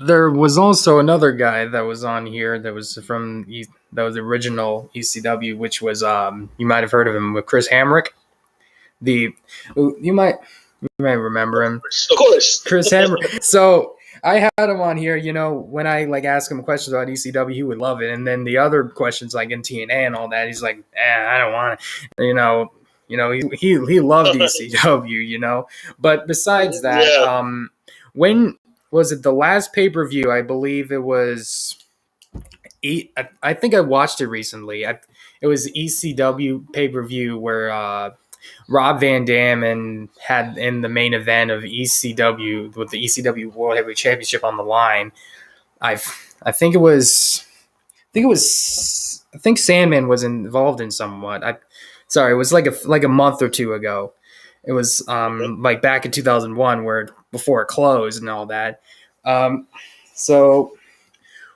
[SPEAKER 1] There was also another guy that was on here that was that was the original ECW, which was you might have heard of him, with Chris Hamrick. You might remember him,
[SPEAKER 4] of course,
[SPEAKER 1] Chris Hamrick. So I had him on here. When I ask him questions about ECW, he would love it, and then the other questions like in TNA and all that, he's like, I don't want it. He loved ECW. But besides that,
[SPEAKER 4] yeah.
[SPEAKER 1] When was it the last pay-per-view? I believe it was. I think I watched it recently. It was ECW pay-per-view where Rob Van Dam had in the main event of ECW with the ECW World Heavyweight Championship on the line. I think Sandman was involved in somewhat. It was like a month or two ago. It was like back in 2001, before it closed and all that. So,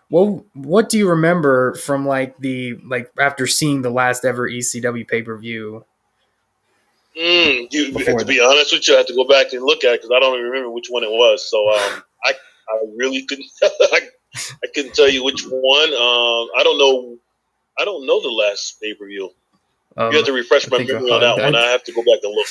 [SPEAKER 1] well, what do you remember from after seeing the last ever ECW pay per view?
[SPEAKER 4] To be honest with you, I have to go back and look at it because I don't even remember which one it was. So I really couldn't. I couldn't tell you which one. I don't know the last pay per view. You have to refresh my memory on that one. I have to go back and look.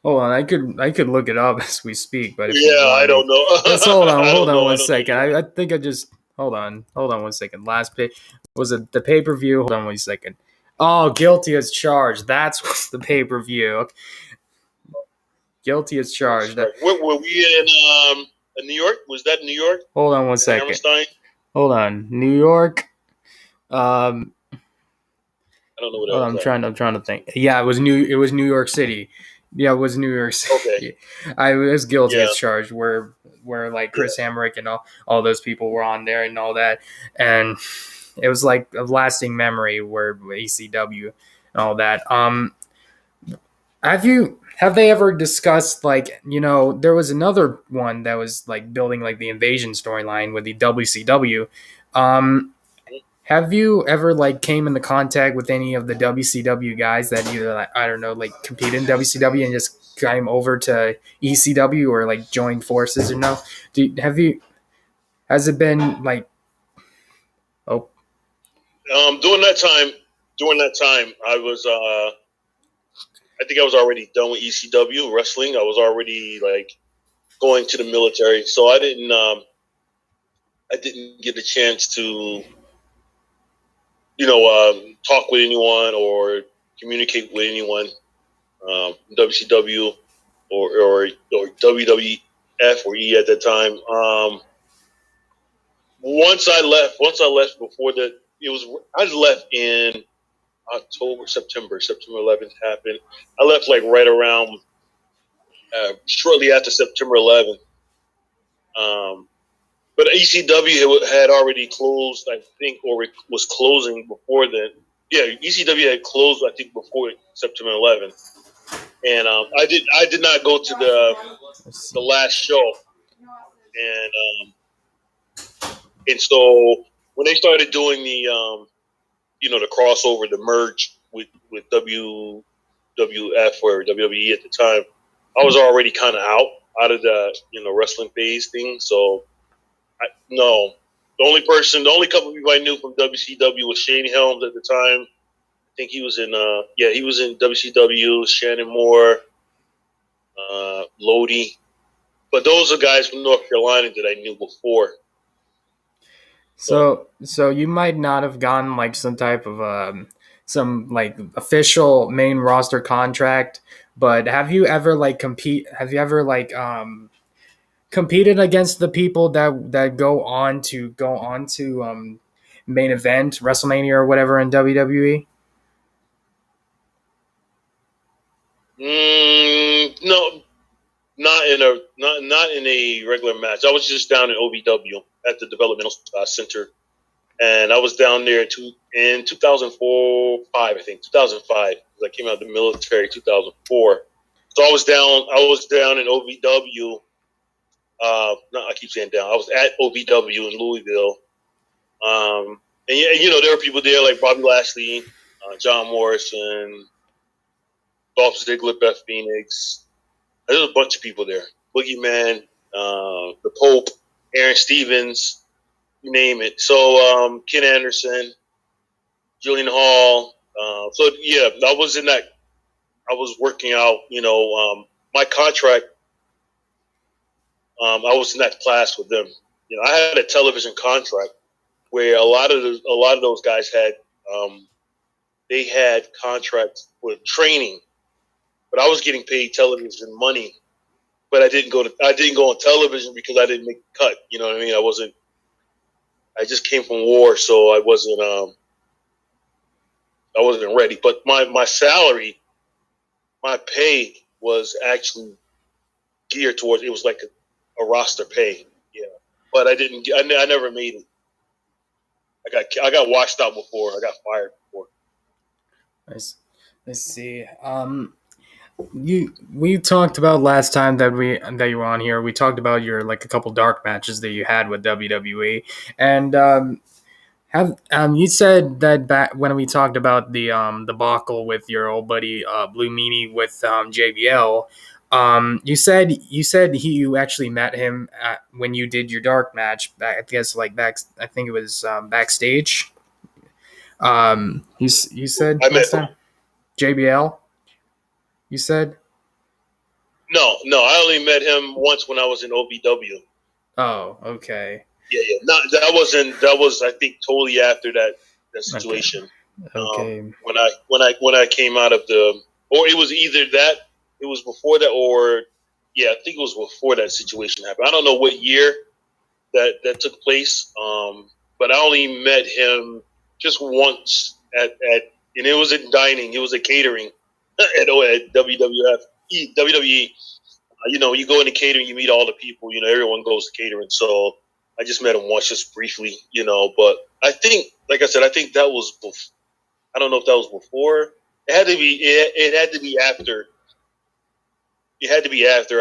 [SPEAKER 1] Hold on, I could look it up as we speak, but
[SPEAKER 4] I don't know.
[SPEAKER 1] Just hold on one second. I think I just hold on 1 second. Last pay was it the pay per view? Hold on 1 second. Oh, Guilty as Charged. That's the pay per view. Guilty as Charged.
[SPEAKER 4] Were we in New York? Was that New York?
[SPEAKER 1] Hold on 1 second. Hold on, New York.
[SPEAKER 4] I don't know what else.
[SPEAKER 1] I'm trying to think. Yeah, it was New York City. Yeah, it was New York City.
[SPEAKER 4] Okay.
[SPEAKER 1] I was Guilty as Charged, where like Chris Hamrick and all those people were on there and all that, and it was like a lasting memory where ECW and all that. Have they ever discussed there was another one that was like building like the Invasion storyline with the WCW. Have you ever came into contact with any of the WCW guys that either competed in WCW and just came over to ECW or joined forces or no? Has it been like? Oh,
[SPEAKER 4] during that time, I was I think I was already done with ECW wrestling. I was already going to the military, so I didn't get a chance to talk with anyone or communicate with anyone, WCW or WWF or E at that time. Once I left before that, I left in September 11th happened. I left right around shortly after September 11th. But ECW had already closed, I think, or it was closing before then. Yeah, ECW had closed, I think, before September 11th. And I did not go to the last show. And so when they started doing the the crossover, the merge with WWF or WWE at the time, I was already kind of out of the wrestling phase thing. So no, the only couple of people I knew from WCW was Shane Helms at the time, think he was in he was in WCW, Shannon Moore, Lodi. But those are guys from North Carolina that I knew before.
[SPEAKER 1] So you might not have gotten like some type of some like official main roster contract, but have you ever like competed against the people that go on to main event WrestleMania or whatever in WWE?
[SPEAKER 4] No, not in a regular match. I was just down in OVW at the developmental center, and I was down there in 2004, 5, I think 2005. I came out of the military 2004. So I was down in OVW. No, I keep saying down. I was at OVW in Louisville. And there were people there like Bobby Lashley, John Morrison, Dolph Ziggler, Beth Phoenix. There was a bunch of people there. Boogeyman, the Pope, Aaron Stevens, you name it. So Ken Anderson, Julian Hall. I was in that. I was working out. My contract. I was in that class with them. I had a television contract where a lot of those guys had. They had contracts with training, but I was getting paid television money. But I didn't go on television because I didn't make the cut. You know what I mean? I just came from war, so I wasn't ready. But my salary, my pay was actually geared towards. It was like a roster pay. Yeah, but I never made it. I got washed out before. I got fired before.
[SPEAKER 1] Let's see. We talked about last time that you were on here. We talked about your like a couple dark matches that you had with WWE, and you said that back when we talked about the debacle with your old buddy Blue Meanie with JBL. You said you actually met him when you did your dark match. I guess like back. I think it was backstage. You said
[SPEAKER 4] I
[SPEAKER 1] last
[SPEAKER 4] met
[SPEAKER 1] time JBL. You said
[SPEAKER 4] no. I only met him once when I was in OVW.
[SPEAKER 1] Oh, okay.
[SPEAKER 4] Yeah. Not that was I think totally after that situation.
[SPEAKER 1] Okay.
[SPEAKER 4] When I came out of or it was either that, it was before that, or I think it was before that situation happened. I don't know what year that took place. But I only met him just once at and it was in dining. It was a catering at WWF, WWE. You go into catering, you meet all the people. Everyone goes to catering. So I just met him once, just briefly. But I think, like I said, I think that was I don't know if that was before. It had to be. It had to be after. It had to be after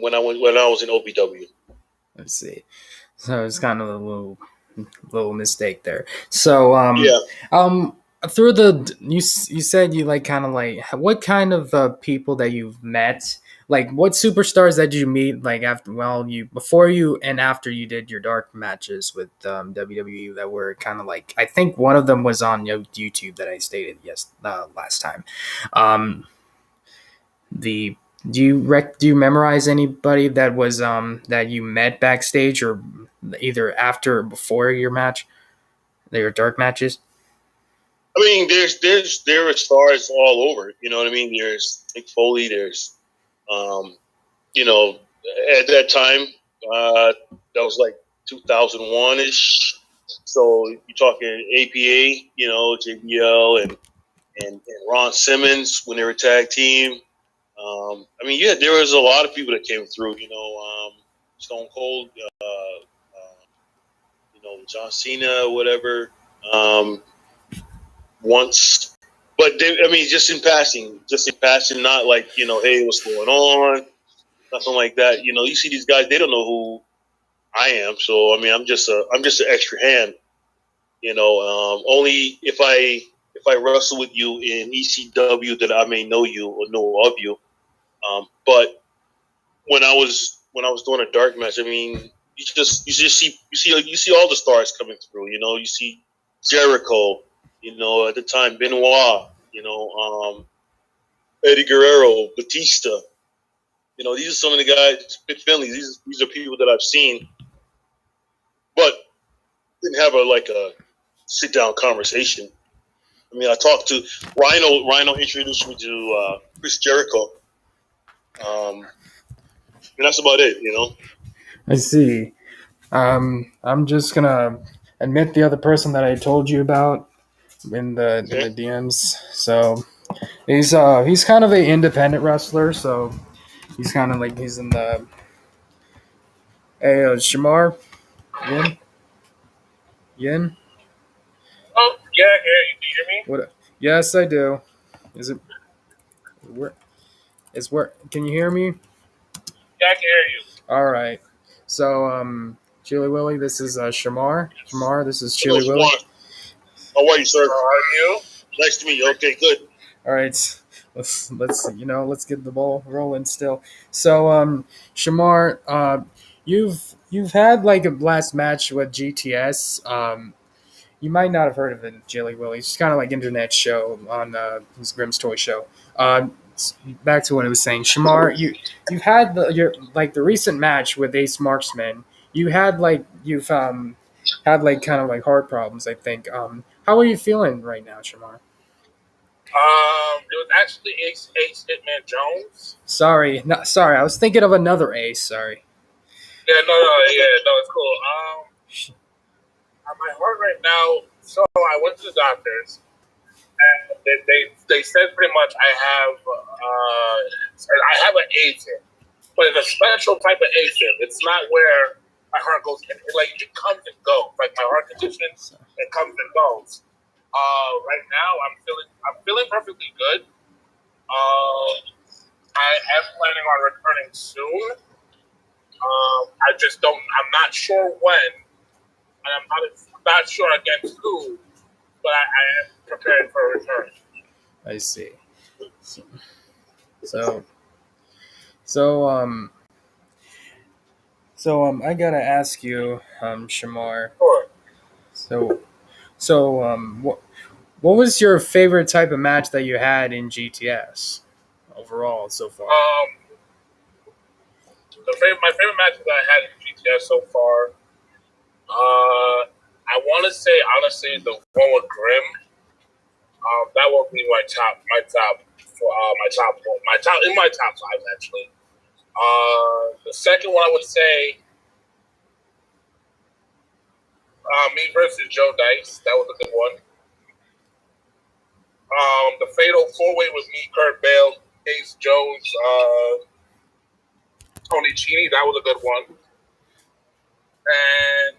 [SPEAKER 4] when I was in OVW.
[SPEAKER 1] Let's see. So it's kind of a little mistake there. So through you said you like kind of like what kind of people that you've met, like what superstars that you meet like before you and after you did your dark matches with WWE that were kind of like, I think one of them was on YouTube that I stated last time. Do you memorize anybody that was that you met backstage or either after or before your match, your dark matches?
[SPEAKER 4] I mean, there are stars all over. You know what I mean? There's Mick Foley. There's, at that time, that was like 2001 ish. So you're talking APA, JBL and Ron Simmons when they were tag team. There was a lot of people that came through. Stone Cold, John Cena, whatever. Once, but just in passing, not like hey, what's going on, nothing like that. You see these guys, they don't know who I am, so I'm just an extra hand. Only if I wrestle with you in ECW that I may know you or know of you. But when I was doing a dark match, you see all the stars coming through. You see Jericho, at the time Benoit, Eddie Guerrero, Batista. These are some of the guys, Fit Finley. These are people that I've seen, but didn't have a sit down conversation. I mean, I talked to Rhino. Rhino introduced me to Chris Jericho, and that's about it.
[SPEAKER 1] I see. I'm just gonna admit the other person that I told you about in the DMs. So he's kind of an independent wrestler. So he's kind of like he's in the. Hey, Shamar, Yin.
[SPEAKER 5] Oh, yeah, I hear you. Do you hear me?
[SPEAKER 1] What? Yes, I do. Is it? Where? Is where? Can you hear me?
[SPEAKER 5] Yeah, I can hear you.
[SPEAKER 1] All right. So, Chili Willy, this is Shamar. Shamar, this is Chili Willy.
[SPEAKER 4] How are you, sir?
[SPEAKER 5] How are you?
[SPEAKER 4] Nice to meet you. Okay, good.
[SPEAKER 1] All right. Let's get the ball rolling still. So, Shamar, you've had like a last match with GTS. You might not have heard of it, Chili Willy. It's kind of like internet show on his Grimm's Toy Show. Back to what I was saying, Shamar, you've had the recent match with Ace Marksman. You've had like kind of like heart problems, I think. How are you feeling right now, Shamar?
[SPEAKER 5] It was actually Ace Hitman Jones.
[SPEAKER 1] Sorry. I was thinking of another Ace. Sorry.
[SPEAKER 5] Yeah, no, it's cool. My heart right now. So I went to the doctors, and they said pretty much I have an AFib, but it's a special type of AFib. It's not where my heart goes. It comes and goes. Like my heart condition, it comes and goes. Right now I'm feeling perfectly good. I am planning on returning soon. I'm not sure when, and I'm not sure against who, but I am prepared for a return.
[SPEAKER 1] I see. So I gotta ask you, Shamar.
[SPEAKER 5] Sure.
[SPEAKER 1] What was your favorite type of match that you had in GTS overall so far?
[SPEAKER 5] My favorite matches that I had in GTS so far, I want to say honestly the one with Grimm. That would be my top five actually. The second one I would say, me versus Joe Dice. That was a good one. The Fatal 4-Way with me, Kurt Bale, Ace Jones, Tony Cheney. That was a good one. And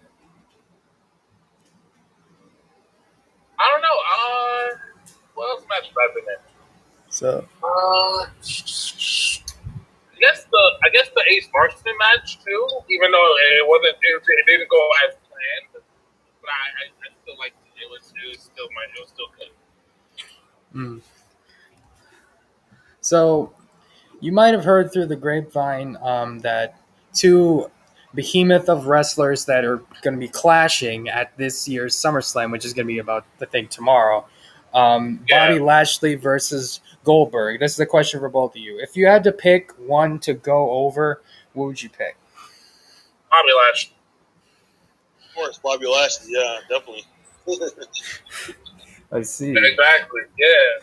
[SPEAKER 5] I don't know. What else match have I been in?
[SPEAKER 1] So
[SPEAKER 5] I guess the Ace Marksman match too. Even though it didn't go as planned, but I still liked it. It was still good.
[SPEAKER 1] So you might have heard through the grapevine that two behemoth of wrestlers that are going to be clashing at this year's SummerSlam, which is going to be about, I think, tomorrow. Bobby Lashley versus Goldberg. This is a question for both of you. If you had to pick one to go over, what would you pick?
[SPEAKER 5] Bobby Lashley.
[SPEAKER 4] Of course, Bobby Lashley. Yeah, definitely.
[SPEAKER 1] I see.
[SPEAKER 5] Exactly. Yeah.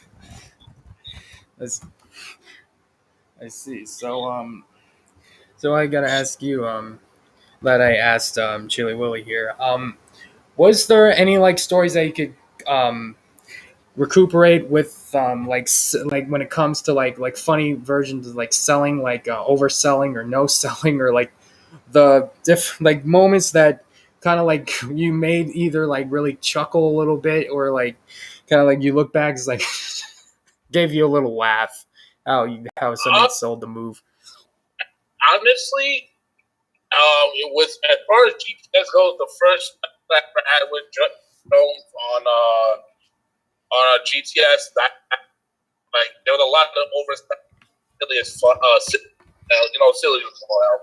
[SPEAKER 1] I see. So I gotta ask you, that I asked Chili Willy here. Was there any like stories that you could recuperate with like when it comes to like funny versions of like selling, like overselling or no selling, or like the like moments that kind of like you made either like really chuckle a little bit or like kind of like you look back, it's like gave you a little laugh how somebody sold the move.
[SPEAKER 5] Honestly, it was, as far as GTS goes, the first that I had with Jones on GTS. That like there was a lot of overstuff, silly as fun, silly as well.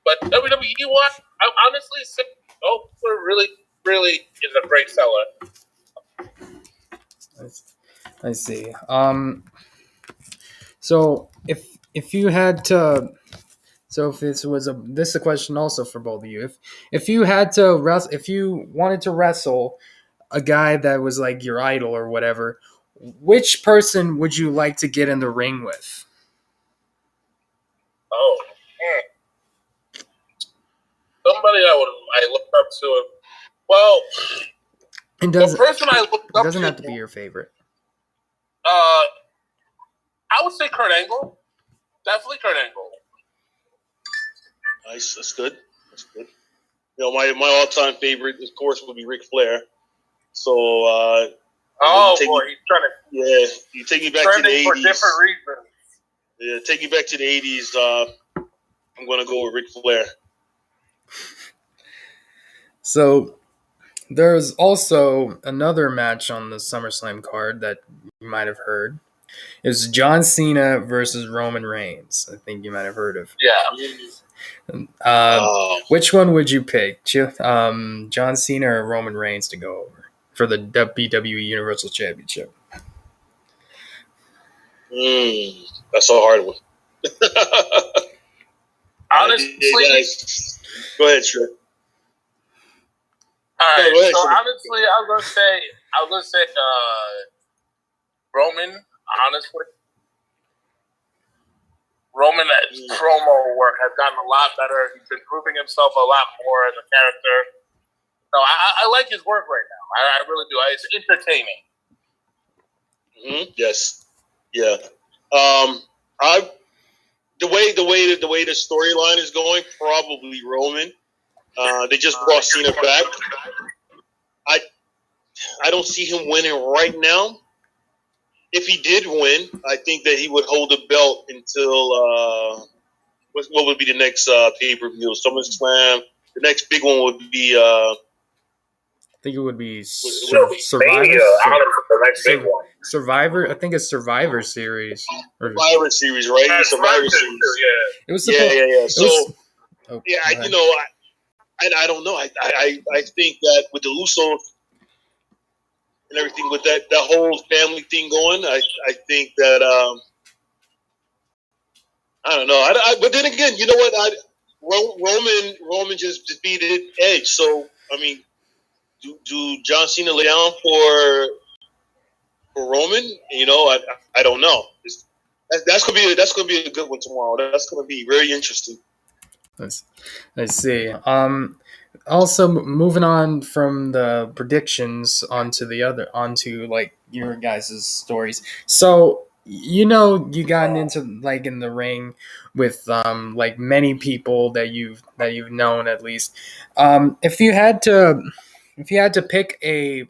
[SPEAKER 5] But WWE one, I honestly say both were really really is a great seller.
[SPEAKER 1] I see. So if you had to, so if this was this is a question also for both of you. If you had to if you wanted to wrestle a guy that was like your idol or whatever, which person would you like to get in the ring with?
[SPEAKER 5] Oh, somebody I looked up to. Well, the person I looked up to
[SPEAKER 1] doesn't have to be your favorite.
[SPEAKER 5] I would say Kurt Angle. Definitely Kurt Angle.
[SPEAKER 4] Nice, that's good. That's good. You know, my all-time favorite, of course, would be Ric Flair. So,
[SPEAKER 5] oh boy, he's trying to.
[SPEAKER 4] Yeah, you take me back to the 80s.
[SPEAKER 5] For different reasons.
[SPEAKER 4] Yeah, take me back to the 80s. I'm going to go with Ric Flair.
[SPEAKER 1] So, there's also another match on the SummerSlam card that you might have heard. It's John Cena versus Roman Reigns. I think you might have heard of.
[SPEAKER 5] Yeah.
[SPEAKER 1] Which one would you pick? John Cena or Roman Reigns to go over for the WWE Universal Championship?
[SPEAKER 4] That's a hard one.
[SPEAKER 5] Honestly,
[SPEAKER 4] go ahead, Shrek.
[SPEAKER 5] All right. So honestly, I was gonna say Roman. Honestly, Roman's promo work has gotten a lot better. He's been proving himself a lot more as a character. No, I like his work right now. I really do. It's entertaining.
[SPEAKER 4] Mm-hmm. Yes. Yeah. The way the storyline is going, probably Roman. They just brought Cena back. I don't see him winning right now. If he did win, I think that he would hold the belt until what would be the next pay-per-view? SummerSlam. The next big one would be. I
[SPEAKER 1] think it would be
[SPEAKER 5] Survivor. The next big one.
[SPEAKER 1] Survivor. I think it's Survivor Series.
[SPEAKER 4] Survivor Series, right?
[SPEAKER 5] Yeah,
[SPEAKER 4] Survivor Series.
[SPEAKER 5] Yeah.
[SPEAKER 1] It was.
[SPEAKER 4] Yeah. So,
[SPEAKER 1] you
[SPEAKER 4] know, I don't know. I think that with the Usos and everything, with that whole family thing going, I think that I don't know. But then again, you know what? Roman just defeated Edge. So I mean, do John Cena lay down for Roman? You know, I don't know. That's gonna be a good one tomorrow. That's gonna be very interesting.
[SPEAKER 1] I see. Also, moving on from the predictions onto like your guys' stories. So you gotten into like in the ring with like many people that you've known at least. If you had to pick a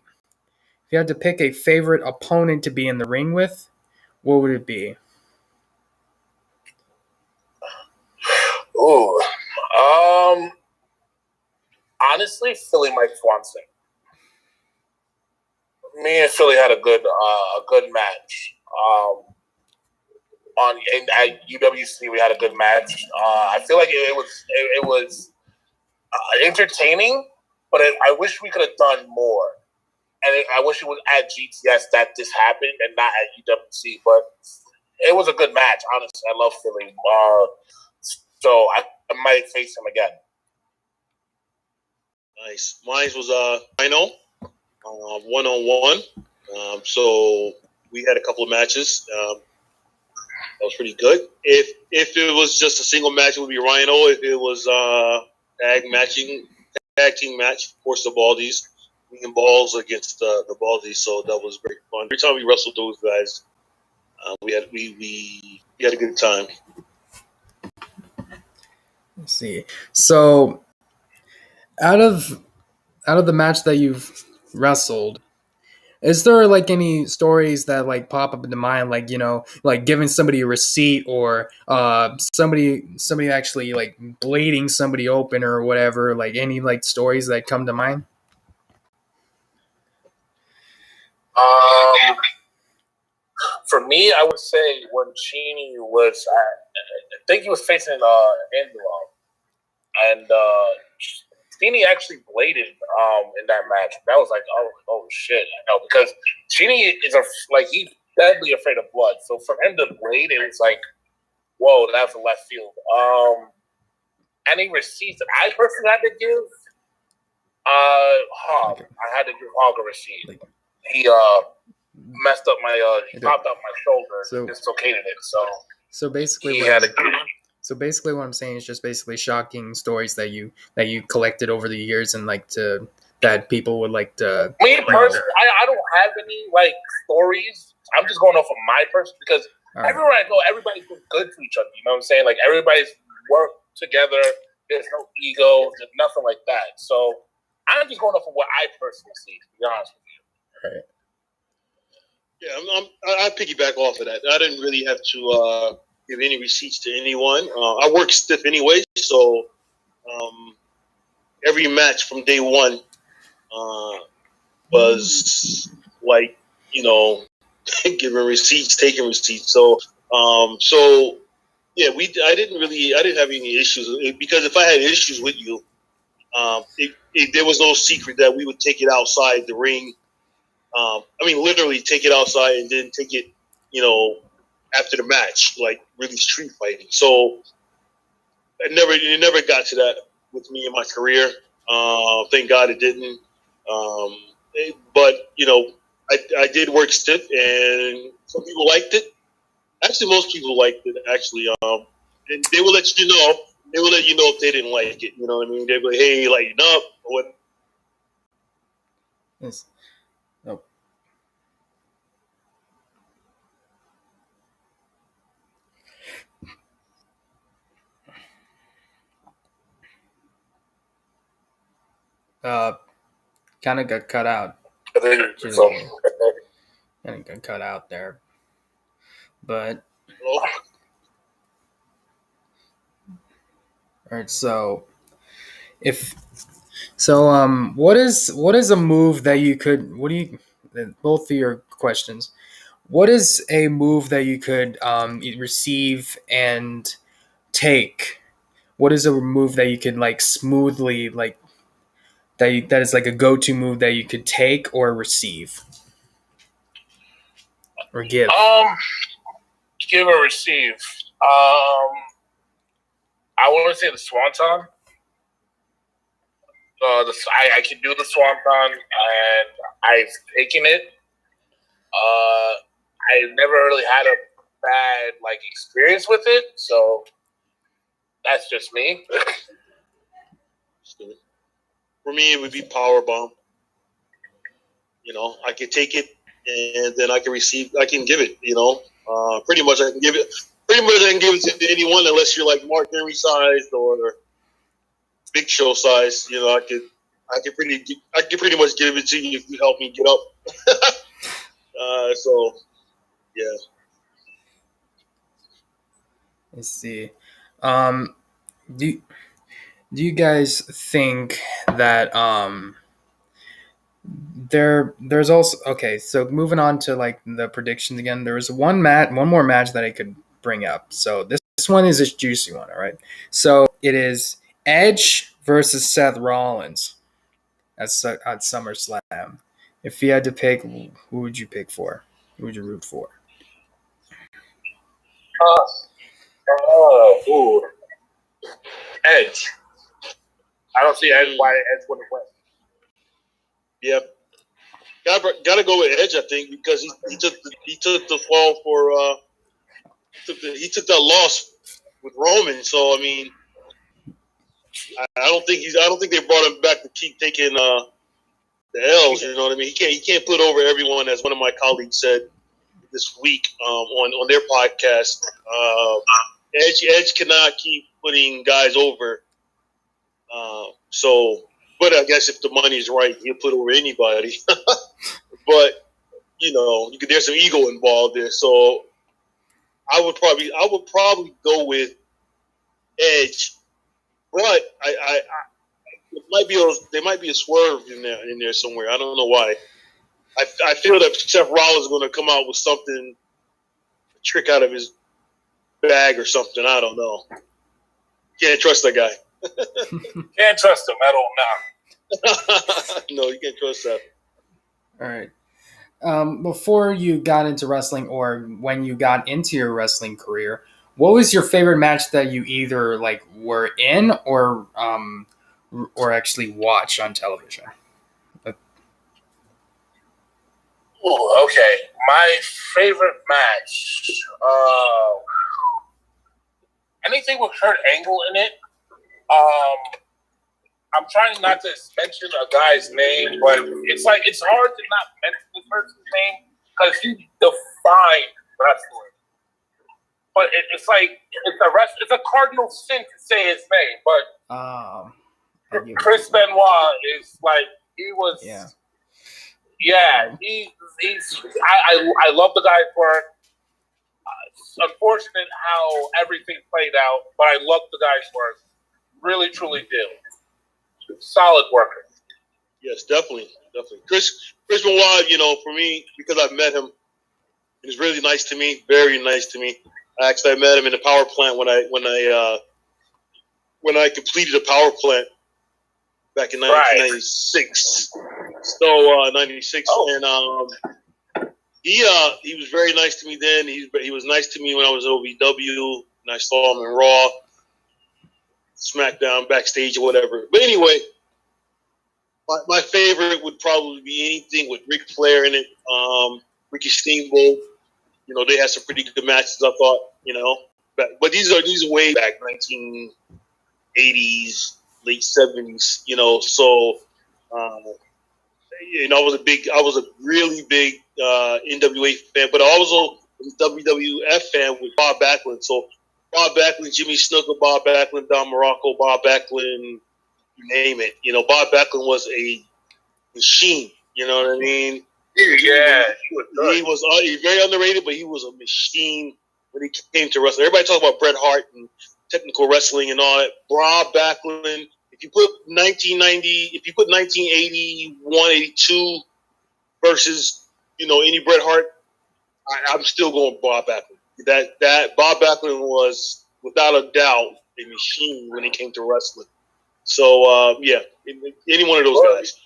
[SPEAKER 1] favorite opponent to be in the ring with, what would it be?
[SPEAKER 5] Ooh. Honestly, Philly Mike Swanson. Me and Philly had a good match. At UWC, we had a good match. I feel like it was entertaining, but I wish we could have done more. And I wish it was at GTS that this happened and not at UWC. But it was a good match. Honestly, I love Philly. So I might face him again.
[SPEAKER 4] Nice. Mine was Rhino, 1-on-1. So we had a couple of matches. That was pretty good. If it was just a single match, it would be Rhino. If it was tag team match, of course, the Baldies, being balls against the Baldies. So that was great fun. Every time we wrestled those guys, we had a good time.
[SPEAKER 1] Let's see. So out of the match that you've wrestled, is there like any stories that like pop up into mind, like like giving somebody a receipt or somebody actually like bleeding somebody open or whatever, like any like stories that come to mind?
[SPEAKER 5] For me, I would say when Cheney was, I think he was facing Angelo, and Cena actually bladed in that match. That was like, oh shit, because Cena is he's deadly afraid of blood. So for him to blade, it was like, whoa, that's a left field. Any receipts that I personally had to give, Hog.
[SPEAKER 1] Okay.
[SPEAKER 5] I had to give Hog a receipt.
[SPEAKER 1] Like,
[SPEAKER 5] He messed up my he popped up my shoulder, dislocated it.
[SPEAKER 1] So basically,
[SPEAKER 5] he had to.
[SPEAKER 1] So basically, what I'm saying is just basically shocking stories that you collected over the years and that people would like to.
[SPEAKER 5] Me personally, I don't have any stories. I'm just going off of my person because everywhere I go, everybody's been good to each other. You know what I'm saying? Like everybody's worked together. There's no ego. There's nothing like that. So I'm just going off of what I personally see. To be honest with you.
[SPEAKER 4] Right. Yeah, I piggyback off of that. I didn't really have to give any receipts to anyone. I work stiff anyway, so every match from day one was like, giving receipts, taking receipts. So yeah, I didn't have any issues because if I had issues with you, there was no secret that we would take it outside the ring. Literally take it outside and then take it, after the match, like really street fighting. So it never got to that with me in my career. Thank God it didn't. But I did work stiff, and some people liked it. Actually, most people liked it. Actually, and they will let you know. They will let you know if they didn't like it. You know what I mean? They'll be like, "Hey, lighten up." Or what?
[SPEAKER 1] Yes. Oh. Kind of got cut out. Kind of got cut out there, but all right. So what is a move that you could? What do you? Both of your questions. What is a move that you could receive and take? What is a move that you could smoothly that is like a go-to move that you could take or receive or give?
[SPEAKER 5] Give or receive. I want to say the Swanton. I can do the Swanton, and I've taken it. I never really had a bad experience with it, so that's just me.
[SPEAKER 4] For me, it would be power bomb. I can take it, and then I can give it. Pretty much I can give it. Pretty much I can give it to anyone unless you're like Mark Henry sized or Big Show size. I could pretty much give it to you if you help me get up. So yeah.
[SPEAKER 1] Let's see. Do you guys think that there's also okay? So moving on to the predictions again. There was one more match that I could bring up. So this one is a juicy one. All right. So it is Edge versus Seth Rollins at SummerSlam. If you had to pick, who would you pick for? Who would you root for?
[SPEAKER 5] Edge. I don't see why Edge wouldn't win.
[SPEAKER 4] Yeah, gotta go with Edge. I think because he took the fall for he took that loss with Roman. So I don't think they brought him back to keep taking the L's. You know what I mean? He can't put over everyone, as one of my colleagues said this week on their podcast. Edge cannot keep putting guys over. But I guess if the money's right, he'll put over anybody. But there's some ego involved there. So I would probably go with Edge, but there might be a swerve in there somewhere. I don't know why. I feel that Seth Rollins is going to come out with something, a trick out of his bag or something. I don't know. Can't trust that guy.
[SPEAKER 5] Can't trust him at all now.
[SPEAKER 4] No, you can't trust that.
[SPEAKER 1] All right. Before you got into wrestling, or when you got into your wrestling career, what was your favorite match that you either like were in or actually watched on television?
[SPEAKER 5] Ooh, okay. My favorite match. Anything with Kurt Angle in it. I'm trying not to mention a guy's name, but it's hard to not mention this person's name because he defined wrestling. But it's a cardinal sin to say his name. But Chris Benoit is like he was.
[SPEAKER 1] Yeah.
[SPEAKER 5] Yeah, I love the guy's work. It's unfortunate how everything played out, but I love the guy's work. Really, truly do. Solid worker.
[SPEAKER 4] Yes, definitely. Chris Benoit, for me, because I've met him, he's really nice to me. Very nice to me. I met him in the power plant when I completed a power plant back in 1996. So 96, and he was very nice to me then. He was nice to me when I was at OVW, and I saw him in Raw, SmackDown, backstage, or whatever. But anyway, my favorite would probably be anything with Ric Flair in it. Ricky Steamboat. They had some pretty good matches, I thought. But these are way back, 1980s, late 70s. So. I was a really big NWA fan, but I also was a WWF fan with Bob Backlund. So Bob Backlund, Jimmy Snuka, Bob Backlund, Don Morocco, Bob Backlund, you name it. Bob Backlund was a machine. You know what I mean?
[SPEAKER 5] Yeah,
[SPEAKER 4] he was very underrated, but he was a machine when he came to wrestling. Everybody talk about Bret Hart and technical wrestling and all that. Bob Backlund. If you put 1981, 82 versus, any Bret Hart, I'm still going Bob Backlund. That Bob Backlund was, without a doubt, a machine when it came to wrestling. So, any one of those guys.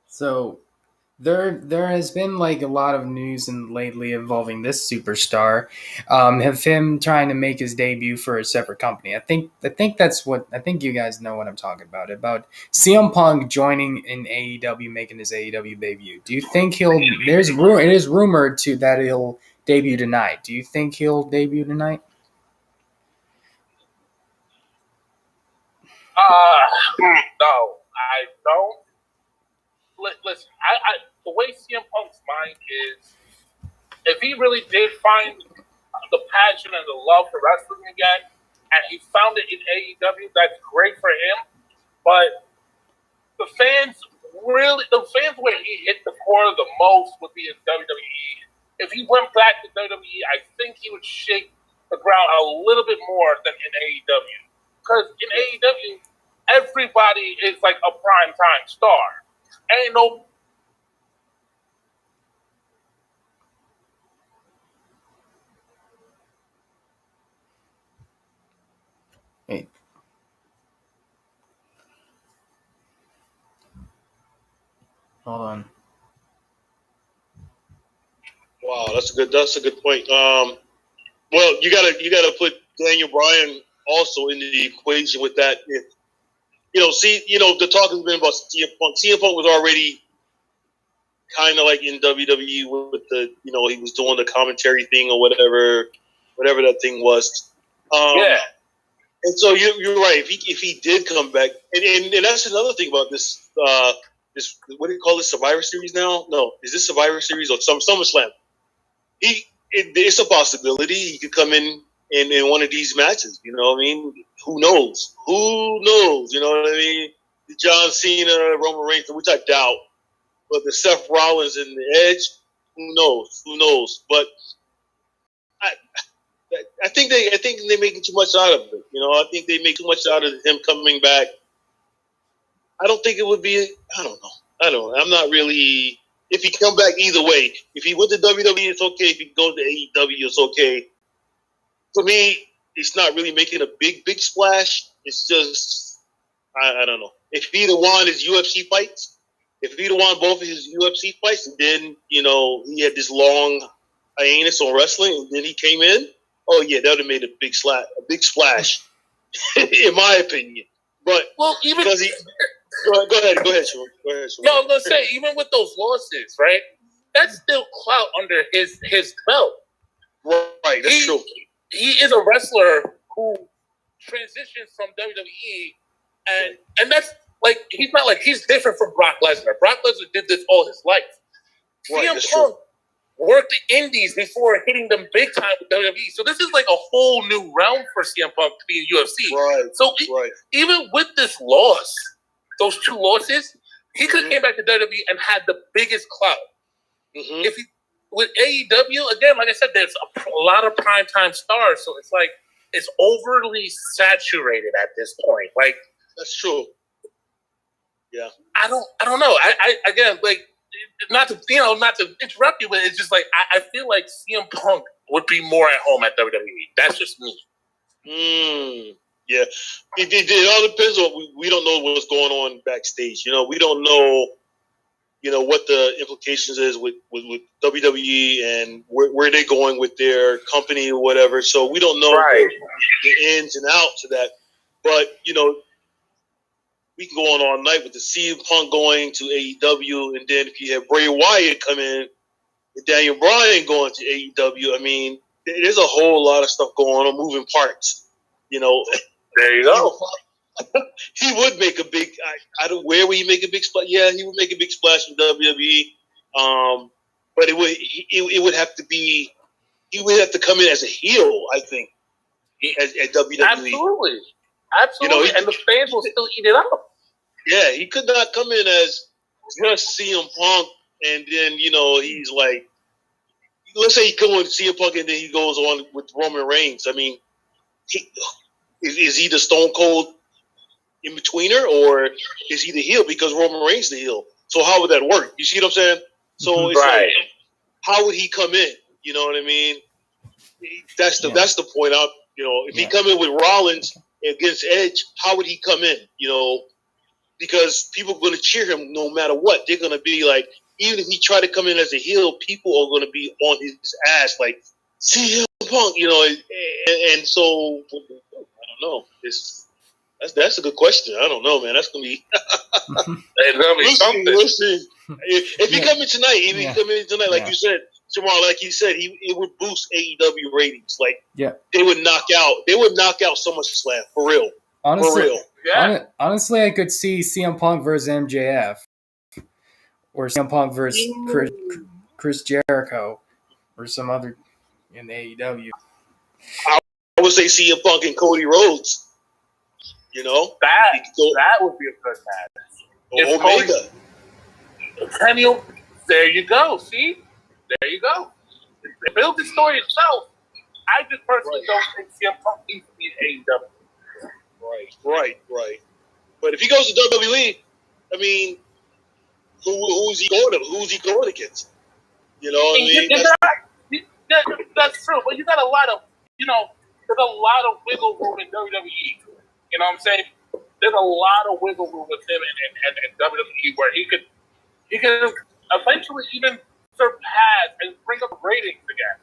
[SPEAKER 1] So there has been like a lot of news lately involving this superstar, have him trying to make his debut for a separate company. I think you guys know what I'm talking about CM Punk joining in AEW, making his AEW debut. Do you think it is rumored that he'll debut tonight. Do you think he'll debut tonight?
[SPEAKER 5] No, I don't. Listen, the way CM Punk's mind is, if he really did find the passion and the love for wrestling again, and he found it in AEW, that's great for him. But the fans where he hit the core the most would be in WWE. If he went back to WWE, I think he would shake the ground a little bit more than in AEW. Because in AEW, everybody is like a primetime star. Ain't no.
[SPEAKER 1] Hey. Hold on.
[SPEAKER 4] Wow, that's a good point. Well, you gotta put Daniel Bryan also into the equation with that. The talk has been about CM Punk. CM Punk was already kind of like in WWE with the, he was doing the commentary thing or whatever that thing was.
[SPEAKER 5] Yeah.
[SPEAKER 4] And so you're right. If he did come back, and that's another thing about this. This, what do you call this, Survivor Series now? No, is this Survivor Series or SummerSlam? It's a possibility he could come in one of these matches. You know what I mean? Who knows? You know what I mean? The John Cena, Roman Reigns, which I doubt, but the Seth Rollins and the Edge, who knows? But I think they're making too much out of it. I think they make too much out of him coming back. I don't think it would be. I don't know. I'm not really. If he come back either way, if he went to WWE, it's okay. If he goes to AEW, it's okay. For me, it's not really making a big splash. It's just I don't know. If he'd have won his UFC fights, if he'd have won both of his UFC fights, and then he had this long hiatus on wrestling, and then he came in. Oh yeah, that would have made a big splash, in my opinion. But
[SPEAKER 5] even
[SPEAKER 4] because go ahead, Sean.
[SPEAKER 5] No, I'm gonna say even with those losses, right? That's still clout under his belt.
[SPEAKER 4] Right, that's true.
[SPEAKER 5] He is a wrestler who transitioned from WWE, and that's like he's different from Brock Lesnar. Brock Lesnar did this all his life.
[SPEAKER 4] Right,
[SPEAKER 5] CM Punk worked the indies before hitting them big time with WWE. So this is like a whole new realm for CM Punk to be in UFC.
[SPEAKER 4] Right.
[SPEAKER 5] So even with this loss, those two losses, he could have came back to WWE and had the biggest clout.
[SPEAKER 4] Mm-hmm.
[SPEAKER 5] If he, with AEW, again, like I said, there's a lot of primetime stars, so it's like it's overly saturated at this point. Like
[SPEAKER 4] that's true. Yeah.
[SPEAKER 5] I don't know. I again, like, not to interrupt you, but it's just like I feel like CM Punk would be more at home at WWE. That's just me.
[SPEAKER 4] Yeah. It all depends on we don't know what's going on backstage. We don't know what the implications is with WWE and where they're going with their company or whatever. So we don't know the ins and outs of that. But we can go on all night with the CM Punk going to AEW, and then if you have Bray Wyatt come in, and Daniel Bryan going to AEW, I mean, there's a whole lot of stuff going on, moving parts.
[SPEAKER 5] There you go.
[SPEAKER 4] He would make a big. I don't. Where would he make a big splash? Yeah, he would make a big splash in WWE. But it would have to be. He would have to come in as a heel, I think, at WWE.
[SPEAKER 5] Absolutely. And the fans will still eat it up.
[SPEAKER 4] Yeah, he could not come in as just CM Punk, and then he's like, let's say he comes with CM Punk, and then he goes on with Roman Reigns. I mean, is he the Stone Cold in betweener, or is he the heel because Roman Reigns the heel? So how would that work? You see what I'm saying? So it's like, how would he come in? You know what I mean? That's the point out. If he come in with Rollins against Edge, how would he come in? Because people are going to cheer him no matter what. They're going to be like, even if he tried to come in as a heel, people are going to be on his ass like, CM Punk, and so I don't know. That's a good question. I don't know, man. That's gonna be.
[SPEAKER 5] It's gonna be something.
[SPEAKER 4] We'll see. If he come in tonight, like you said, Jamal, like he said, it would boost AEW ratings. Like they would knock out so much SummerSlam for real.
[SPEAKER 1] Honestly,
[SPEAKER 4] for real.
[SPEAKER 5] Yeah.
[SPEAKER 1] Honestly, I could see CM Punk versus MJF, or CM Punk versus Chris Jericho, or some other in the AEW.
[SPEAKER 4] I would say CM Punk and Cody Rhodes.
[SPEAKER 5] That would be a good match.
[SPEAKER 4] Omega.
[SPEAKER 5] There you go. See? There you go. Build the story itself. I just personally don't think CM Punk needs to be in AEW.
[SPEAKER 4] Right. But if he goes to WWE, I mean, who's he going to? Who's he going against?
[SPEAKER 5] That's true. But you got a lot of, there's a lot of wiggle room in WWE. You know what I'm saying? There's a lot of wiggle room with him in WWE where he could eventually even surpass and bring up ratings again.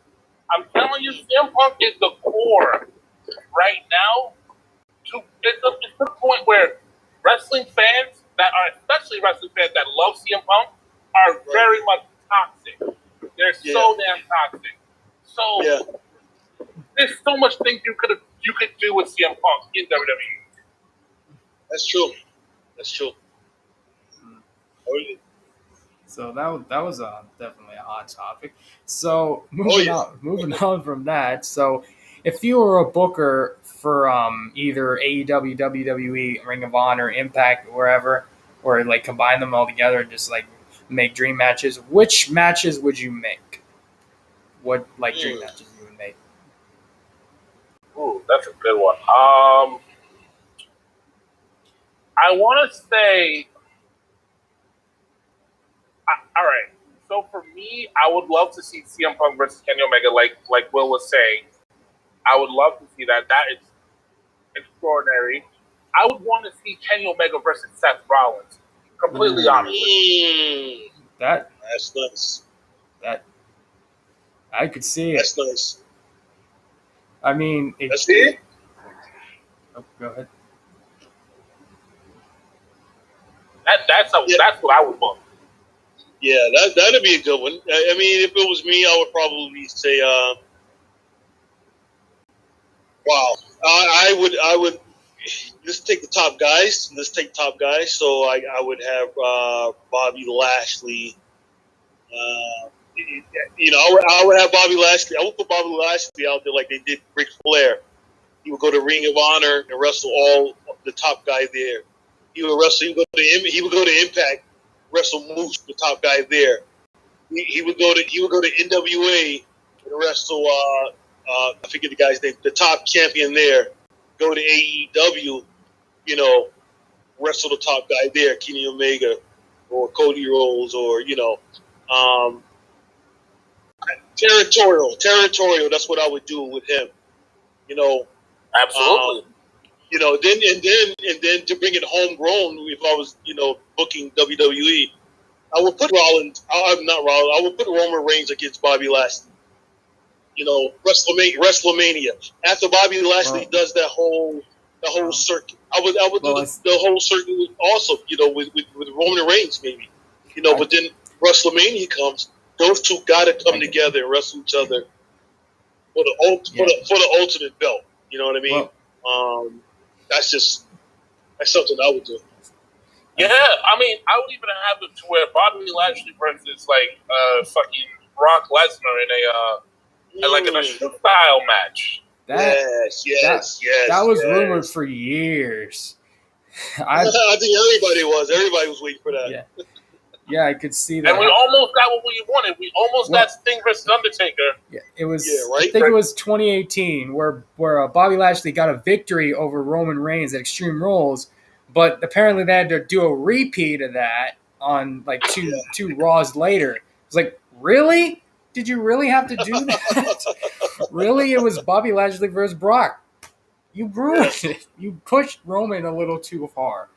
[SPEAKER 5] I'm telling you, CM Punk is the core right now. It's to the point where wrestling fans especially wrestling fans that love CM Punk, are very much toxic. They're so damn toxic. So there's so much things you could do with CM Punk in WWE.
[SPEAKER 4] That's true.
[SPEAKER 1] So that was definitely a hot topic. So moving on from that. So if you were a booker for either AEW, WWE, Ring of Honor, Impact, wherever, or like combine them all together and just like make dream matches, which matches would you make? What dream matches you would make?
[SPEAKER 5] Ooh, that's a good one. I want to say, all right. So for me, I would love to see CM Punk versus Kenny Omega, like Will was saying. I would love to see that. That is extraordinary. I would want to see Kenny Omega versus Seth Rollins. Completely honest with you.
[SPEAKER 4] That's nice.
[SPEAKER 1] I could see it.
[SPEAKER 4] That's nice.
[SPEAKER 1] I mean,
[SPEAKER 4] That's it.
[SPEAKER 1] Oh, go ahead.
[SPEAKER 5] That's what I would want.
[SPEAKER 4] Yeah, that'd be a good one. I mean, if it was me, I would probably say, wow. I would. Let's take the top guys. So I would have Bobby Lashley. I would have Bobby Lashley. I would put Bobby Lashley out there like they did Ric Flair. He would go to Ring of Honor and wrestle all the top guy there. He would wrestle. He would go to Impact, wrestle Moose, the top guy there. He would go to NWA and wrestle. I forget the guy's name. The top champion there. Go to AEW. Wrestle the top guy there, Kenny Omega, or Cody Rhodes, or territorial. That's what I would do with him.
[SPEAKER 5] Absolutely.
[SPEAKER 4] Then to bring it homegrown, if I was, booking WWE, I would put Rollins. I'm not Rollins. I would put Roman Reigns against Bobby Lashley. WrestleMania. After Bobby Lashley does that whole circuit, I would do the whole circuit also. With Roman Reigns maybe. But then WrestleMania comes. Those two got to come together and wrestle each other for the ultimate belt. You know what I mean?
[SPEAKER 1] Well,
[SPEAKER 4] that's something I would do.
[SPEAKER 5] Yeah, I mean, I would even have it to where Bobby Lashley versus fucking Brock Lesnar in a shoot style match.
[SPEAKER 4] Yes.
[SPEAKER 1] That was rumored for years.
[SPEAKER 4] I think everybody was waiting for that.
[SPEAKER 1] Yeah, I could see that.
[SPEAKER 5] And we almost got what we wanted. We almost got Sting versus Undertaker.
[SPEAKER 1] Yeah, it was. I think it was 2018 where Bobby Lashley got a victory over Roman Reigns at Extreme Rules, but apparently they had to do a repeat of that on two Raws later. It's like, really? Did you really have to do that? Really? It was Bobby Lashley versus Brock. You ruined it. You pushed Roman a little too far.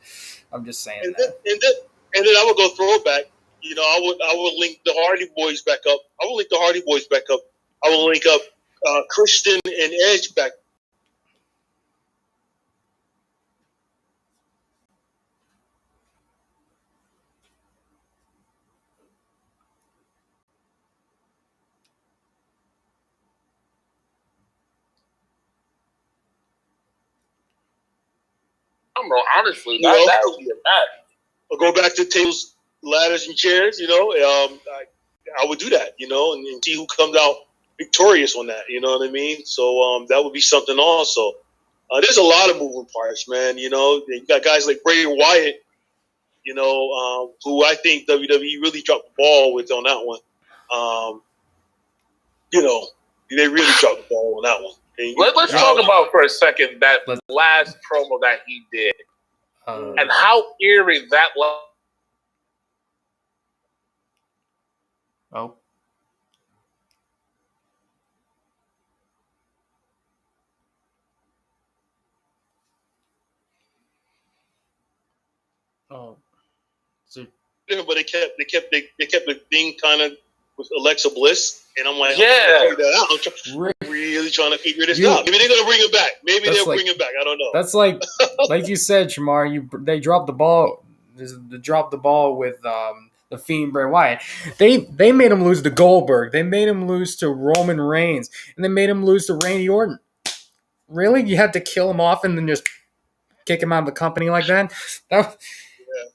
[SPEAKER 1] I'm just saying that.
[SPEAKER 4] And then I would go throwback. I would link the Hardy Boys back up. I would link up Christian and Edge back.
[SPEAKER 5] I don't know, honestly, that would be a match.
[SPEAKER 4] I'll go back to tables, ladders, and chairs. I would do that. And see who comes out victorious on that. You know what I mean? So that would be something also. There's a lot of moving parts, man. You got guys like Bray Wyatt. Who I think WWE really dropped the ball with on that one. They really dropped the ball on that one.
[SPEAKER 5] Let's talk about for a second that last promo that he did and how eerie that was.
[SPEAKER 1] Oh. Oh. So.
[SPEAKER 4] Yeah, but they kept the thing kind of with Alexa Bliss, and I'm like, I'm really trying to figure this out. Maybe they're gonna bring it back. Maybe they'll bring it back. I don't know.
[SPEAKER 1] That's like you said, Shamar. They dropped the ball. They dropped the ball with the Fiend Bray Wyatt. They made him lose to Goldberg. They made him lose to Roman Reigns, and they made him lose to Randy Orton. Really, you had to kill him off and then just kick him out of the company like that?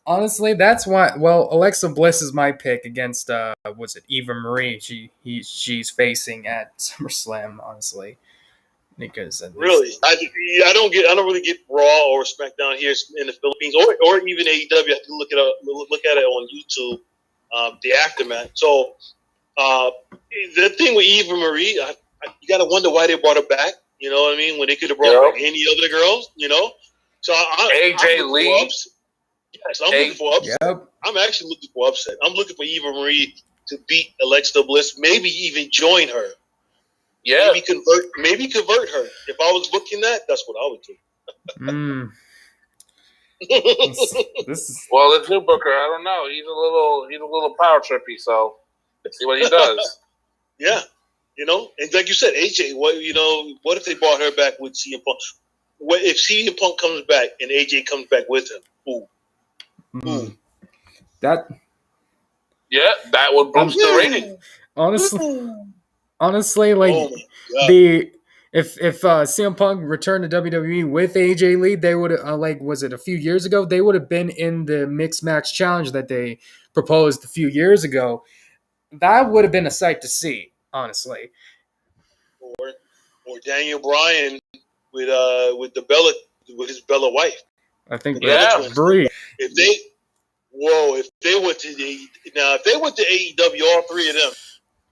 [SPEAKER 1] Honestly, that's why. Well, Alexa Bliss is my pick against Eva Marie? She's facing at SummerSlam. Honestly, because
[SPEAKER 4] really, I don't really get Raw or SmackDown here in the Philippines or even AEW. I have to look at it on YouTube, the aftermath. So the thing with Eva Marie, you got to wonder why they brought her back. You know what I mean? When they could have brought back any other girls, So
[SPEAKER 5] AJ Lee.
[SPEAKER 4] Yes, I'm looking for upset. Yep. I'm actually looking for upset. I'm looking for Eva Marie to beat Alexa Bliss, maybe even join her.
[SPEAKER 5] Yeah.
[SPEAKER 4] Maybe convert her. If I was booking that, that's what I would do.
[SPEAKER 1] This is
[SPEAKER 5] Well, this new booker, I don't know. He's a little power trippy, so let's see what he does.
[SPEAKER 4] Yeah, and like you said, AJ. What if they brought her back with CM Punk? What if CM Punk comes back and AJ comes back with him? Ooh.
[SPEAKER 1] that
[SPEAKER 5] That would boost the rating.
[SPEAKER 1] Honestly, like
[SPEAKER 4] Oh my God.
[SPEAKER 1] if CM Punk returned to WWE with AJ Lee, they would was it a few years ago? They would have been in the mixed match challenge that they proposed a few years ago. That would have been a sight to see, honestly.
[SPEAKER 4] Or Daniel Bryan with his Bella wife.
[SPEAKER 1] I think
[SPEAKER 5] Yeah.
[SPEAKER 1] Brie.
[SPEAKER 4] If they went to AEW, all three of them,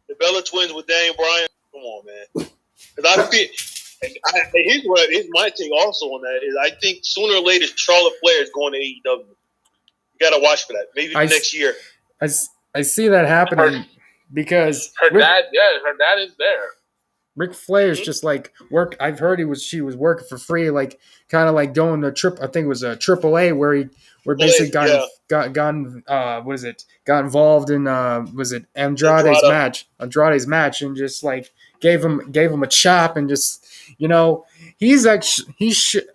[SPEAKER 4] the Bella twins with Daniel Bryan, come on, man. Because I feel, here's my take also on that is I think sooner or later Charlotte Flair is going to AEW. You got to watch for that. Maybe next year.
[SPEAKER 1] I see that happening because
[SPEAKER 5] her dad is there.
[SPEAKER 1] Ric Flair's just like work. I've heard she was working for free, like kind of like going to I think it was a AAA where basically got involved in was it Andrade's match and just like gave him a chop and just he's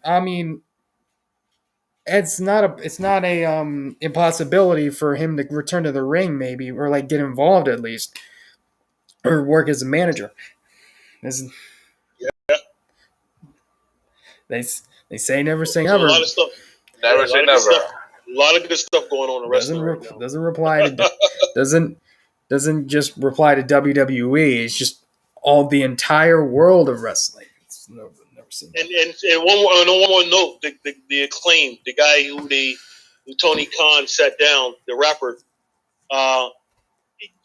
[SPEAKER 1] I mean it's not a impossibility for him to return to the ring maybe or like get involved at least or work as a manager. They say never say never.
[SPEAKER 4] A lot of stuff.
[SPEAKER 5] Never say never.
[SPEAKER 4] A lot of good stuff going on in wrestling right now.
[SPEAKER 1] Doesn't just reply to WWE. It's just all the entire world of wrestling. It's never seen.
[SPEAKER 4] And one more note: the Acclaim, the guy who Tony Khan sat down, the rapper.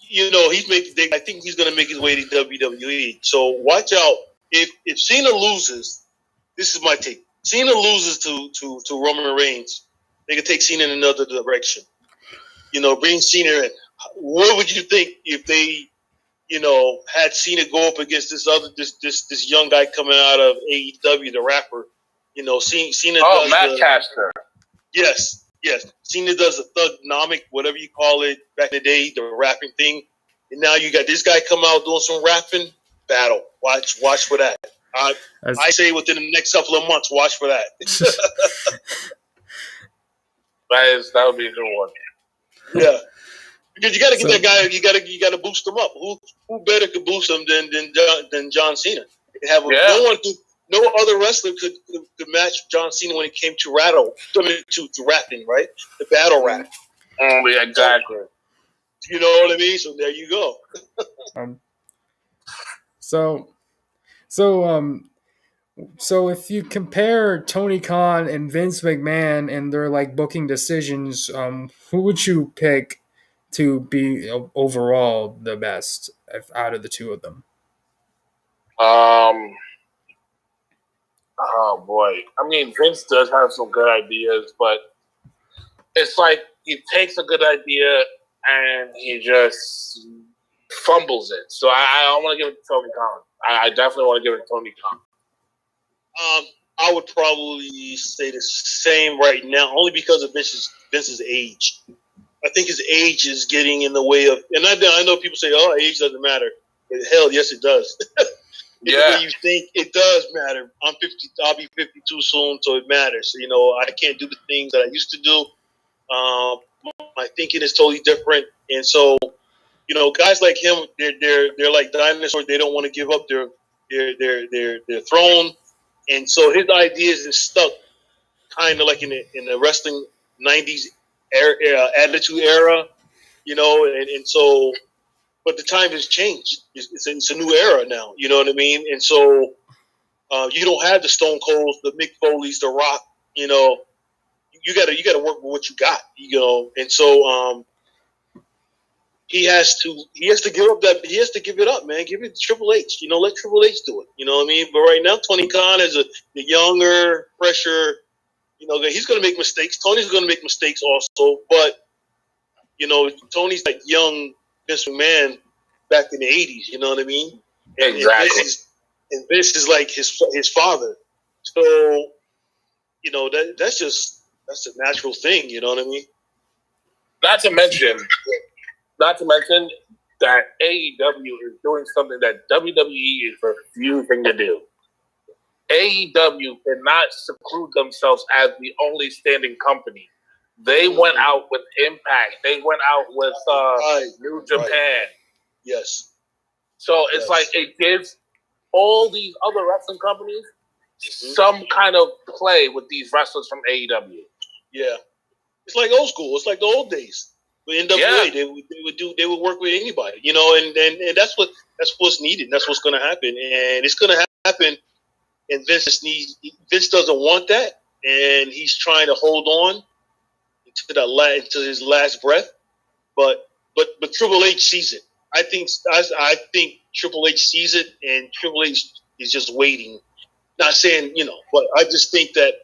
[SPEAKER 4] He's making. I think he's going to make his way to WWE. So watch out. If Cena loses, this is my take. Cena loses to Roman Reigns, they could take Cena in another direction. Bring Cena in. What would you think if they, had Cena go up against this young guy coming out of AEW, the rapper? Cena.
[SPEAKER 5] Oh, Matt Caster.
[SPEAKER 4] Yes. Cena does the thugnomic, whatever you call it, back in the day, the rapping thing. And now you got this guy come out doing some rapping. Battle. Watch for that. I say within the next couple of months, watch for that.
[SPEAKER 5] That would be a good one.
[SPEAKER 4] Yeah, because you got to get that guy. You got to boost him up. Who better could boost him than John Cena? No other wrestler could match John Cena when it came to to rapping, right? The battle rap.
[SPEAKER 5] Yeah, exactly.
[SPEAKER 4] You know what I mean? So there you go.
[SPEAKER 1] So if you compare Tony Khan and Vince McMahon and their like booking decisions, who would you pick to be overall the best out of the two of them?
[SPEAKER 5] Oh boy. I mean, Vince does have some good ideas, but it's like he takes a good idea and he just fumbles it. So I want to give it to Tony Khan. I definitely want to give it to Tony Khan.
[SPEAKER 4] I would probably say the same right now, only because of Vince's age. I think his age is getting in the way of, and I know people say, "Oh, age doesn't matter." But hell, yes, it does.
[SPEAKER 5] Yeah,
[SPEAKER 4] the way you think it does matter. I'm 50. I'll be 52 soon, so it matters. I can't do the things that I used to do. My thinking is totally different, and so guys like him, they're like dinosaurs. They don't want to give up their throne. And so his ideas is stuck, kind of like in the wrestling '90s attitude era, and so, but the time has changed. It's a new era now, you know what I mean? And so you don't have the Stone Colds, the Mick Foleys, the Rock, you gotta work with what you got, and so he has to give up that. He has to give it up, man. Give it to Triple H. Let Triple H do it. You know what I mean? But right now, Tony Khan is the younger, fresher. He's going to make mistakes. Tony's going to make mistakes also. But Tony's like young Vince McMahon back in the '80s. You know what I mean?
[SPEAKER 5] Exactly.
[SPEAKER 4] And Vince is like his father. So, that's a natural thing. You know what I mean?
[SPEAKER 5] Not to mention that AEW is doing something that WWE is refusing to do. AEW cannot seclude themselves as the only standing company. They went out with Impact. They went out with New Japan.
[SPEAKER 4] Right. Yes.
[SPEAKER 5] So it's like it gives all these other wrestling companies some kind of play with these wrestlers from AEW.
[SPEAKER 4] Yeah. It's like old school. It's like the old days. With NWA, they would work with anybody, and that's what's needed. That's what's going to happen, and it's going to happen. And Vince doesn't want that, and he's trying to hold on to his last breath. But Triple H sees it. I think Triple H sees it, and Triple H is just waiting. Not saying but I just think that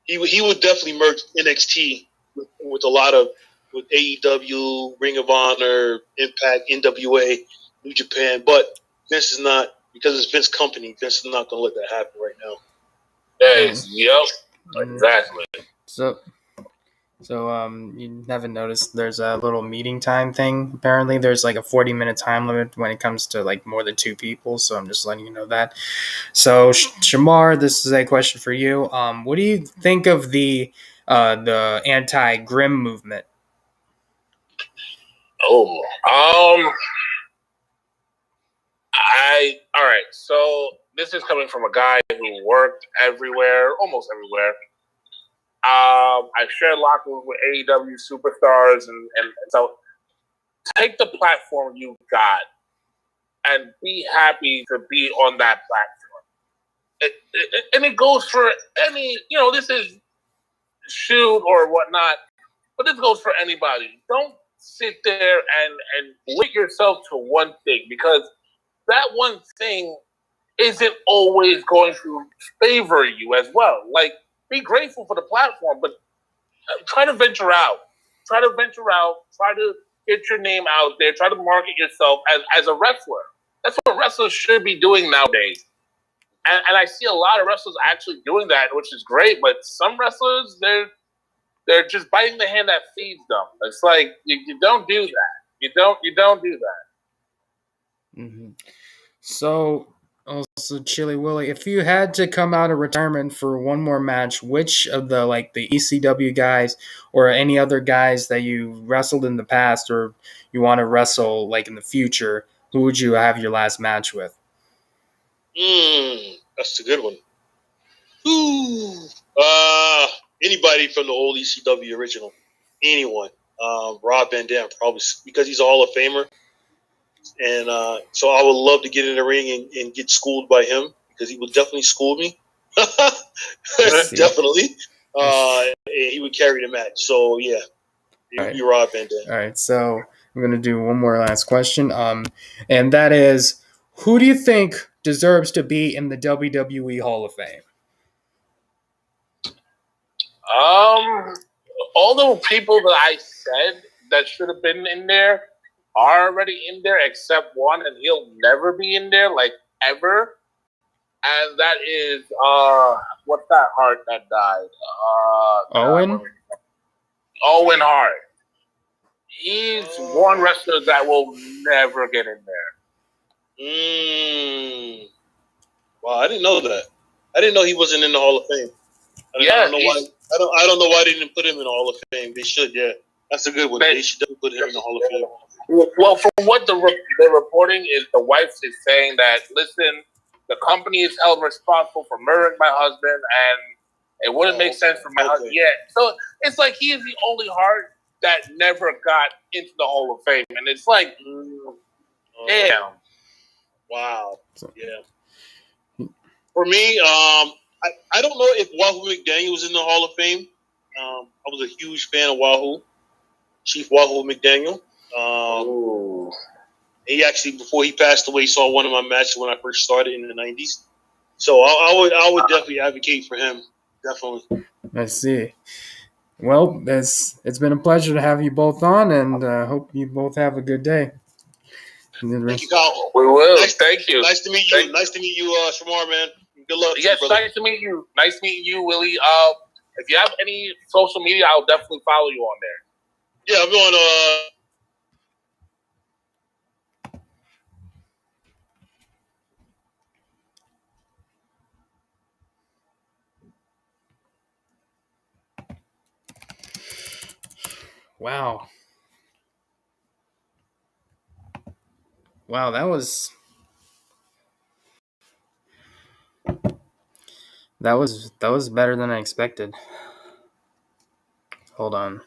[SPEAKER 4] he would definitely merge NXT with a lot of with AEW, Ring of Honor, Impact, NWA, New Japan. But Vince is not, because it's Vince company. Vince is not going to let that happen right now.
[SPEAKER 5] Exactly.
[SPEAKER 1] So you haven't noticed there's a little meeting time thing. Apparently, there's like a 40-minute time limit when it comes to like more than two people. So I'm just letting you know that. So Shamar, this is a question for you. What do you think of the anti-Grim movement?
[SPEAKER 5] All right. So this is coming from a guy who worked everywhere, almost everywhere. I shared locker rooms with AEW superstars, and so take the platform you got and be happy to be on that platform. And it goes for any, this is shoot or whatnot, but this goes for anybody. Don't sit there and limit yourself to one thing, because that one thing isn't always going to favor you as well. Like, be grateful for the platform, but try to venture out. Try to get your name out there. Try to market yourself as a wrestler. That's what wrestlers should be doing nowadays. And I see a lot of wrestlers actually doing that, which is great. But some wrestlers, they're just biting the hand that feeds them. It's like you don't do that. You don't do that.
[SPEAKER 1] Mm-hmm. So, also, Chili Willy, if you had to come out of retirement for one more match, which of the ECW guys or any other guys that you wrestled in the past or you want to wrestle in the future, who would you have your last match with?
[SPEAKER 4] That's a good one. Anybody from the old ECW original. Anyone. Rob Van Dam, probably, because he's a Hall of Famer. And so I would love to get in the ring and get schooled by him, because he would definitely school me. Definitely. And he would carry the match. So, yeah. It would be Rob Van Dam.
[SPEAKER 1] All right. So I'm going to do one more last question. And that is, who do you think deserves to be in the WWE Hall of Fame?
[SPEAKER 5] All the people that I said that should have been in there are already in there, except one, and he'll never be in there, ever. And that is what's that Hart that died? Owen Hart. He's one wrestler that will never get in there.
[SPEAKER 4] Wow, I didn't know that. I didn't know he wasn't in the Hall of Fame. I don't know why. I don't know why they didn't put him in the Hall of Fame. They should, yeah. That's a good one. They should definitely put him in the Hall of Fame.
[SPEAKER 5] Well, from what they're reporting is the wife is saying that, listen, the company is held responsible for murdering my husband, and it wouldn't make sense for my husband. Yeah, so it's like he is the only Hart that never got into the Hall of Fame, and it's like, damn.
[SPEAKER 4] Wow. Yeah. For me, I don't know if Wahoo McDaniel was in the Hall of Fame. I was a huge fan of Wahoo, Chief Wahoo McDaniel. He actually, before he passed away, saw one of my matches when I first started in the 90s. So I would definitely advocate for him. Definitely.
[SPEAKER 1] I see. Well, it's been a pleasure to have you both on, and hope you both have a good day.
[SPEAKER 4] Thank you, Kyle.
[SPEAKER 5] We will. Thank you.
[SPEAKER 4] Nice to meet you. Nice to meet you, Shamar, man. Good luck.
[SPEAKER 5] Yes,
[SPEAKER 4] brother.
[SPEAKER 5] nice to meet you. Nice meeting you, Willie. If you have any social media, I'll definitely follow you on there.
[SPEAKER 4] Yeah, I'm going
[SPEAKER 1] Wow. Wow, that was better than I expected. Hold on.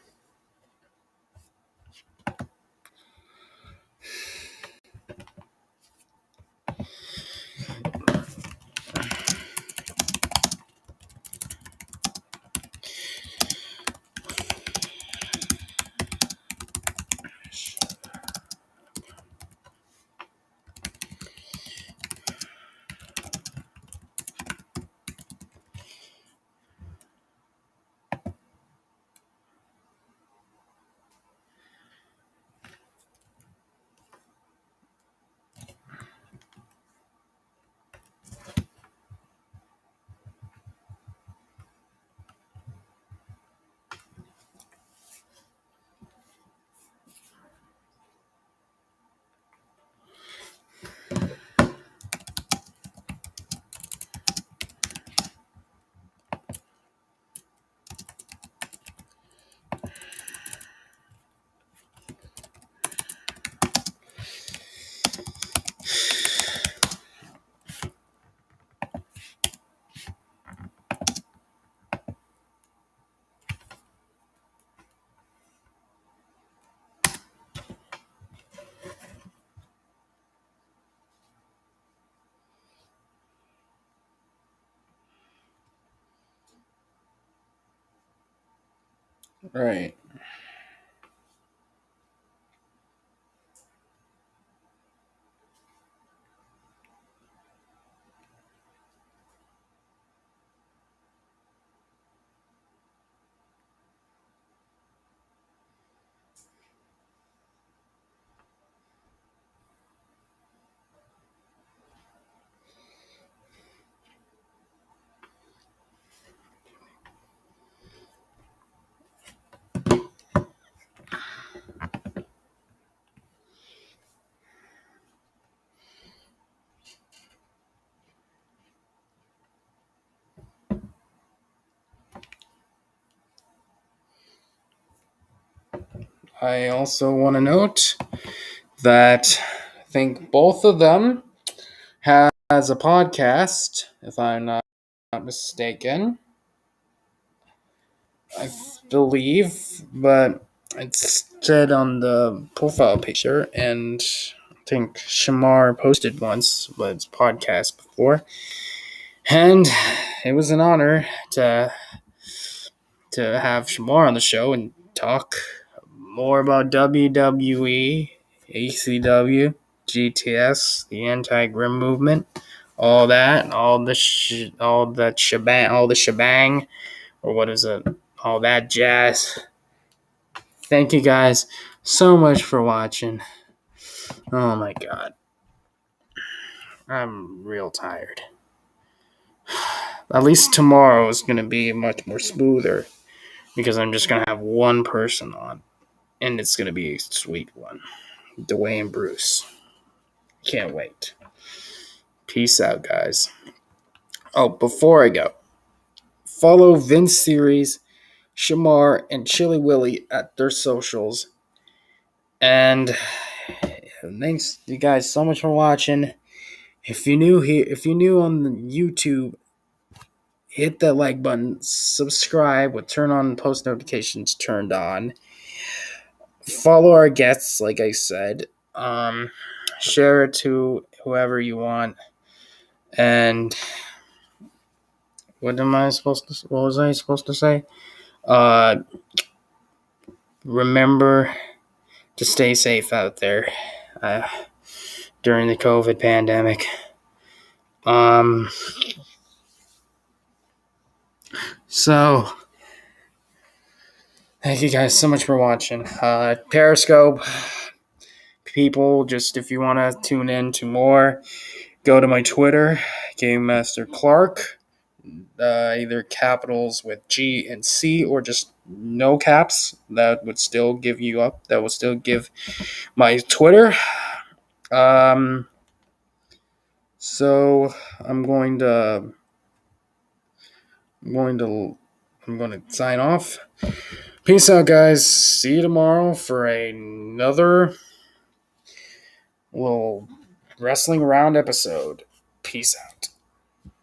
[SPEAKER 1] Right. I also want to note that I think both of them has a podcast, if I'm not mistaken. I believe, but it's said on the profile picture, and I think Shamar posted once was podcast before, and it was an honor to have Shamar on the show and talk more about WWE, ACW, GTS, the anti-grim movement, all that, all the shebang, or what is it? All that jazz. Thank you guys so much for watching. Oh my god. I'm real tired. At least tomorrow is going to be much more smoother because I'm just going to have one person on. And it's going to be a sweet one. Dwayne Bruce. Can't wait. Peace out, guys. Oh, before I go, follow Vince Series, Shamar, and Chili Willy at their socials. And thanks you guys so much for watching. If you're new on the YouTube, hit that like button, subscribe with turn on post notifications turned on. Follow our guests, like I said. Share it to whoever you want. And what was I supposed to say? Remember to stay safe out there during the COVID pandemic. So thank you guys so much for watching. Periscope. people, just if you want to tune in to more, go to my Twitter, Game Master Clark. Either capitals with G and C or just no caps. That would still give my Twitter. So I'm going to sign off. Peace out, guys. See you tomorrow for another little wrestling round episode. Peace out.